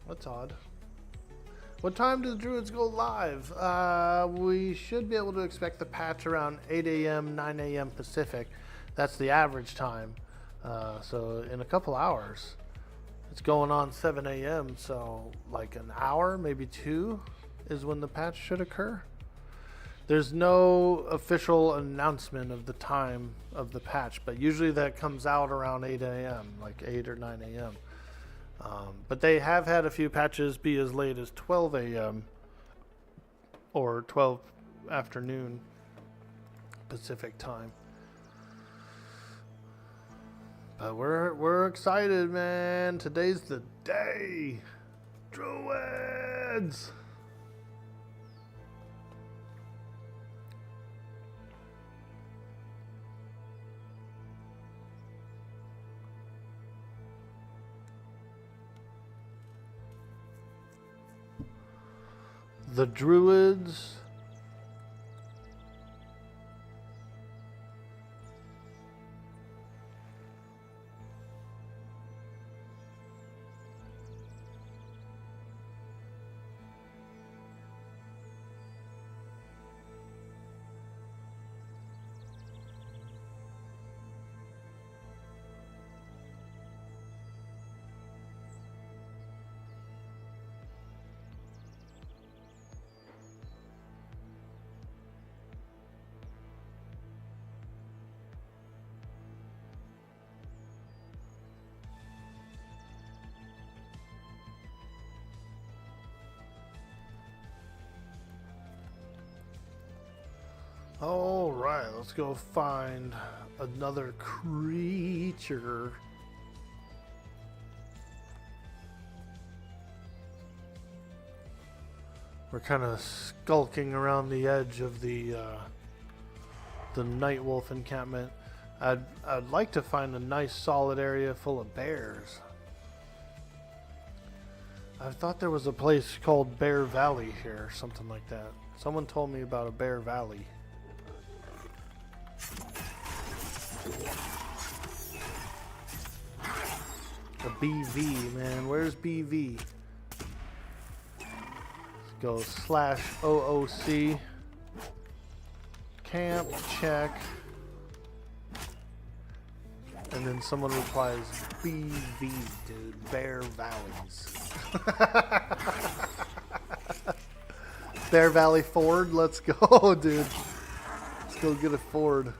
That's odd. What time do the Druids go live? We should be able to expect the patch around 8 a.m., 9 a.m. Pacific. That's the average time. So in a couple hours. It's going on 7 a.m. So like an hour, maybe 2 is when the patch should occur. There's no official announcement of the time of the patch, but usually that comes out around 8 a.m., like 8 or 9 a.m. But they have had a few patches be as late as 12 a.m. or 12 afternoon Pacific time. But we're excited, man. Today's the day. Druids. The Druids. All right, let's go find another creature. We're kind of skulking around the edge of the Night Wolf encampment. I'd like to find a nice solid area full of bears. I thought there was a place called Bear Valley here, something like that. Someone told me about a Bear Valley. A BV, man. Where's BV? Let's go /OOC. Camp, check. And then someone replies, BV, dude. Bear Valleys. Bear Valley Ford, let's go, dude. Let's go get a Ford.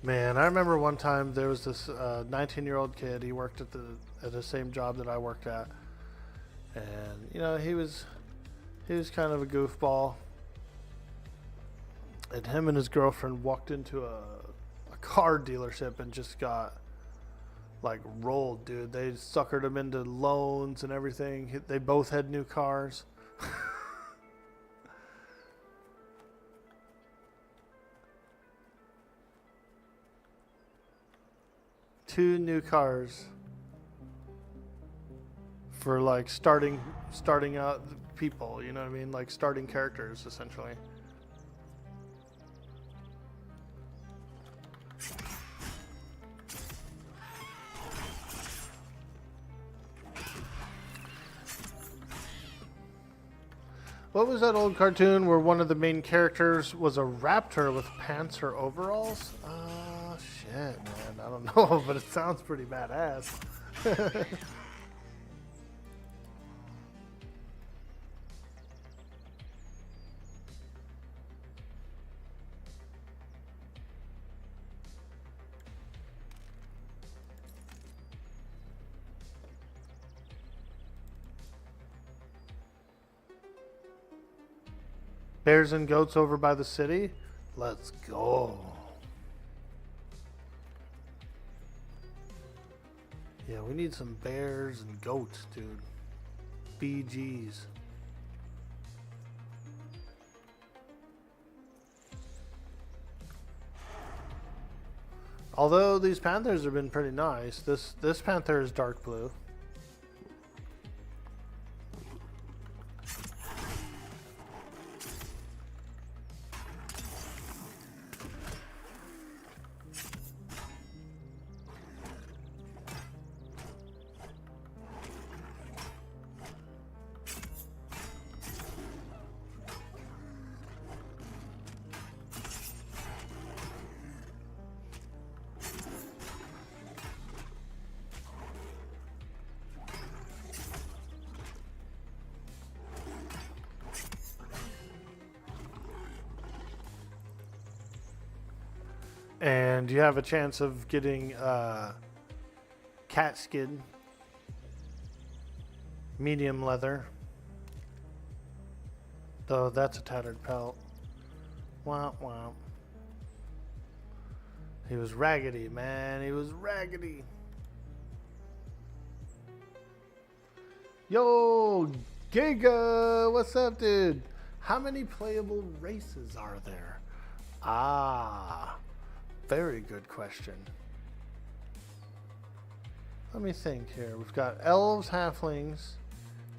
Man, I remember one time there was this 19-year-old kid. He worked at the same job that I worked at, and you know he was kind of a goofball. And him and his girlfriend walked into a car dealership and just got like rolled, dude. They suckered him into loans and everything. They both had new cars. Two new cars for like starting out people, you know what I mean? Like starting characters, essentially. What was that old cartoon where one of the main characters was a raptor with pants or overalls? Shit, man. I don't know, but it sounds pretty badass. Bears and goats over by the city? Let's go. Yeah, we need some bears and goats, dude. BGs. Although these panthers have been pretty nice. This panther is dark blue. And you have a chance of getting cat skin, medium leather, though that's a tattered pelt. Womp womp. He was raggedy, man. He was raggedy. Yo, Giga, what's up, dude? How many playable races are there? Very good question. Let me think here. We've got elves, halflings,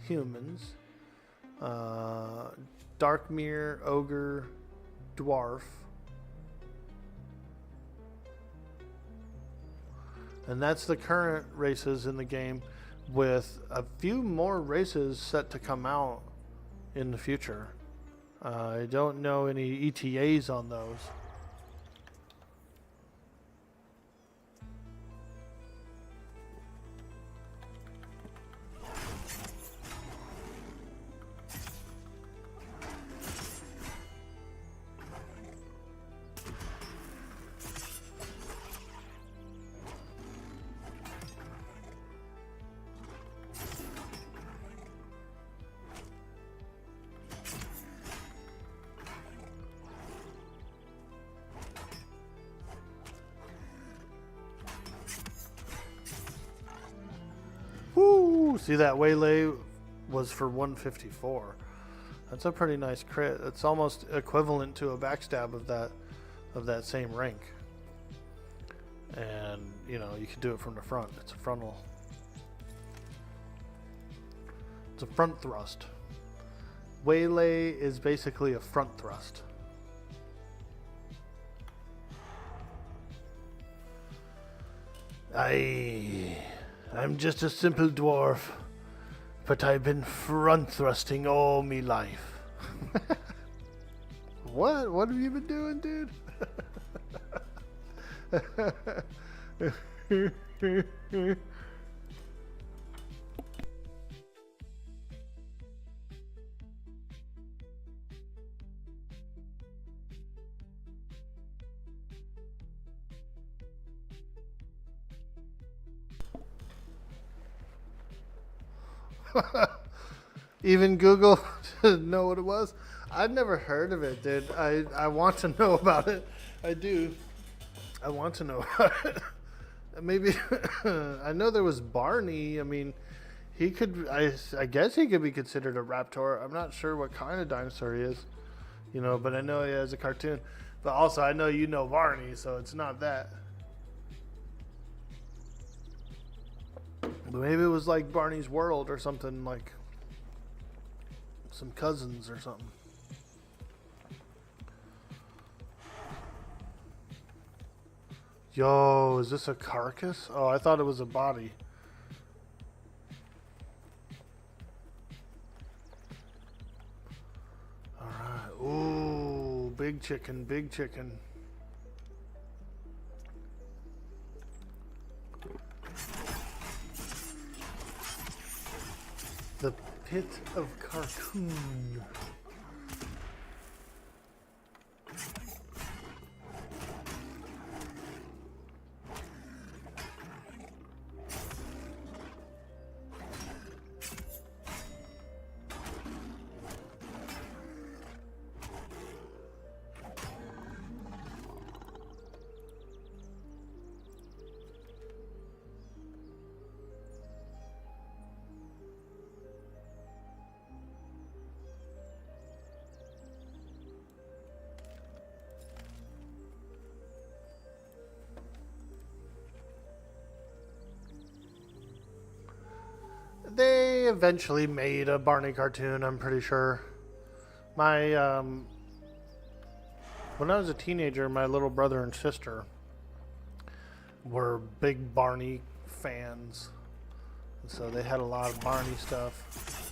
humans, Darkmere, ogre, dwarf. And that's the current races in the game, with a few more races set to come out in the future. I don't know any ETAs on those. See, that waylay was for 154. That's a pretty nice crit. It's almost equivalent to a backstab of that same rank. And you know, you can do it from the front. It's a frontal. It's a front thrust. Waylay is basically a front thrust. I'm just a simple dwarf, but I've been front thrusting all me life. What? What have you been doing, dude? Even Google didn't know what it was. I've never heard of it, dude. I want to know about it. I do. I want to know about it. Maybe I know there was Barney. I mean, he could. I guess he could be considered a raptor. I'm not sure what kind of dinosaur he is, you know. But I know he has a cartoon. But also, I know you know Barney, so it's not that. But maybe it was like Barney's World or something, like some cousins or something. Yo, is this a carcass? Oh, I thought it was a body. Alright. Ooh, big chicken, big chicken. The Pit of Carcoon. They eventually made a Barney cartoon, I'm pretty sure. My, when I was a teenager, my little brother and sister were big Barney fans. And so they had a lot of Barney stuff.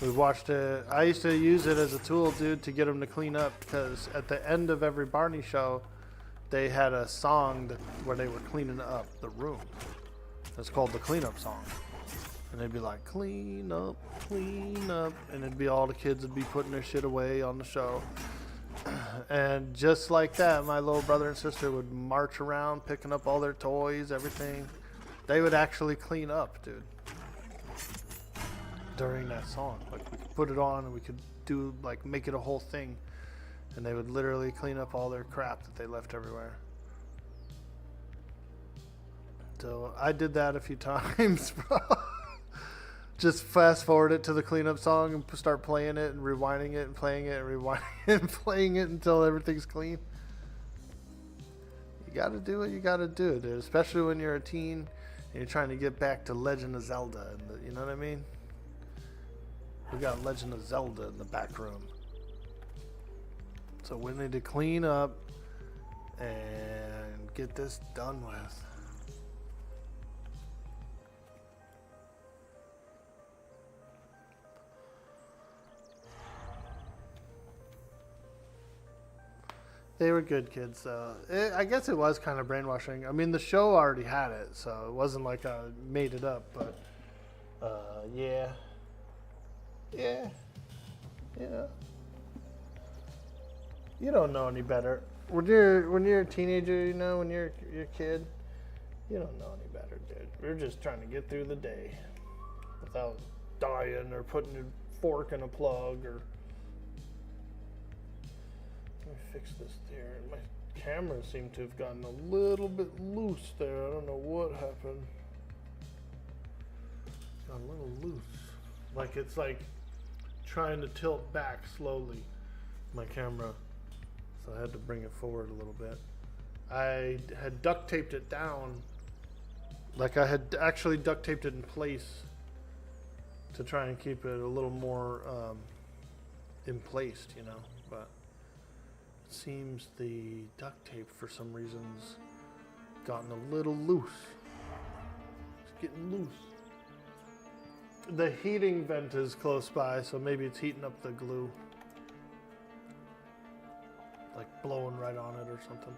We watched it. I used to use it as a tool, dude, to get them to clean up, because at the end of every Barney show, they had a song where they were cleaning up the room. It's called the cleanup song. And they'd be like, clean up, and it'd be all the kids would be putting their shit away on the show. And just like that, my little brother and sister would march around picking up all their toys, everything. They would actually clean up, dude, during that song. Like, we could put it on and we could do, like, make it a whole thing. And they would literally clean up all their crap that they left everywhere. So I did that a few times, bro. Just fast forward it to the cleanup song and start playing it and rewinding it and playing it and rewinding it and playing it until everything's clean. You gotta do what you gotta do, dude. Especially when you're a teen and you're trying to get back to Legend of Zelda. And you know what I mean? We got Legend of Zelda in the back room. So we need to clean up and get this done with. They were good kids, though. I guess it was kind of brainwashing. I mean, the show already had it, so it wasn't like I made it up. But yeah, you don't know any better. When you're a teenager, you know, when you're a kid, you don't know any better, dude. We're just trying to get through the day without dying or putting a fork in a plug or. Let me fix this there. My camera seemed to have gotten a little bit loose there. I don't know what happened. Got a little loose. Like it's like trying to tilt back slowly my camera, so I had to bring it forward a little bit. I had duct taped it down, like I had actually duct taped it in place to try and keep it a little more in place, you know, but it seems the duct tape for some reason's gotten a little loose. It's getting loose. The heating vent is close by, so maybe it's heating up the glue. Like blowing right on it or something.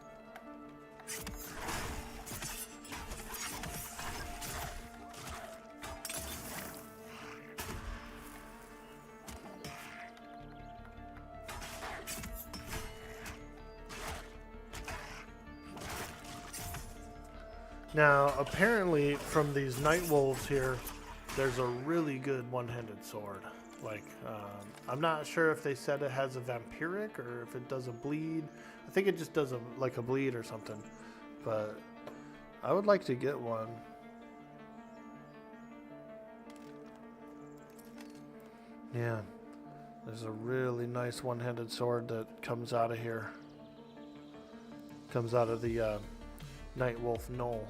Now, apparently from these night wolves here, there's a really good one-handed sword. Like, I'm not sure if they said it has a vampiric or if it does a bleed. I think it just does like a bleed or something. But I would like to get one. Yeah, there's a really nice one-handed sword that comes out of here. Comes out of the Night Wolf Knoll.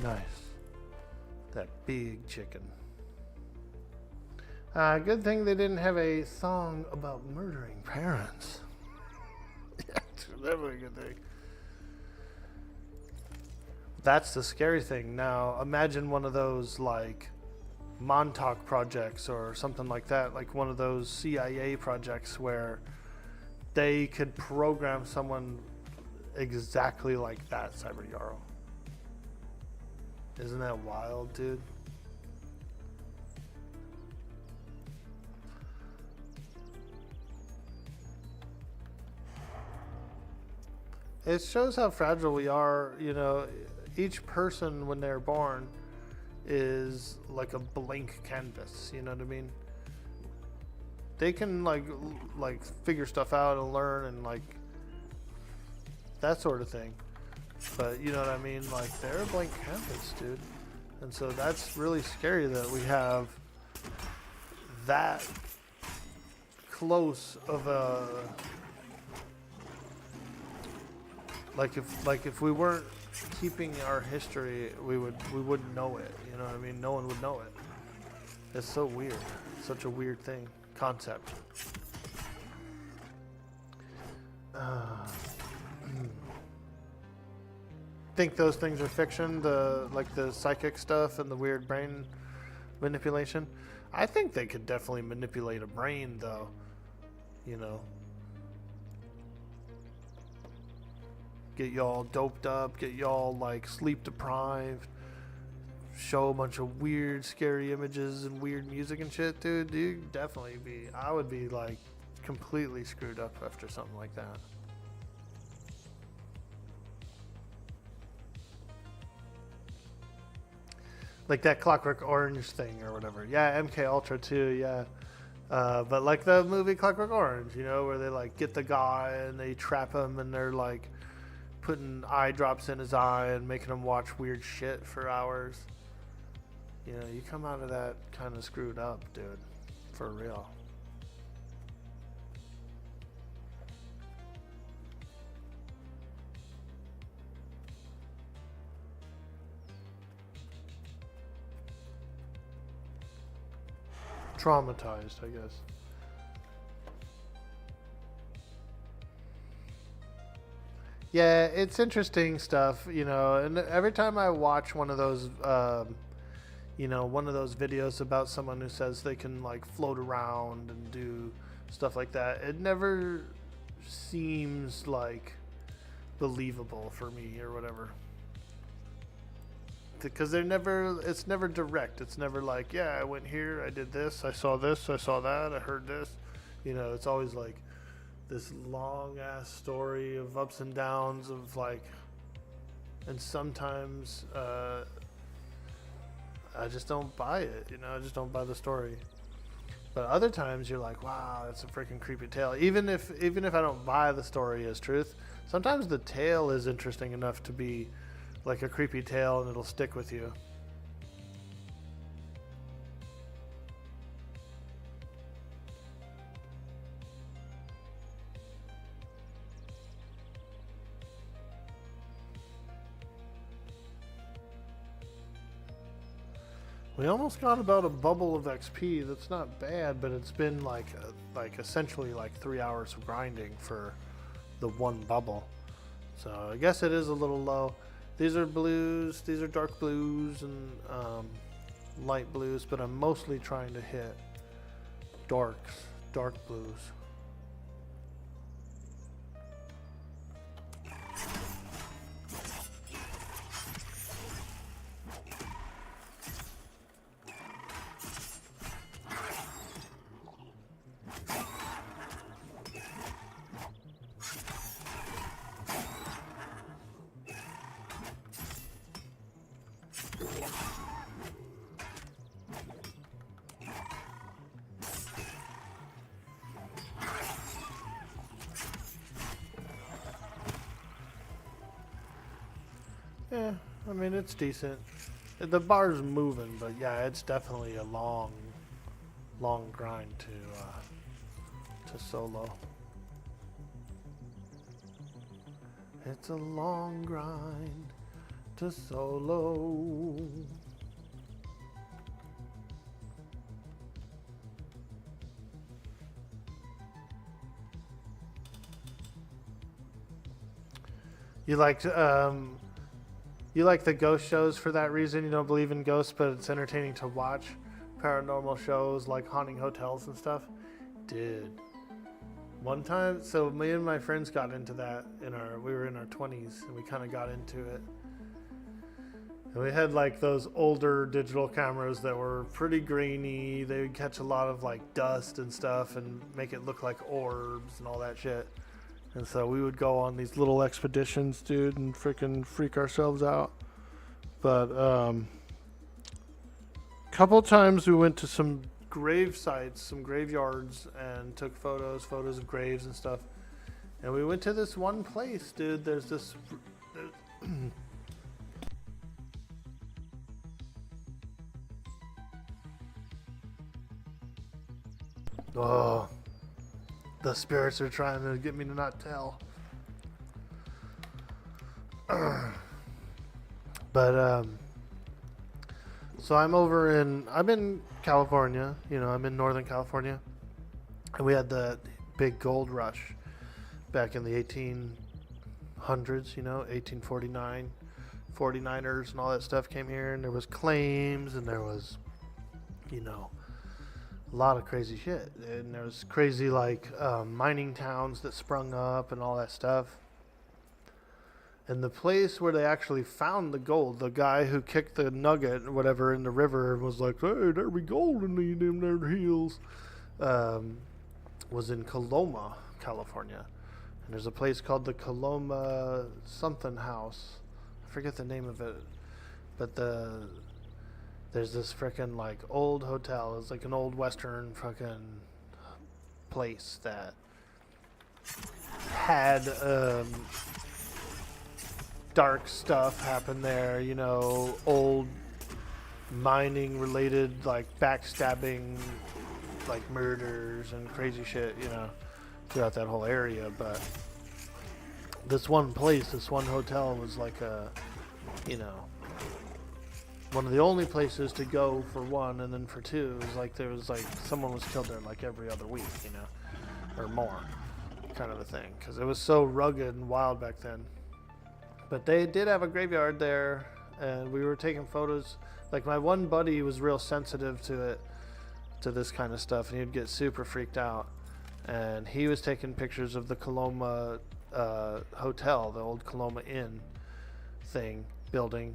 Nice. That big chicken. Good thing they didn't have a song about murdering parents. That's definitely a good thing. That's the scary thing. Now, imagine one of those, like, Montauk projects or something like that, like one of those CIA projects where they could program someone exactly like that, Cyber Yarrow. Isn't that wild, dude? It shows how fragile we are, you know. Each person when they're born is like a blank canvas, you know what I mean? They can like figure stuff out and learn and like that sort of thing. But you know what I mean? Like, they're a blank canvas, dude. And so that's really scary that we have that close of a... Like if we weren't keeping our history, we wouldn't know it. You know what I mean? No one would know it. It's so weird. Such a weird thing. Concept. Think those things are fiction, like the psychic stuff and the weird brain manipulation? I think they could definitely manipulate a brain, though. You know, get y'all doped up, get y'all like sleep deprived, show a bunch of weird scary images and weird music and shit. Dude, you'd definitely be, I would be like completely screwed up after something like that. Like that Clockwork Orange thing or whatever. Yeah, MK Ultra too, yeah. But like the movie Clockwork Orange, you know, where they like get the guy and they trap him and they're like putting eye drops in his eye and making him watch weird shit for hours. You know, you come out of that kind of screwed up, dude. For real. traumatized, I guess. Yeah, it's interesting stuff, you know, and every time I watch one of those, you know, one of those videos about someone who says they can like float around and do stuff like that, it never seems like believable for me or whatever. Because it's never direct. It's never like, yeah, I went here, I did this, I saw that, I heard this. You know, it's always like this long ass story of ups and downs of like, and sometimes I just don't buy it, you know, I just don't buy the story. But other times you're like, wow, that's a freaking creepy tale. Even if I don't buy the story as truth, sometimes the tale is interesting enough to be like a creepy tale and it'll stick with you. We almost got about a bubble of XP. That's not bad, but it's been like essentially like 3 hours of grinding for the one bubble. So I guess it is a little low. These are blues, these are dark blues and light blues, but I'm mostly trying to hit dark blues. Yeah, I mean, it's decent. The bar's moving, but yeah, it's definitely a long grind to solo. It's a long grind to solo. You like the ghost shows for that reason? You don't believe in ghosts, but it's entertaining to watch paranormal shows like haunting hotels and stuff? Dude. One time, so me and my friends got into that we were in our 20s and we kind of got into it. And we had like those older digital cameras that were pretty grainy. They would catch a lot of like dust and stuff and make it look like orbs and all that shit. And so we would go on these little expeditions, dude, and freaking freak ourselves out. But couple times we went to some grave sites, some graveyards, and took photos of graves and stuff. And we went to this one place, dude. There's this... Oh... The spirits are trying to get me to not tell. But, so I'm in California, you know, I'm in Northern California. And we had the big gold rush back in the 1800s, you know, 1849. 49ers and all that stuff came here, and there was claims, and there was, you know, a lot of crazy shit, and there was crazy like mining towns that sprung up and all that stuff. And the place where they actually found the gold, the guy who kicked the nugget or whatever in the river and was like, "Hey, there be gold in them there hills," was in Coloma, California. And there's a place called the Coloma something house. I forget the name of it, but there's this frickin' like old hotel. It's like an old western fucking place that had dark stuff happen there, you know, old mining related like backstabbing, like murders and crazy shit, you know, throughout that whole area. But this one place, this one hotel was like a, you know, one of the only places to go for one, and then for two, it was like there was like someone was killed there like every other week, you know, or more, kind of a thing, because it was so rugged and wild back then. But they did have a graveyard there, and we were taking photos. Like my one buddy was real sensitive to it, to this kind of stuff, and he'd get super freaked out. And he was taking pictures of the Coloma hotel, the old Coloma Inn thing, building.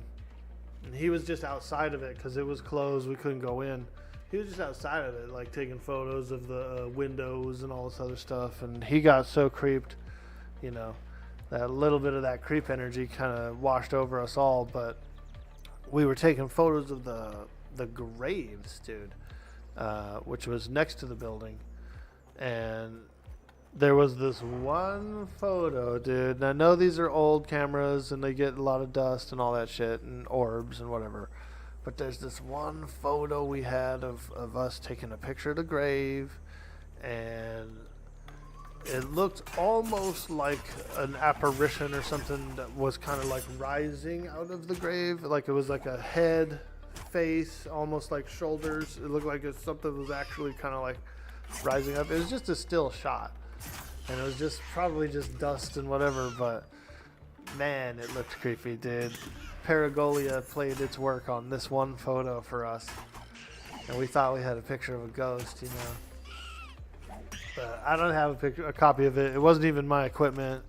And he was just outside of it because it was closed. We couldn't go in. He was just outside of it, like taking photos of the windows and all this other stuff. And he got so creeped, you know, that little bit of that creep energy kind of washed over us all. But we were taking photos of the graves, dude, which was next to the building. And there was this one photo, dude. And I know these are old cameras and they get a lot of dust and all that shit and orbs and whatever. But there's this one photo we had of us taking a picture of the grave. And it looked almost like an apparition or something that was kind of like rising out of the grave. Like it was like a head, face, almost like shoulders. It looked like something was actually kind of like rising up. It was just a still shot, and it was just probably just dust and whatever, but man, it looked creepy, dude. Paragolia played its work on this one photo for us, and we thought we had a picture of a ghost, you know. But I don't have a copy of it. It wasn't even my equipment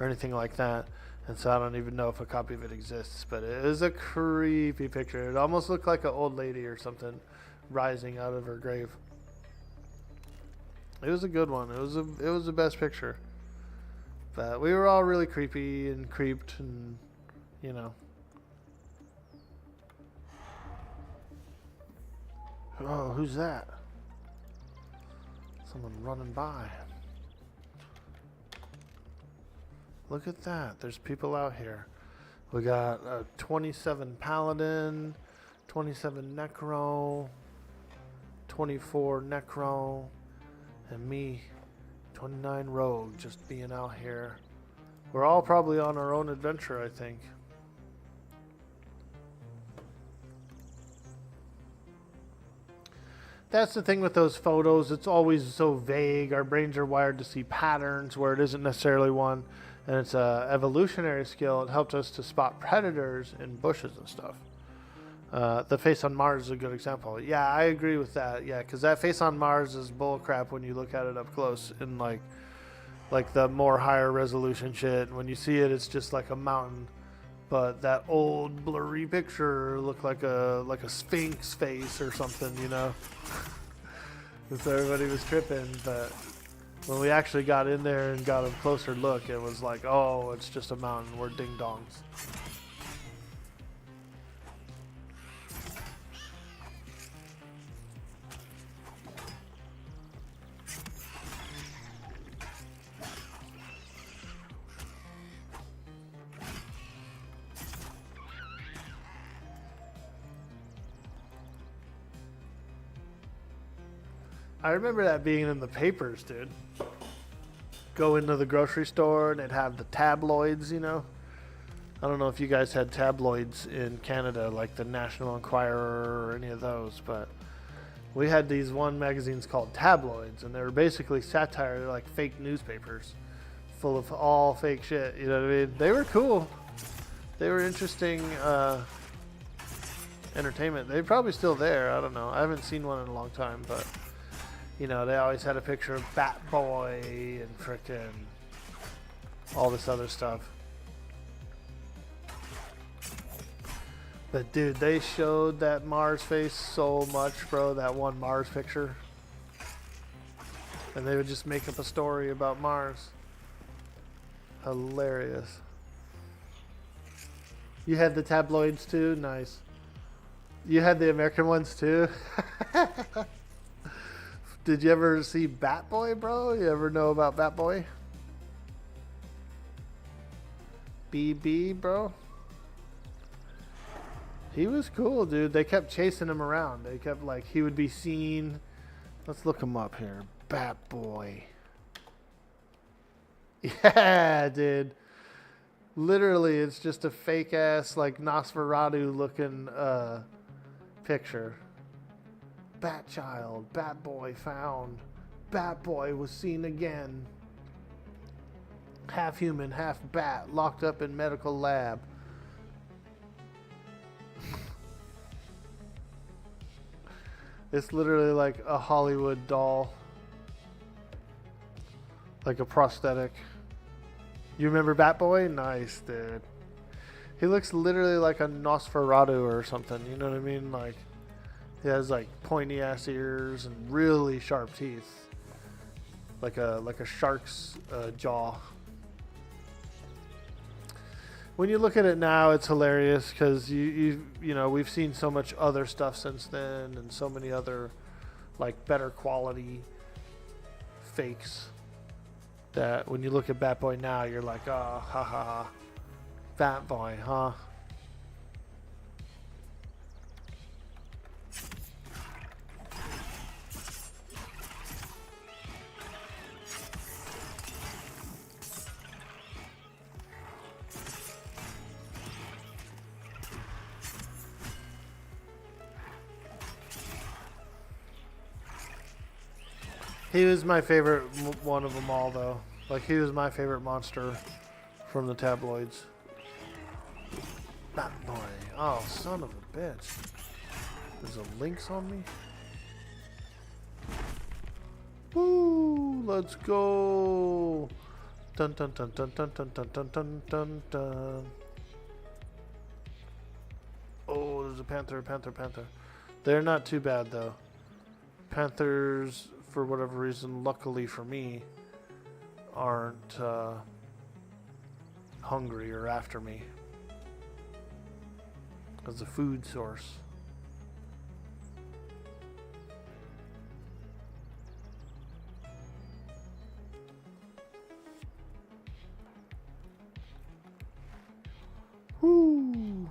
or anything like that, and so I don't even know if a copy of it exists. But it is a creepy picture. It almost looked like an old lady or something rising out of her grave. It was a good one. It was the best picture. But we were all really creepy and creeped, and you know. Oh, who's that? Someone running by. Look at that. There's people out here. We got a 27 Paladin, 27 Necro, 24 Necro, and me, 29 Rogue, just being out here. We're all probably on our own adventure, I think. That's the thing with those photos. It's always so vague. Our brains are wired to see patterns where it isn't necessarily one. And it's a evolutionary skill. It helped us to spot predators in bushes and stuff. The face on Mars is a good example. Yeah, I agree with that. Yeah, because that face on Mars is bullcrap when you look at it up close in like the more higher resolution shit. When you see it, it's just like a mountain. But that old blurry picture looked like a sphinx face or something, you know. And so everybody was tripping. But when we actually got in there and got a closer look, it was like, oh, it's just a mountain. We're ding dongs. I remember that being in the papers, dude. Go into the grocery store and it'd have the tabloids, you know. I don't know if you guys had tabloids in Canada, like the National Enquirer or any of those, but we had these one magazines called tabloids, and they were basically satire, like fake newspapers, full of all fake shit, you know what I mean? They were cool. They were interesting entertainment. They're probably still there, I don't know. I haven't seen one in a long time, but you know, they always had a picture of Bat Boy and frickin' all this other stuff. But dude, they showed that Mars face so much, bro, that one Mars picture. And they would just make up a story about Mars. Hilarious. You had the tabloids too? Nice. You had the American ones too? Did you ever see Bat Boy, bro? You ever know about Bat Boy? BB, bro? He was cool, dude. They kept chasing him around. They kept, like, he would be seen. Let's look him up here. Bat Boy. Yeah, dude. Literally, it's just a fake ass like Nosferatu looking picture. Bat child, Bat boy found. Bat boy was seen again. Half human, half bat, locked up in medical lab. It's literally like a Hollywood doll. Like a prosthetic. You remember Bat Boy? Nice, dude. He looks literally like a Nosferatu or something. You know what I mean? Like, he has like pointy ass ears and really sharp teeth. Like a shark's jaw. When you look at it now, it's hilarious because you know, we've seen so much other stuff since then, and so many other like better quality fakes that when you look at Bat Boy now, you're like, oh, ha ha ha, Bat Boy, huh? He was my favorite one of them all, though. Like, he was my favorite monster from the tabloids. Bat Boy. Oh, son of a bitch. There's a lynx on me. Woo! Let's go! Dun dun dun dun dun dun dun dun dun dun dun. Oh, there's a panther, panther. They're not too bad, though. Panthers, for whatever reason, luckily for me, aren't hungry or after me as a food source. Woo!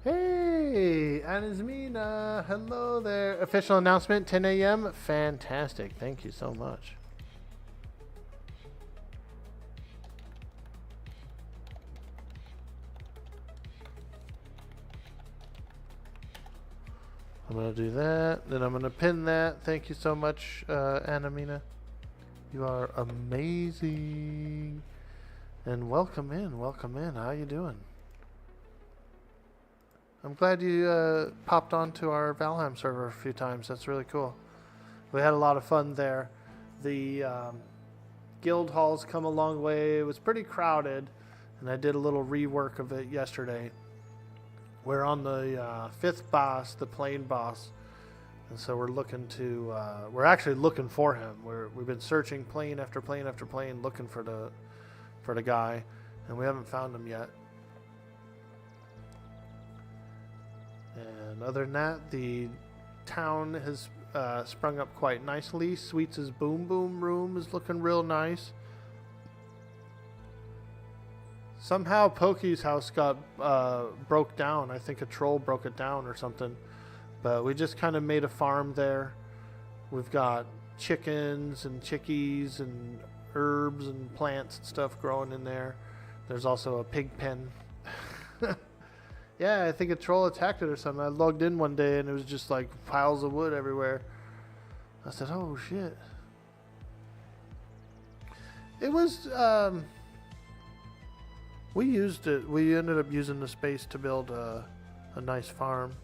Hey, Anasmina, hello there. Official announcement, 10 a.m. Fantastic. Thank you so much. I'm going to do that. Then I'm going to pin that. Thank you so much, Anamina. You are amazing. And welcome in. Welcome in. How you doing? I'm glad you popped onto our Valheim server a few times. That's really cool. We had a lot of fun there. The guild hall's come a long way. It was pretty crowded, and I did a little rework of it yesterday. We're on the fifth boss, the plane boss, and so we're looking to. We're actually looking for him. We've been searching plane after plane after plane, looking for the guy, and we haven't found him yet. And other than that, the town has sprung up quite nicely. Sweets' Boom Boom room is looking real nice. Somehow Pokey's house got broke down. I think a troll broke it down or something. But we just kind of made a farm there. We've got chickens and chickies and herbs and plants and stuff growing in there. There's also a pig pen. Yeah, I think a troll attacked it or something. I logged in one day and it was just like piles of wood everywhere. I said, oh shit. It was, we used it. We ended up using the space to build a nice farm.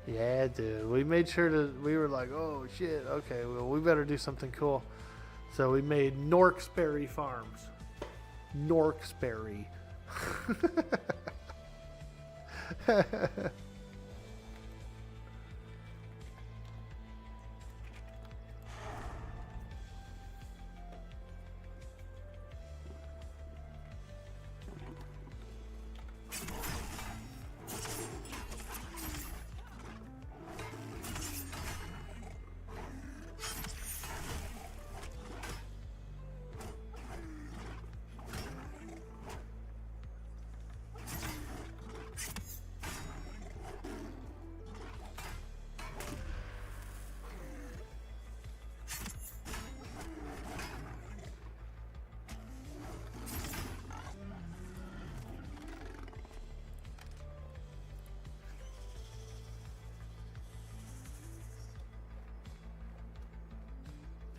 Yeah, dude. We made sure to, we were like, oh shit, okay, well, we better do something cool. So we made Norksberry Farms. Norksberry.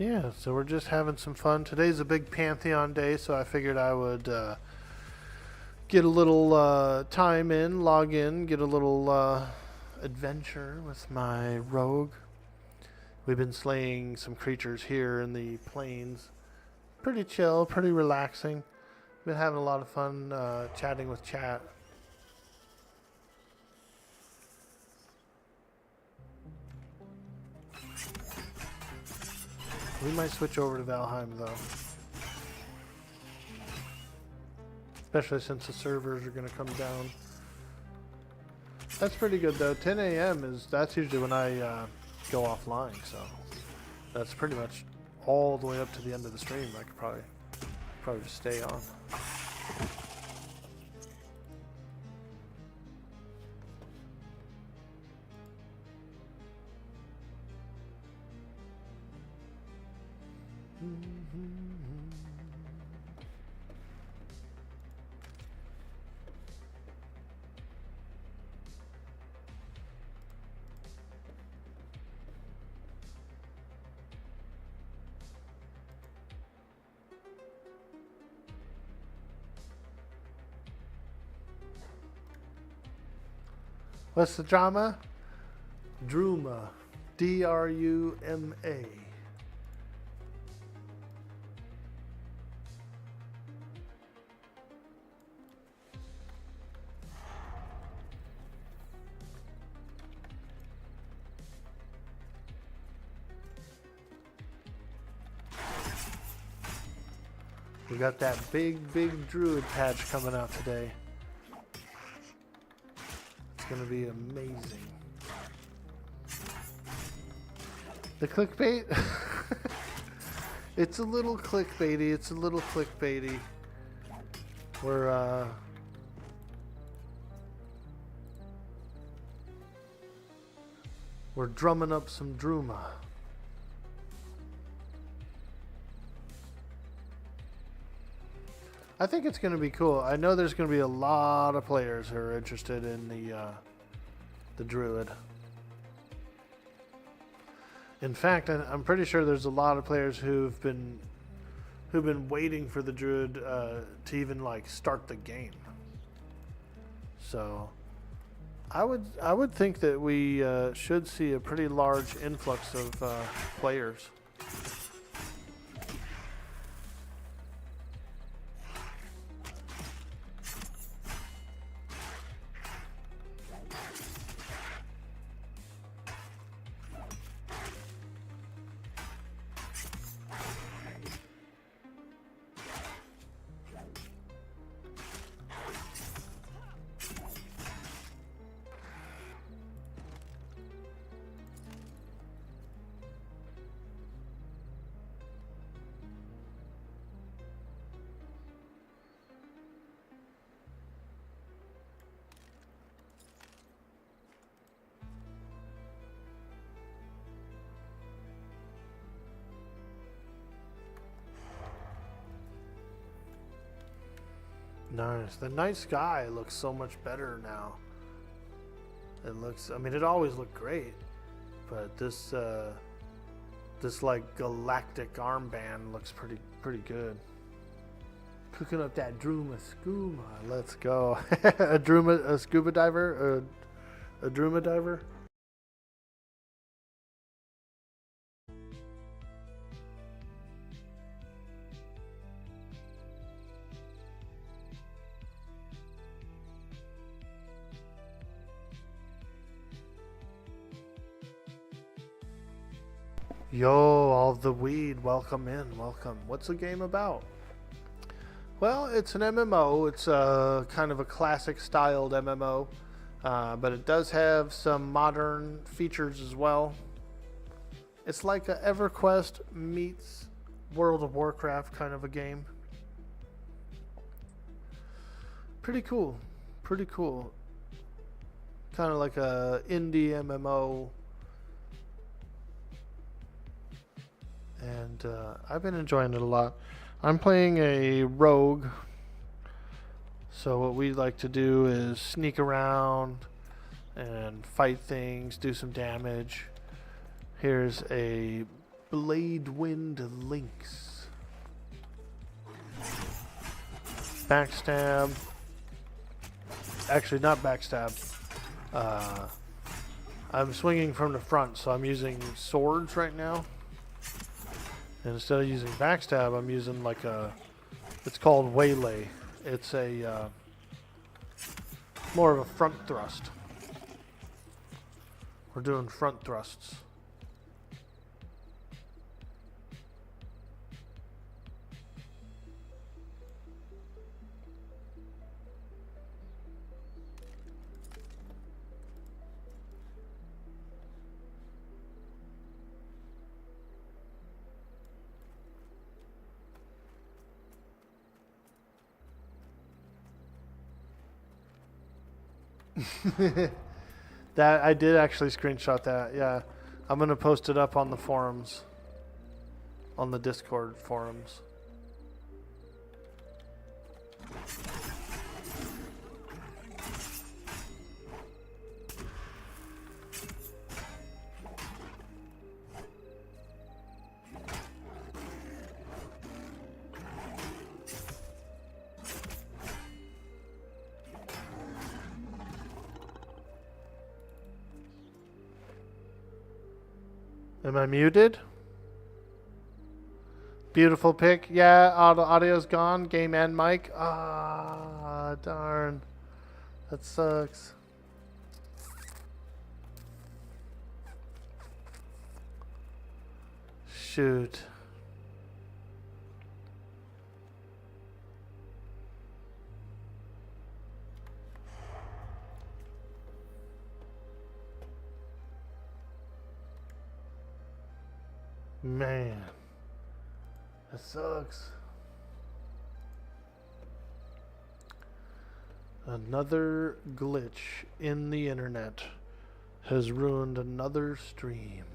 Yeah, so we're just having some fun. Today's a big Pantheon day, so I figured I would get a little time in, log in, get a little adventure with my rogue. We've been slaying some creatures here in the plains. Pretty chill, pretty relaxing. Been having a lot of fun chatting with chat. We might switch over to Valheim though. Especially since the servers are going to come down. That's pretty good though. 10 a.m. that's usually when I go offline, so that's pretty much all the way up to the end of the stream. I could probably just stay on. What's the drama? Druma. D-R-U-M-A. We got that big Druid patch coming out today. It's gonna be amazing. The clickbait? It's a little clickbaity. It's a little clickbaity. We're drumming up some Druma. I think it's going to be cool. I know there's going to be a lot of players who are interested in the Druid. In fact, I'm pretty sure there's a lot of players who've been waiting for the Druid to even like start the game. So I would think that we should see a pretty large influx of players. Nice. The night sky looks so much better now. It looks, I mean, it always looked great, but this like galactic armband looks pretty good. Cooking up that Druma Skooma. Let's go. a scuba diver, a Druma diver. Yo, all the weed, welcome in, welcome. What's the game about? Well, it's an MMO. It's kind of a classic styled MMO, but it does have some modern features as well. It's like a EverQuest meets World of Warcraft kind of a game. Pretty cool, pretty cool. Kind of like a indie MMO. And I've been enjoying it a lot. I'm playing a rogue, so what we like to do is sneak around and fight things, do some damage. Here's a Blade Wind Lynx. Backstab. Actually, not backstab. I'm swinging from the front, so I'm using swords right now. And instead of using backstab, I'm using like a... It's called waylay. It's a... more of a front thrust. We're doing front thrusts. That I did actually screenshot that. Yeah, I'm gonna post it up on the forums, on the Discord forums. Am I muted? Beautiful pick. Yeah, audio's gone. Game and mic. Ah, darn. That sucks. Shoot. Man, that sucks. Another glitch in the internet has ruined another stream.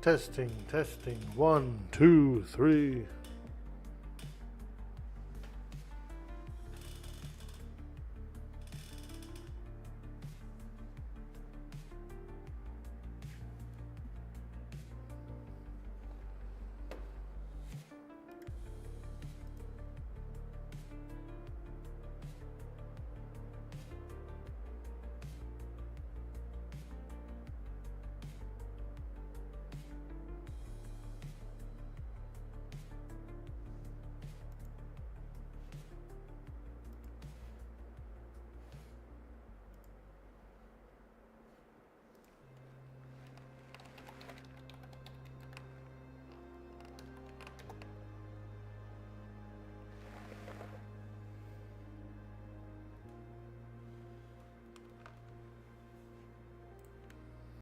Testing, testing. 1, 2, 3.